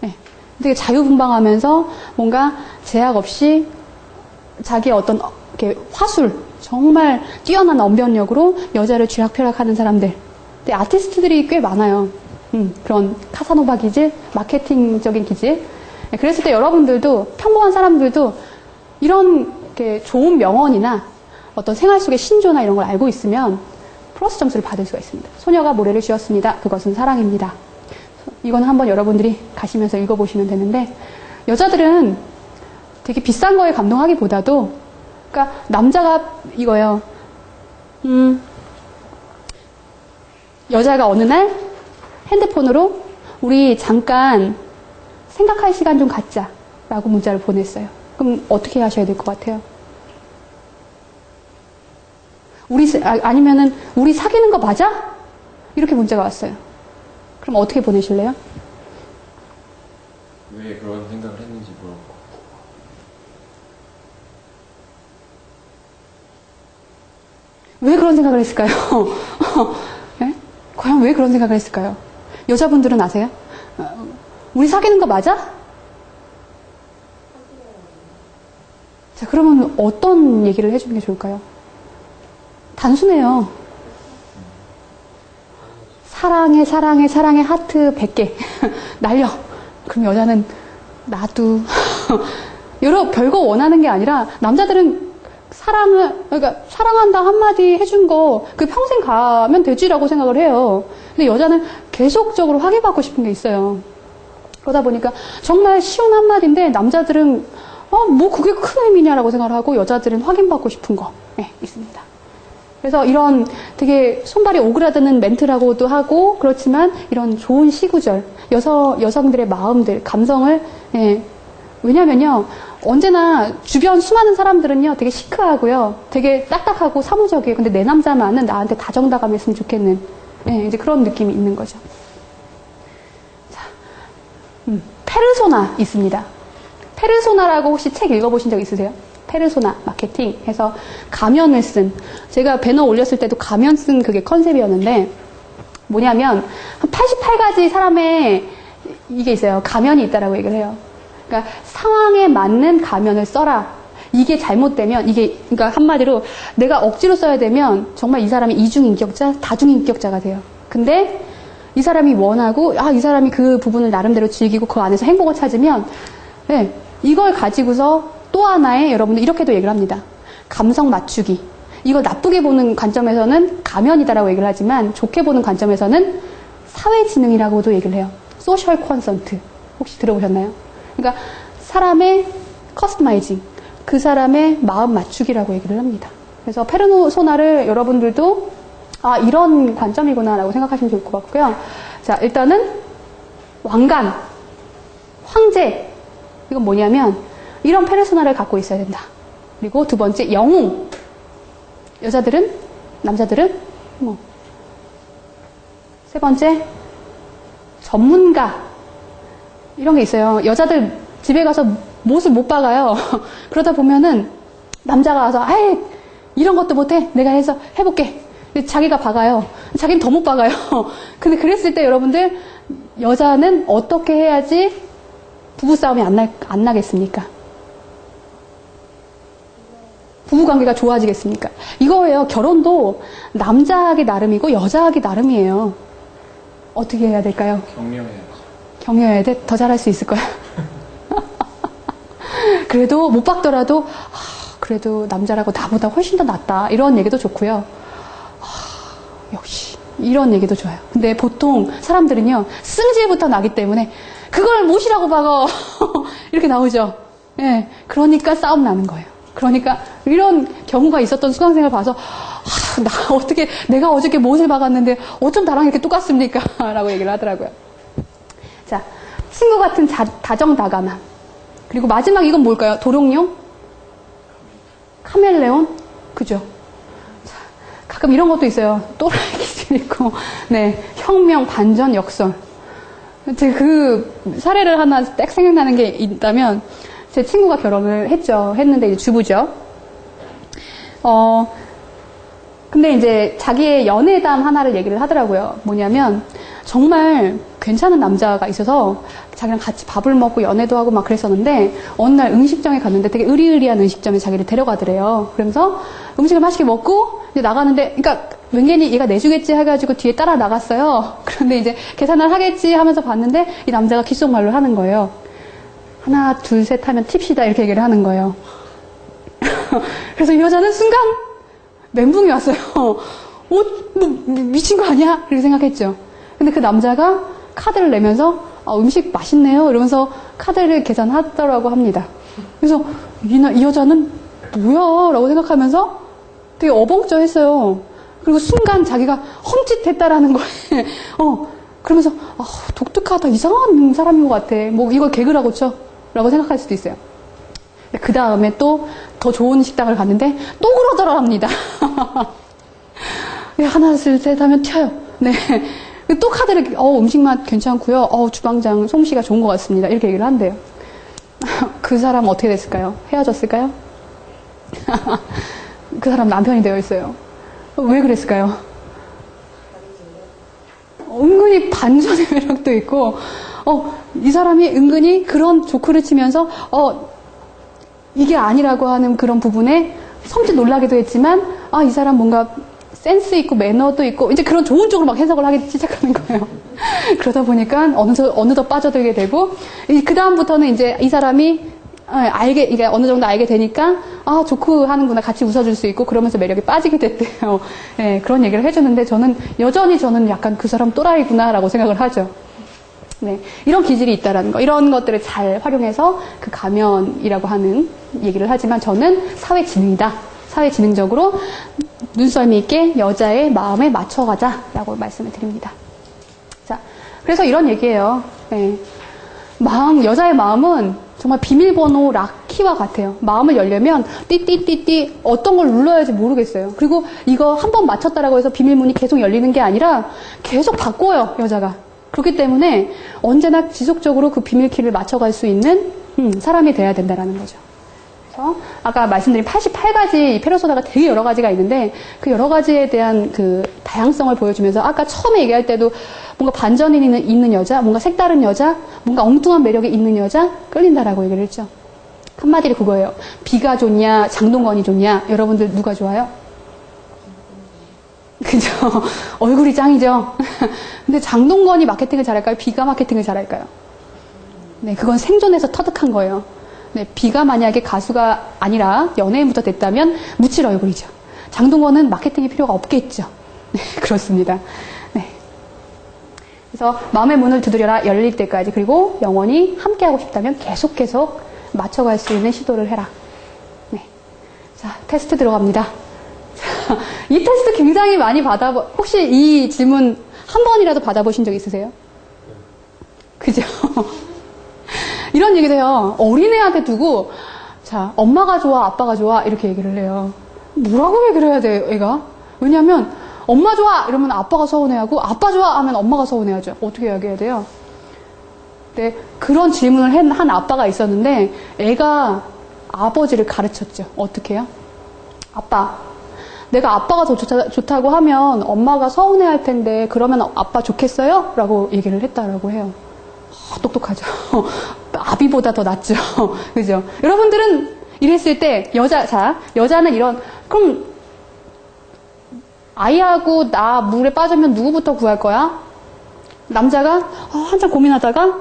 네. 되게 자유분방하면서 뭔가 제약 없이 자기의 어떤 이렇게 화술, 정말 뛰어난 언변력으로 여자를 쥐락펴락하는 사람들. 근데 아티스트들이 꽤 많아요. 그런 카사노바 기질, 마케팅적인 기질. 네, 그랬을 때 여러분들도, 평범한 사람들도 이런 이렇게 좋은 명언이나 어떤 생활 속의 신조나 이런 걸 알고 있으면 플러스 점수를 받을 수가 있습니다. 소녀가 모래를 쥐었습니다. 그것은 사랑입니다. 이건 한번 여러분들이 가시면서 읽어보시면 되는데, 여자들은 되게 비싼 거에 감동하기보다도, 그러니까 남자가 이거요. 여자가 어느 날 핸드폰으로 우리 잠깐 생각할 시간 좀 갖자라고 문자를 보냈어요. 그럼 어떻게 하셔야 될 것 같아요? 아니면은 우리 사귀는 거 맞아? 이렇게 문자가 왔어요. 그럼 어떻게 보내실래요? 왜 그런 생각을 했는지 물어보고. 왜 그런 생각을 했을까요? 네? 과연 왜 그런 생각을 했을까요? 여자분들은 아세요? 우리 사귀는 거 맞아? 자, 그러면 어떤 얘기를 해주는 게 좋을까요? 단순해요. 사랑해, 사랑해, 사랑해, 하트 100개. 날려. 그럼 여자는, 나도. 여러 별거 원하는 게 아니라, 남자들은 그러니까, 사랑한다 한마디 해준 거, 그 평생 가면 되지라고 생각을 해요. 근데 여자는 계속적으로 확인받고 싶은 게 있어요. 그러다 보니까, 정말 쉬운 한마디인데, 남자들은, 뭐 그게 큰 의미냐라고 생각을 하고, 여자들은 확인받고 싶은 거, 있습니다. 그래서 이런 되게 손발이 오그라드는 멘트라고도 하고 그렇지만 이런 좋은 시구절, 여성들의 마음들, 감성을 왜냐면요 언제나 주변 수많은 사람들은요 되게 시크하고요 되게 딱딱하고 사무적이에요. 근데 내 남자만은 나한테 다정다감했으면 좋겠는 이제 그런 느낌이 있는 거죠. 자, 페르소나 있습니다. 페르소나라고 혹시 책 읽어보신 적 있으세요? 페르소나 마케팅 해서 가면을 쓴, 제가 배너 올렸을 때도 가면 쓴 그게 컨셉이었는데 뭐냐면 한 88가지 사람의 이게 있어요. 가면이 있다라고 얘기를 해요. 그러니까 상황에 맞는 가면을 써라. 이게 잘못되면 그러니까 한마디로 내가 억지로 써야 되면 정말 이 사람이 이중인격자, 다중인격자가 돼요. 근데 이 사람이 원하고 이 사람이 그 부분을 나름대로 즐기고 그 안에서 행복을 찾으면 이걸 가지고서 또 하나의 여러분들 이렇게도 얘기를 합니다. 감성 맞추기. 이걸 나쁘게 보는 관점에서는 가면이다라고 얘기를 하지만 좋게 보는 관점에서는 사회지능이라고도 얘기를 해요. 소셜 콘센트. 혹시 들어보셨나요? 그러니까 사람의 커스터마이징. 그 사람의 마음 맞추기라고 얘기를 합니다. 그래서 페르소나를 여러분들도 이런 관점이구나라고 생각하시면 좋을 것 같고요. 자, 일단은 왕관, 황제. 이건 뭐냐면 이런 페르소나를 갖고 있어야 된다. 그리고 두 번째, 영웅. 여자들은, 남자들은, 세 번째, 전문가. 이런 게 있어요. 여자들 집에 가서 못을 못 박아요. 그러다 보면은 남자가 와서, 이런 것도 못해. 내가 해볼게. 근데 자기가 박아요. 자기는 더 못 박아요. 근데 그랬을 때 여러분들, 여자는 어떻게 해야지 부부싸움이 안 나겠습니까? 부부관계가 좋아지겠습니까? 이거예요. 결혼도 남자하기 나름이고 여자하기 나름이에요. 어떻게 해야 될까요? 격려해야죠. 격려해야 돼? 더 잘할 수 있을 거야. 그래도 못 박더라도 그래도 남자라고 나보다 훨씬 더 낫다. 이런 얘기도 좋고요. 역시 이런 얘기도 좋아요. 근데 보통 사람들은요. 승질부터 나기 때문에 그걸 못이라고 박어. 이렇게 나오죠. 그러니까 싸움 나는 거예요. 그러니까 이런 경우가 있었던 수강생을 봐서 내가 어저께 못을 박았는데 어쩜 나랑 이렇게 똑같습니까? 라고 얘기를 하더라고요. 자, 친구 같은 다정다감함. 그리고 마지막 이건 뭘까요? 도롱뇽? 카멜레온? 그죠? 자, 가끔 이런 것도 있어요. 또라이 기질 있고, 혁명, 반전, 역설. 제가 그 사례를 하나 딱 생각나는 게 있다면, 제 친구가 결혼을 했는데 이제 주부죠. 근데 이제 자기의 연애담 하나를 얘기를 하더라고요. 뭐냐면, 정말 괜찮은 남자가 있어서 자기랑 같이 밥을 먹고 연애도 하고 막 그랬었는데, 어느 날 음식점에 갔는데 되게 의리의리한 음식점에 자기를 데려가더래요. 그러면서 음식을 맛있게 먹고, 이제 나가는데, 그러니까, 왠괜히 얘가 내주겠지 해가지고 뒤에 따라 나갔어요. 그런데 이제 계산을 하겠지 하면서 봤는데, 이 남자가 귓속말로 하는 거예요. 하나, 둘, 셋 하면 팁시다. 이렇게 얘기를 하는 거예요. 그래서 이 여자는 순간 멘붕이 왔어요. 너 미친 거 아니야? 이렇게 생각했죠. 근데 그 남자가 카드를 내면서 음식 맛있네요. 이러면서 카드를 계산하더라고 합니다. 그래서 이 여자는 뭐야? 라고 생각하면서 되게 어벙쪄했어요. 그리고 순간 자기가 험짓했다라는 거에 그러면서 독특하다. 이상한 사람인 것 같아. 뭐 이걸 개그라고 쳐. 라고 생각할 수도 있어요. 그 다음에 또 더 좋은 식당을 갔는데 또 그러더라 합니다. 하나 둘 셋 하면 튀어요. 또 카드를 음식 맛 괜찮고요. 주방장 솜씨가 좋은 것 같습니다. 이렇게 얘기를 한대요. 그 사람 어떻게 됐을까요? 헤어졌을까요? 그 사람 남편이 되어 있어요. 왜 그랬을까요? 은근히 반전의 매력도 있고, 이 사람이 은근히 그런 조크를 치면서, 이게 아니라고 하는 그런 부분에 섬찟 놀라기도 했지만, 이 사람 뭔가 센스 있고 매너도 있고 이제 그런 좋은 쪽으로 막 해석을 하기 시작하는 거예요. 그러다 보니까 어느덧 빠져들게 되고 그 다음부터는 이제 이 사람이 이게 어느 정도 알게 되니까 아 좋고 하는구나 같이 웃어줄 수 있고 그러면서 매력에 빠지게 됐대요. 네, 그런 얘기를 해주는데 여전히 저는 약간 그 사람 또라이구나라고 생각을 하죠. 네, 이런 기질이 있다라는 거, 이런 것들을 잘 활용해서 그 가면이라고 하는 얘기를 하지만 저는 사회지능이다. 사회지능적으로 눈썰미 있게 여자의 마음에 맞춰가자라고 말씀을 드립니다. 자, 그래서 이런 얘기예요. 네. 여자의 마음은 정말 비밀번호 락키와 같아요. 마음을 열려면 띠띠띠띠 어떤 걸 눌러야지 모르겠어요. 그리고 이거 한 번 맞췄다라고 해서 비밀문이 계속 열리는 게 아니라 계속 바꿔요, 여자가. 그렇기 때문에 언제나 지속적으로 그 비밀키를 맞춰갈 수 있는 사람이 돼야 된다는 거죠. 그래서 아까 말씀드린 88가지 페르소나가 되게 여러 가지가 있는데 그 여러 가지에 대한 그 다양성을 보여주면서 아까 처음에 얘기할 때도 뭔가 반전이 있는 여자, 뭔가 색다른 여자, 뭔가 엉뚱한 매력이 있는 여자 끌린다라고 얘기를 했죠. 한마디로 그거예요. 비가 좋냐, 장동건이 좋냐, 여러분들 누가 좋아요? 그죠? 얼굴이 짱이죠? 근데 장동건이 마케팅을 잘할까요? 비가 마케팅을 잘할까요? 네, 그건 생존에서 터득한 거예요. 네, 비가 만약에 가수가 아니라 연예인부터 됐다면 묻힐 얼굴이죠. 장동건은 마케팅이 필요가 없겠죠. 네, 그렇습니다. 네. 그래서 마음의 문을 두드려라 열릴 때까지 그리고 영원히 함께하고 싶다면 계속 맞춰갈 수 있는 시도를 해라. 네. 자, 테스트 들어갑니다. 자, 이 테스트 굉장히 많이 혹시 이 질문 한 번이라도 받아보신 적 있으세요? 그죠? 이런 얘기도 해요. 어린애한테 두고, 자, 엄마가 좋아, 아빠가 좋아, 이렇게 얘기를 해요. 뭐라고 얘기를 해야 돼요, 애가? 왜냐면, 엄마 좋아! 이러면 아빠가 서운해하고, 아빠 좋아! 하면 엄마가 서운해하죠. 어떻게 이야기해야 돼요? 네, 그런 질문을 한 아빠가 있었는데, 애가 아버지를 가르쳤죠. 어떻게 해요? 아빠, 내가 아빠가 더 좋다고 하면 엄마가 서운해할 텐데, 그러면 아빠 좋겠어요? 라고 얘기를 했다라고 해요. 똑똑하죠. 아비보다 더 낫죠. 그죠? 여러분들은 이랬을 때, 여자는 그럼, 아이하고 나 물에 빠지면 누구부터 구할 거야? 남자가 한참 고민하다가,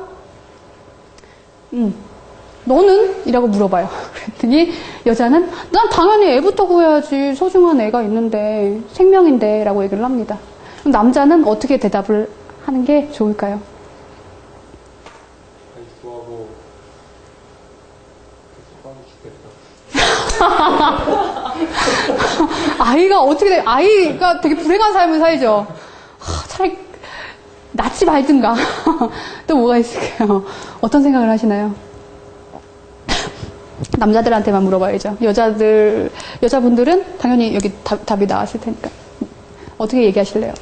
너는? 이라고 물어봐요. 그랬더니 여자는, 난 당연히 애부터 구해야지. 소중한 애가 있는데, 생명인데, 라고 얘기를 합니다. 그럼 남자는 어떻게 대답을 하는 게 좋을까요? 아이가 되게 불행한 삶을 살죠. 차라리 낳지 말든가. 또 뭐가 있을까요? 어떤 생각을 하시나요? 남자들한테만 물어봐야죠. 여자분들은 당연히 여기 답이 나왔을 테니까. 어떻게 얘기하실래요?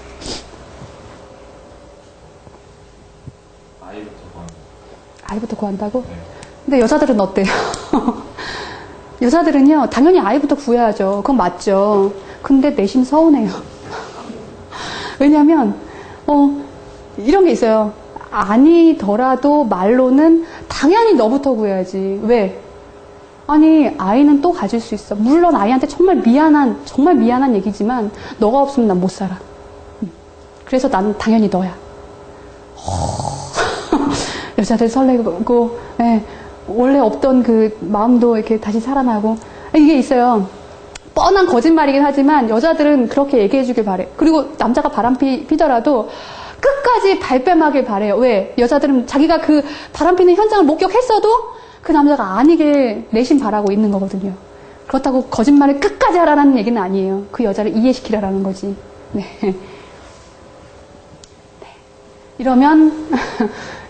아이부터 구한다고? 네. 근데 여자들은 어때요? 여자들은요, 당연히 아이부터 구해야죠. 그건 맞죠. 근데 내심 서운해요. 왜냐면, 이런 게 있어요. 아니더라도 말로는 당연히 너부터 구해야지. 왜? 아니, 아이는 또 가질 수 있어. 물론 아이한테 정말 미안한 얘기지만, 너가 없으면 난 못 살아. 그래서 난 당연히 너야. 여자들 설레고, 예. 원래 없던 그 마음도 이렇게 다시 살아나고 이게 있어요. 뻔한 거짓말이긴 하지만 여자들은 그렇게 얘기해주길 바래. 그리고 남자가 바람 피더라도 끝까지 발뺌하길 바래요. 왜? 여자들은 자기가 그 바람 피는 현장을 목격했어도 그 남자가 아니길 내심 바라고 있는 거거든요. 그렇다고 거짓말을 끝까지 하라는 얘기는 아니에요. 그 여자를 이해시키라는 거지. 네. 이러면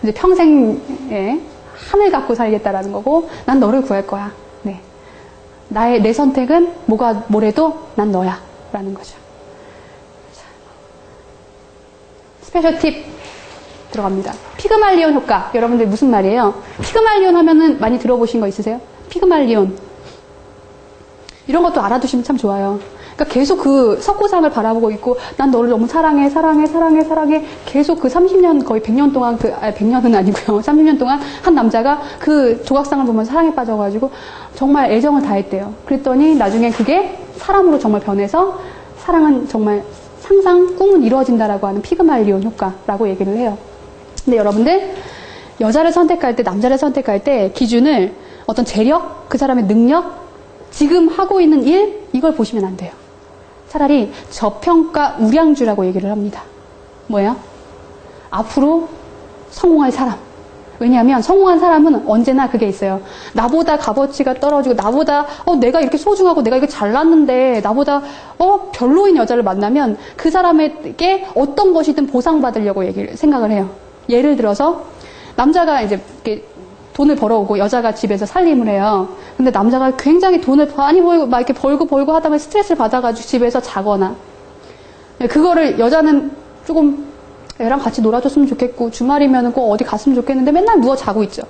이제 평생에 한을 갖고 살겠다라는 거고, 난 너를 구할 거야. 네. 내 선택은 뭐래도 난 너야. 라는 거죠. 스페셜 팁 들어갑니다. 피그말리온 효과. 여러분들 무슨 말이에요? 피그말리온 하면은 많이 들어보신 거 있으세요? 피그말리온. 이런 것도 알아두시면 참 좋아요. 그러니까 계속 그 석고상을 바라보고 있고, 난 너를 너무 사랑해. 계속 그 30년, 거의 100년 동안 100년은 아니고요. 30년 동안 한 남자가 그 조각상을 보면서 사랑에 빠져가지고 정말 애정을 다했대요. 그랬더니 나중에 그게 사람으로 정말 변해서 사랑은 정말 상상, 꿈은 이루어진다라고 하는 피그말리온 효과라고 얘기를 해요. 근데 여러분들, 여자를 선택할 때, 남자를 선택할 때 기준을 어떤 재력, 그 사람의 능력, 지금 하고 있는 일, 이걸 보시면 안 돼요. 차라리 저평가 우량주라고 얘기를 합니다. 뭐예요? 앞으로 성공할 사람. 왜냐하면 성공한 사람은 언제나 그게 있어요. 나보다 값어치가 떨어지고 나보다 내가 이렇게 소중하고 내가 이렇게 잘났는데 나보다 별로인 여자를 만나면 그 사람에게 어떤 것이든 보상받으려고 생각을 해요. 예를 들어서 남자가 이제 이렇게 돈을 벌어오고 여자가 집에서 살림을 해요. 근데 남자가 굉장히 돈을 많이 벌고 막 이렇게 벌고 하다가 스트레스를 받아가지고 집에서 자거나, 그거를 여자는 조금 애랑 같이 놀아줬으면 좋겠고 주말이면 꼭 어디 갔으면 좋겠는데 맨날 누워 자고 있죠.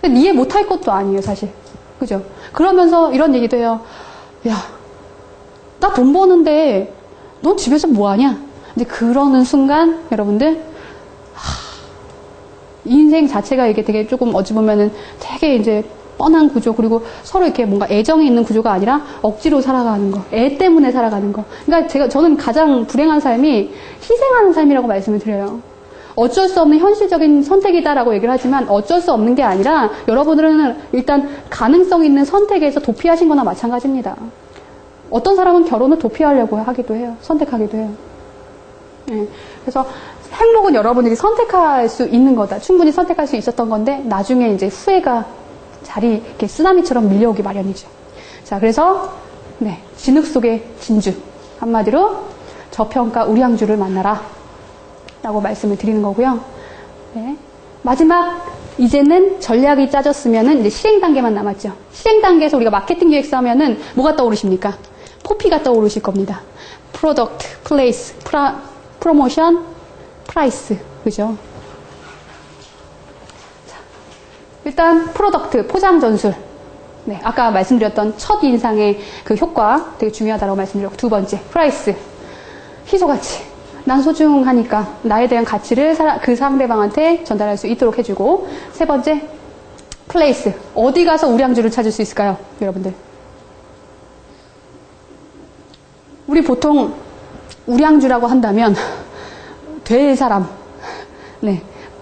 근데 이해 못할 것도 아니에요, 사실. 그죠? 그러면서 이런 얘기도 해요. 야, 나 돈 버는데 넌 집에서 뭐하냐? 이제 그러는 순간 여러분들, 인생 자체가 이게 되게 조금 어찌 보면은 되게 이제 뻔한 구조, 그리고 서로 이렇게 뭔가 애정이 있는 구조가 아니라 억지로 살아가는 거, 애 때문에 살아가는 거. 그러니까 저는 가장 불행한 삶이 희생하는 삶이라고 말씀을 드려요. 어쩔 수 없는 현실적인 선택이다라고 얘기를 하지만 어쩔 수 없는 게 아니라 여러분들은 일단 가능성 있는 선택에서 도피하신 거나 마찬가지입니다. 어떤 사람은 결혼을 도피하려고 하기도 해요. 선택하기도 해요. 네. 그래서 행복은 여러분들이 선택할 수 있는 거다. 충분히 선택할 수 있었던 건데 나중에 이제 후회가 이렇게 쓰나미처럼 밀려오기 마련이죠. 자, 그래서 진흙 속의 진주, 한마디로 저평가 우량주를 만나라 라고 말씀을 드리는 거고요. 네. 마지막, 이제는 전략이 짜졌으면은 이제 실행 단계만 남았죠. 실행 단계에서 우리가 마케팅 기획서 하면은 뭐가 떠오르십니까? 포피가 떠오르실 겁니다. 프로덕트, 플레이스, 프로모션, 프라이스. 그죠? 일단 프로덕트, 포장 전술. 네, 아까 말씀드렸던 첫 인상의 그 효과 되게 중요하다고 말씀드렸고, 두 번째 프라이스, 희소가치. 난 소중하니까 나에 대한 가치를 그 상대방한테 전달할 수 있도록 해주고, 세 번째 플레이스, 어디 가서 우량주를 찾을 수 있을까요, 여러분들? 우리 보통 우량주라고 한다면 될 사람,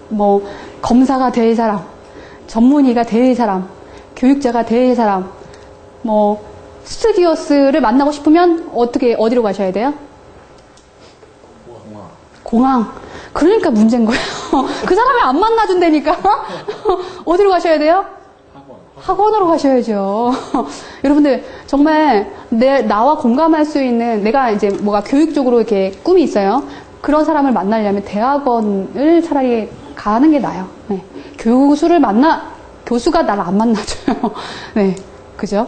뭐 검사가 될 사람, 전문의가 될 사람, 교육자가 될 사람, 뭐 스튜디오스를 만나고 싶으면 어디로 가셔야 돼요? 공항. 그러니까 문제인 거예요. 그 사람이 안 만나준다니까. 어디로 가셔야 돼요? 학원으로 가셔야죠. 여러분들 정말 나와 공감할 수 있는, 내가 이제 뭐가 교육적으로 이렇게 꿈이 있어요. 그런 사람을 만나려면 대학원을 차라리 가는 게 나아요. 네. 교수가 나를 안 만나줘요. 네, 그죠?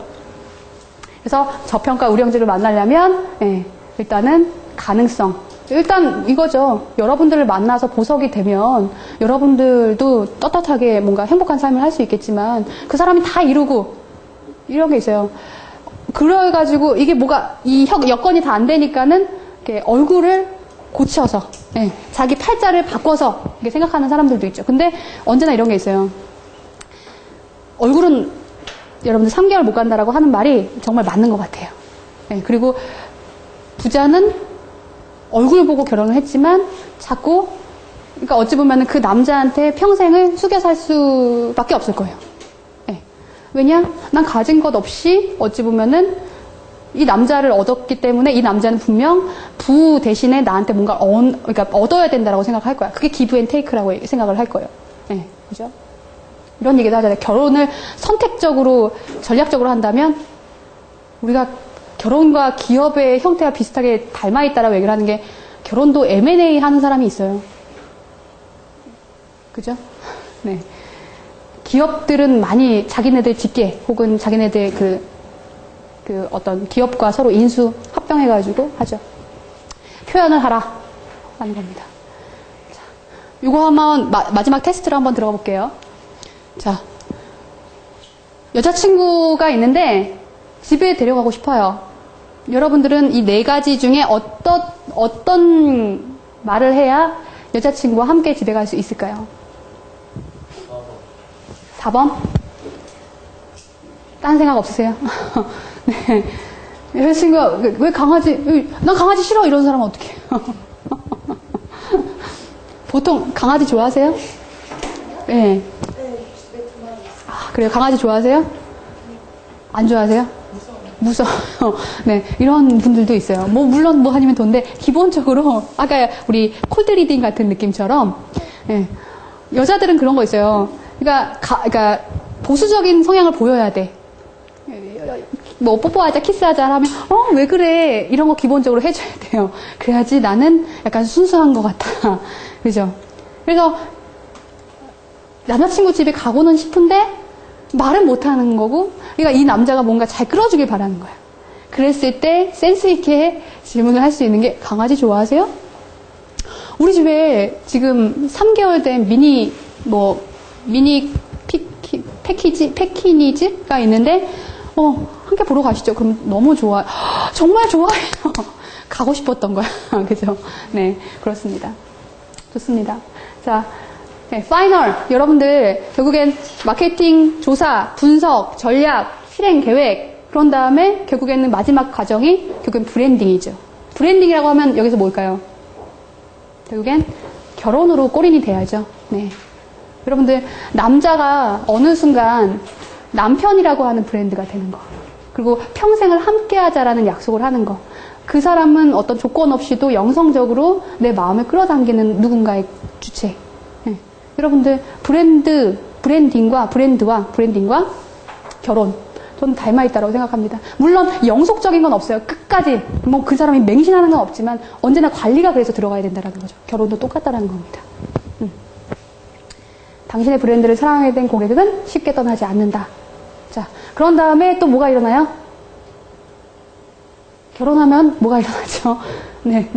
그래서 저평가 우량주를 만나려면 일단은 가능성. 일단 이거죠. 여러분들을 만나서 보석이 되면 여러분들도 떳떳하게 뭔가 행복한 삶을 할 수 있겠지만 그 사람이 다 이루고 이런 게 있어요. 그래가지고 이게 이 여건이 다 안 되니까는 이렇게 얼굴을 고쳐서 자기 팔자를 바꿔서 이렇게 생각하는 사람들도 있죠. 근데 언제나 이런 게 있어요. 얼굴은 여러분들 3개월 못 간다라고 하는 말이 정말 맞는 것 같아요. 그리고 부자는 얼굴 보고 결혼을 했지만 자꾸, 그러니까 어찌 보면 그 남자한테 평생을 숙여 살 수밖에 없을 거예요. 왜냐? 난 가진 것 없이 어찌 보면은 이 남자를 얻었기 때문에 이 남자는 분명 부 대신에 나한테 뭔가 그러니까 얻어야 된다라고 생각할 거야. 그게 기브 앤 테이크라고 생각을 할 거예요. 그죠? 이런 얘기도 하잖아요. 결혼을 선택적으로, 전략적으로 한다면 우리가 결혼과 기업의 형태와 비슷하게 닮아있다라고 얘기를 하는 게, 결혼도 M&A 하는 사람이 있어요. 그죠? 네. 기업들은 많이 자기네들 직계 혹은 자기네들 그 어떤 기업과 서로 인수 합병해가지고 하죠. 표현을 하라 라는 겁니다. 자, 이거 한번 마지막 테스트로 한번 들어가 볼게요. 자, 여자친구가 있는데 집에 데려가고 싶어요. 여러분들은 이 4가지 중에 어떤 말을 해야 여자친구와 함께 집에 갈 수 있을까요? 4번? 딴 생각 없으세요? 네. 여자친구가 왜 강아지, 난 강아지 싫어 이런 사람은 어떻게 해요? 보통 강아지 좋아하세요? 네. 네, 집에 2마리 있어요. 아, 그래요? 강아지 좋아하세요? 안 좋아하세요? 무서워요. 네, 이런 분들도 있어요. 뭐, 물론 뭐 아니면 돈데, 기본적으로, 아까 우리 콜드 리딩 같은 느낌처럼, 예, 여자들은 그런 거 있어요. 그러니까 보수적인 성향을 보여야 돼. 뭐, 뽀뽀하자, 키스하자 하면, 왜 그래? 이런 거 기본적으로 해줘야 돼요. 그래야지 나는 약간 순수한 것 같아. 그죠? 그래서, 남자친구 집에 가고는 싶은데, 말은 못하는 거고, 그러니까 이 남자가 뭔가 잘 끌어주길 바라는 거야. 그랬을 때 센스있게 질문을 할 수 있는 게, 강아지 좋아하세요? 우리 집에 지금 3개월 된 미니 패키니즈가 있는데, 함께 보러 가시죠. 그럼 너무 좋아요. 정말 좋아해요. 가고 싶었던 거야. 그죠? 네, 그렇습니다. 좋습니다. 자, 네, 파이널. 여러분들, 결국엔 마케팅, 조사, 분석, 전략, 실행 계획, 그런 다음에 결국에는 마지막 과정이 결국엔 브랜딩이죠. 브랜딩이라고 하면 여기서 뭘까요? 결국엔 결혼으로 꼬린이 돼야죠. 네. 여러분들, 남자가 어느 순간 남편이라고 하는 브랜드가 되는 거. 그리고 평생을 함께 하자라는 약속을 하는 거. 그 사람은 어떤 조건 없이도 영성적으로 내 마음을 끌어당기는 누군가의 주체. 네. 여러분들, 브랜딩과 결혼. 저는 닮아있다고 생각합니다. 물론 영속적인 건 없어요. 끝까지. 뭐 그 사람이 맹신하는 건 없지만 언제나 관리가 그래서 들어가야 된다는 거죠. 결혼도 똑같다는 겁니다. 당신의 브랜드를 사랑하게 된 고객은 쉽게 떠나지 않는다. 자, 그런 다음에 또 뭐가 일어나요? 결혼하면 뭐가 일어나죠? 네.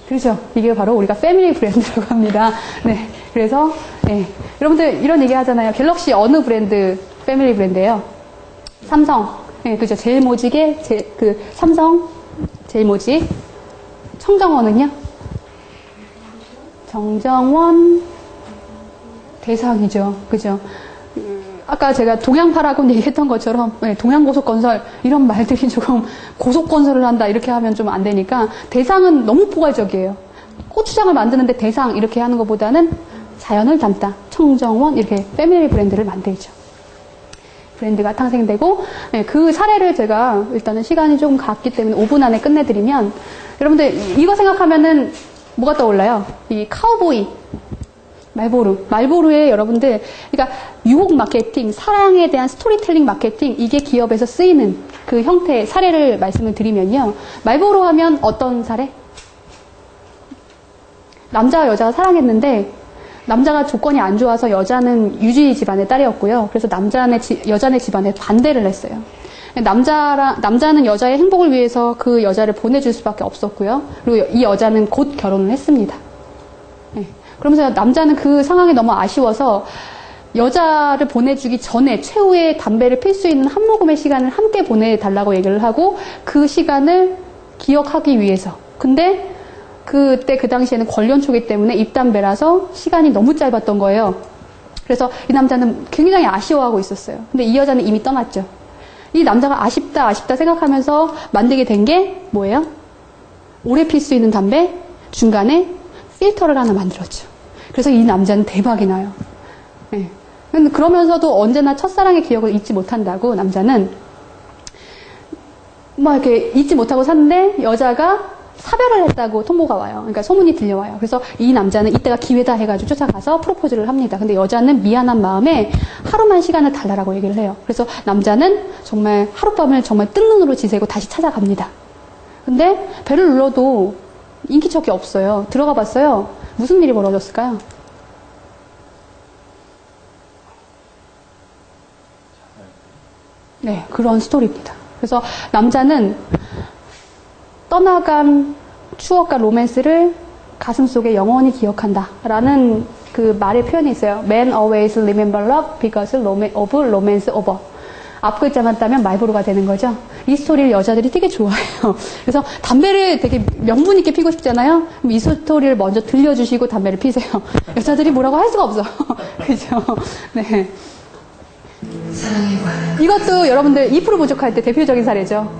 그렇죠. 이게 바로 우리가 패밀리 브랜드라고 합니다. 네. 그래서, 네. 여러분들 이런 얘기 하잖아요. 갤럭시 어느 브랜드 패밀리 브랜드예요? 삼성. 네, 그죠. 제일 모직의, 삼성, 제일 모직. 청정원은요? 정정원, 대상이죠. 그죠. 아까 제가 동양파라고 얘기했던 것처럼, 네, 동양고속건설, 이런 말들이 조금 고속건설을 한다, 이렇게 하면 좀 안 되니까, 대상은 너무 포괄적이에요. 고추장을 만드는데 대상, 이렇게 하는 것보다는 자연을 담다. 청정원, 이렇게 패밀리 브랜드를 만들죠. 브랜드가 탄생되고, 네, 그 사례를 제가 일단은 시간이 조금 갔기 때문에 5분 안에 끝내드리면, 여러분들 이거 생각하면은 뭐가 떠올라요? 이 카우보이, 말보루에 여러분들, 그러니까 유혹 마케팅, 사랑에 대한 스토리텔링 마케팅, 이게 기업에서 쓰이는 그 형태의 사례를 말씀을 드리면요. 말보루 하면 어떤 사례? 남자와 여자가 사랑했는데, 남자가 조건이 안 좋아서 여자는 유지 집안의 딸이었고요. 그래서 여자네 집안에 반대를 했어요. 남자는 여자의 행복을 위해서 그 여자를 보내줄 수밖에 없었고요. 그리고 이 여자는 곧 결혼을 했습니다. 네. 그러면서 남자는 그 상황이 너무 아쉬워서 여자를 보내주기 전에 최후의 담배를 필 수 있는 한 모금의 시간을 함께 보내달라고 얘기를 하고 그 시간을 기억하기 위해서. 근데 그때 그 당시에는 관련초기 때문에 입담배라서 시간이 너무 짧았던 거예요. 그래서 이 남자는 굉장히 아쉬워하고 있었어요. 근데 이 여자는 이미 떠났죠. 이 남자가 아쉽다 생각하면서 만들게 된 게 뭐예요? 오래 필 수 있는 담배 중간에 필터를 하나 만들었죠. 그래서 이 남자는 대박이 나요. 네. 그러면서도 언제나 첫사랑의 기억을 잊지 못한다고 남자는 막 이렇게 잊지 못하고 샀는데 여자가 사별을 했다고 통보가 와요. 그러니까 소문이 들려와요. 그래서 이 남자는 이때가 기회다 해가지고 쫓아가서 프로포즈를 합니다. 근데 여자는 미안한 마음에 하루만 시간을 달라고 얘기를 해요. 그래서 남자는 정말 하룻밤을 정말 뜬 눈으로 지새고 다시 찾아갑니다. 근데 배를 눌러도 인기척이 없어요. 들어가 봤어요. 무슨 일이 벌어졌을까요? 네, 그런 스토리입니다. 그래서 남자는 떠나간 추억과 로맨스를 가슴속에 영원히 기억한다 라는 그 말의 표현이 있어요. Man always remember love because of romance over. 앞 글자만 따면 말보루가 되는 거죠. 이 스토리를 여자들이 되게 좋아해요. 그래서 담배를 되게 명분 있게 피고 싶잖아요. 그럼 이 스토리를 먼저 들려주시고 담배를 피세요. 여자들이 뭐라고 할 수가 없어. 그죠? 네. 이것도 여러분들 2% 부족할 때 대표적인 사례죠.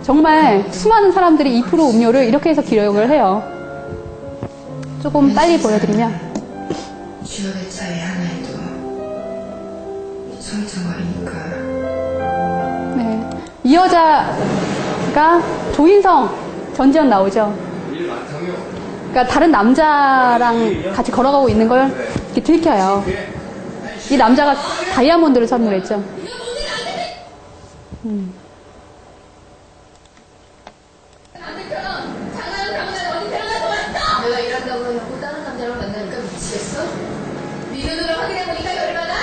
정말 수많은 사람들이 2% 음료를 이렇게 해서 기록을 해요. 조금 빨리 보여드리면 주역의 자리 하나에도 설정거리니까. 네. 이 여자가 조인성, 전지현 나오죠. 그러니까 다른 남자랑 같이 걸어가고 있는 걸 이렇게 들켜요. 이 남자가 다이아몬드를 선물했죠. 내가 이런다고 해놓고 다른 남자랑 만나니까 미치겠어? 네 눈으로 확인해보니까 열받아?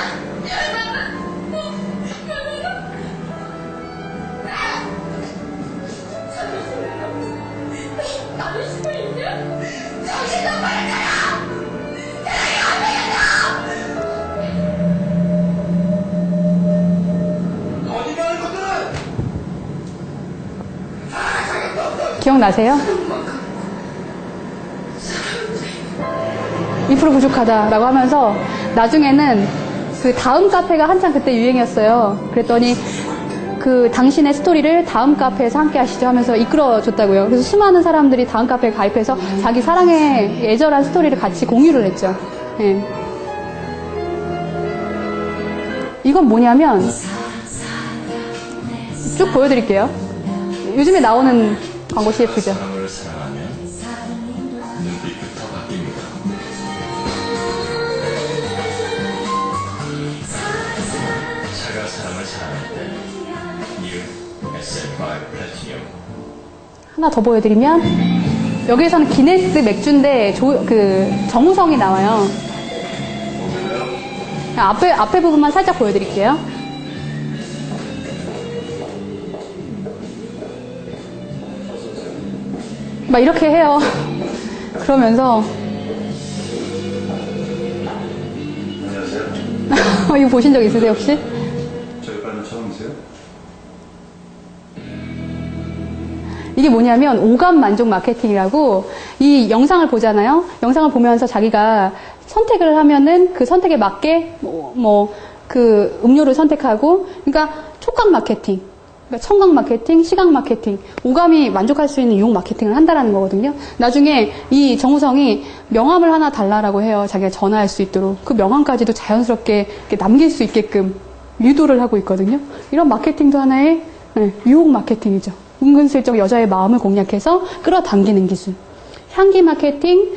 열받아? 나를 수도 있냐? 정신 똑바로 차려! 대단히 안 되겠다! 어디 가는 것들은! 기억나세요? 2% 부족하다라고 하면서 나중에는 그 다음 카페가 한창 그때 유행이었어요. 그랬더니 그 당신의 스토리를 다음 카페에서 함께 하시죠 하면서 이끌어줬다고요. 그래서 수많은 사람들이 다음 카페에 가입해서 자기 사랑의 애절한 스토리를 같이 공유를 했죠. 예. 이건 뭐냐면 쭉 보여드릴게요. 요즘에 나오는 광고 CF죠. 사람을 사랑하면 눈빛부터 바뀝니다. 차가 사람을 사랑할 때 New SM5 플래티늄. 하나 더 보여드리면 여기에서는 기네스 맥주인데 그 정우성이 나와요. 앞에 부분만 살짝 보여드릴게요. 막 이렇게 해요. 그러면서 안녕하세요. 이거 보신 적 있으세요 혹시? 저희 반은 처음이세요? 이게 뭐냐면 오감 만족 마케팅이라고 이 영상을 보잖아요. 영상을 보면서 자기가 선택을 하면은 그 선택에 맞게 그 음료를 선택하고, 그러니까 촉각 마케팅, 그러니까 청각 마케팅, 시각 마케팅, 오감이 만족할 수 있는 유혹 마케팅을 한다라는 거거든요. 나중에 이 정우성이 명함을 하나 달라라고 해요. 자기가 전화할 수 있도록. 그 명함까지도 자연스럽게 이렇게 남길 수 있게끔 유도를 하고 있거든요. 이런 마케팅도 하나의 유혹 마케팅이죠. 은근슬쩍 여자의 마음을 공략해서 끌어당기는 기술. 향기 마케팅,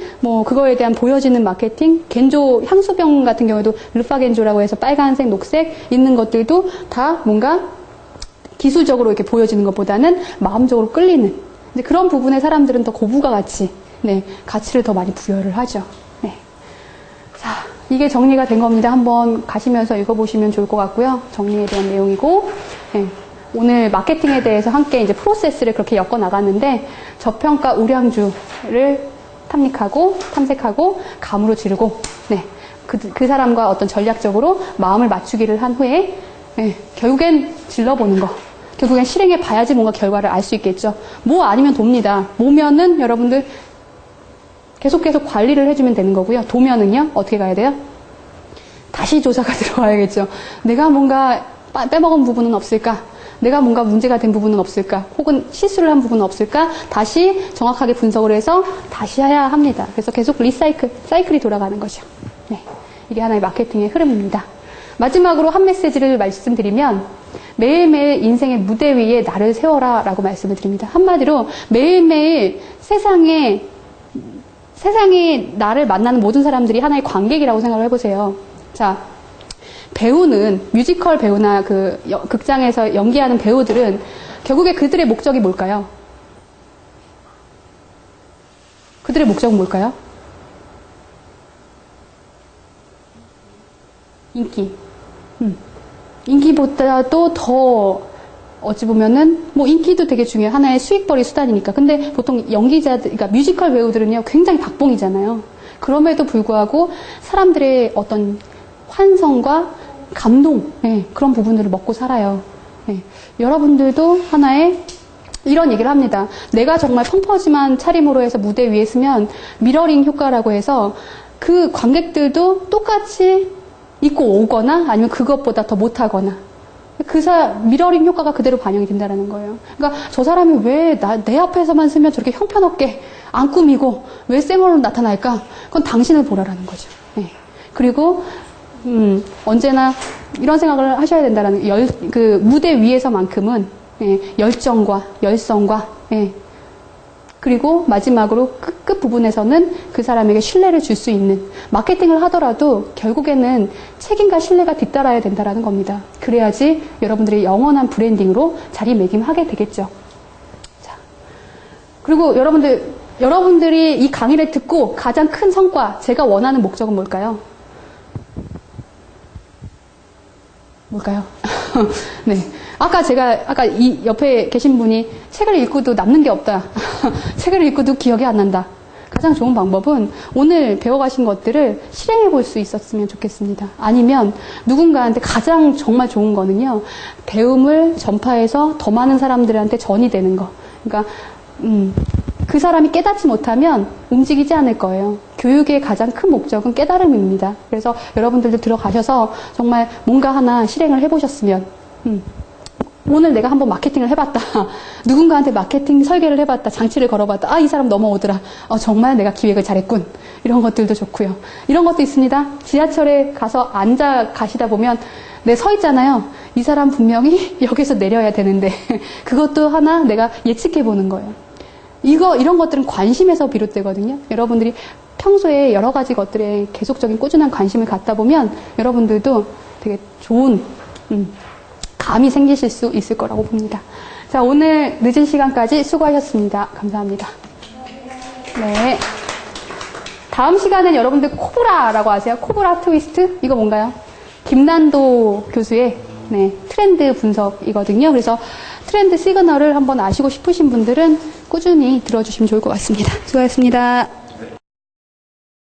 그거에 대한 보여지는 마케팅, 겐조, 향수병 같은 경우에도 르파겐조라고 해서 빨간색, 녹색 있는 것들도 다 뭔가 기술적으로 이렇게 보여지는 것보다는 마음적으로 끌리는, 이제 그런 부분에 사람들은 더 고부가 가치, 가치를 더 많이 부여를 하죠. 네. 자, 이게 정리가 된 겁니다. 한번 가시면서 읽어보시면 좋을 것 같고요. 정리에 대한 내용이고, 네. 오늘 마케팅에 대해서 함께 이제 프로세스를 그렇게 엮어 나갔는데, 저평가 우량주를 탐색하고, 감으로 지르고, 그 사람과 어떤 전략적으로 마음을 맞추기를 한 후에, 결국엔 질러보는 거. 결국엔 실행해 봐야지 뭔가 결과를 알 수 있겠죠. 뭐 아니면 돕니다. 뭐면은 여러분들 계속 관리를 해주면 되는 거고요. 도면은요, 어떻게 가야 돼요? 다시 조사가 들어와야겠죠. 내가 뭔가 빼먹은 부분은 없을까? 내가 뭔가 문제가 된 부분은 없을까? 혹은 실수를 한 부분은 없을까? 다시 정확하게 분석을 해서 다시 해야 합니다. 그래서 계속 사이클이 돌아가는 거죠. 네. 이게 하나의 마케팅의 흐름입니다. 마지막으로 한 메시지를 말씀드리면, 매일매일 인생의 무대 위에 나를 세워라 라고 말씀을 드립니다. 한마디로 매일매일 세상에 나를 만나는 모든 사람들이 하나의 관객이라고 생각을 해보세요. 자, 배우는, 뮤지컬 배우나 극장에서 연기하는 배우들은 결국에 그들의 목적이 뭘까요? 그들의 목적은 뭘까요? 인기. 인기보다도 더 어찌 보면은 인기도 되게 중요해요. 하나의 수익벌이 수단이니까. 근데 보통 그러니까 뮤지컬 배우들은요 굉장히 박봉이잖아요. 그럼에도 불구하고 사람들의 어떤 환성과 감동, 그런 부분들을 먹고 살아요. 여러분들도 하나의 이런 얘기를 합니다. 내가 정말 펑퍼짐한 차림으로 해서 무대 위에 서면 미러링 효과라고 해서 그 관객들도 똑같이 입고 오거나 아니면 그것보다 더 못하거나, 미러링 효과가 그대로 반영이 된다는 거예요. 그러니까 저 사람이 왜 내 앞에서만 쓰면 저렇게 형편없게 안 꾸미고 왜 쌩얼로 나타날까? 그건 당신을 보라라는 거죠. 네. 그리고 언제나 이런 생각을 하셔야 된다라는 그 무대 위에서만큼은 열정과 열성과 그리고 마지막으로 끝 부분에서는 그 사람에게 신뢰를 줄 수 있는 마케팅을 하더라도 결국에는 책임과 신뢰가 뒤따라야 된다라는 겁니다. 그래야지 여러분들이 영원한 브랜딩으로 자리매김하게 되겠죠. 자, 그리고 여러분들이 이 강의를 듣고 가장 큰 성과, 제가 원하는 목적은 뭘까요? 네. 아까 이 옆에 계신 분이 책을 읽고도 남는 게 없다. 책을 읽고도 기억이 안 난다. 가장 좋은 방법은 오늘 배워가신 것들을 실행해 볼 수 있었으면 좋겠습니다. 아니면 누군가한테 가장 정말 좋은 거는요, 배움을 전파해서 더 많은 사람들한테 전이 되는 거. 그러니까, 그 사람이 깨닫지 못하면 움직이지 않을 거예요. 교육의 가장 큰 목적은 깨달음입니다. 그래서 여러분들도 들어가셔서 정말 뭔가 하나 실행을 해보셨으면, 오늘 내가 한번 마케팅을 해봤다. 누군가한테 마케팅 설계를 해봤다. 장치를 걸어봤다. 이 사람 넘어오더라. 정말 내가 기획을 잘했군. 이런 것들도 좋고요. 이런 것도 있습니다. 지하철에 가서 앉아 가시다 보면 서 있잖아요. 이 사람 분명히 여기서 내려야 되는데 그것도 하나 내가 예측해 보는 거예요. 이런 것들은 관심에서 비롯되거든요. 여러분들이 평소에 여러 가지 것들에 계속적인 꾸준한 관심을 갖다 보면 여러분들도 되게 좋은 감이 생기실 수 있을 거라고 봅니다. 자, 오늘 늦은 시간까지 수고하셨습니다. 감사합니다. 네. 다음 시간엔 여러분들 코브라라고 아세요? 코브라 트위스트? 이거 뭔가요? 김난도 교수의 트렌드 분석이거든요. 그래서 트렌드 시그널을 한번 아시고 싶으신 분들은 꾸준히 들어주시면 좋을 것 같습니다. 수고하셨습니다.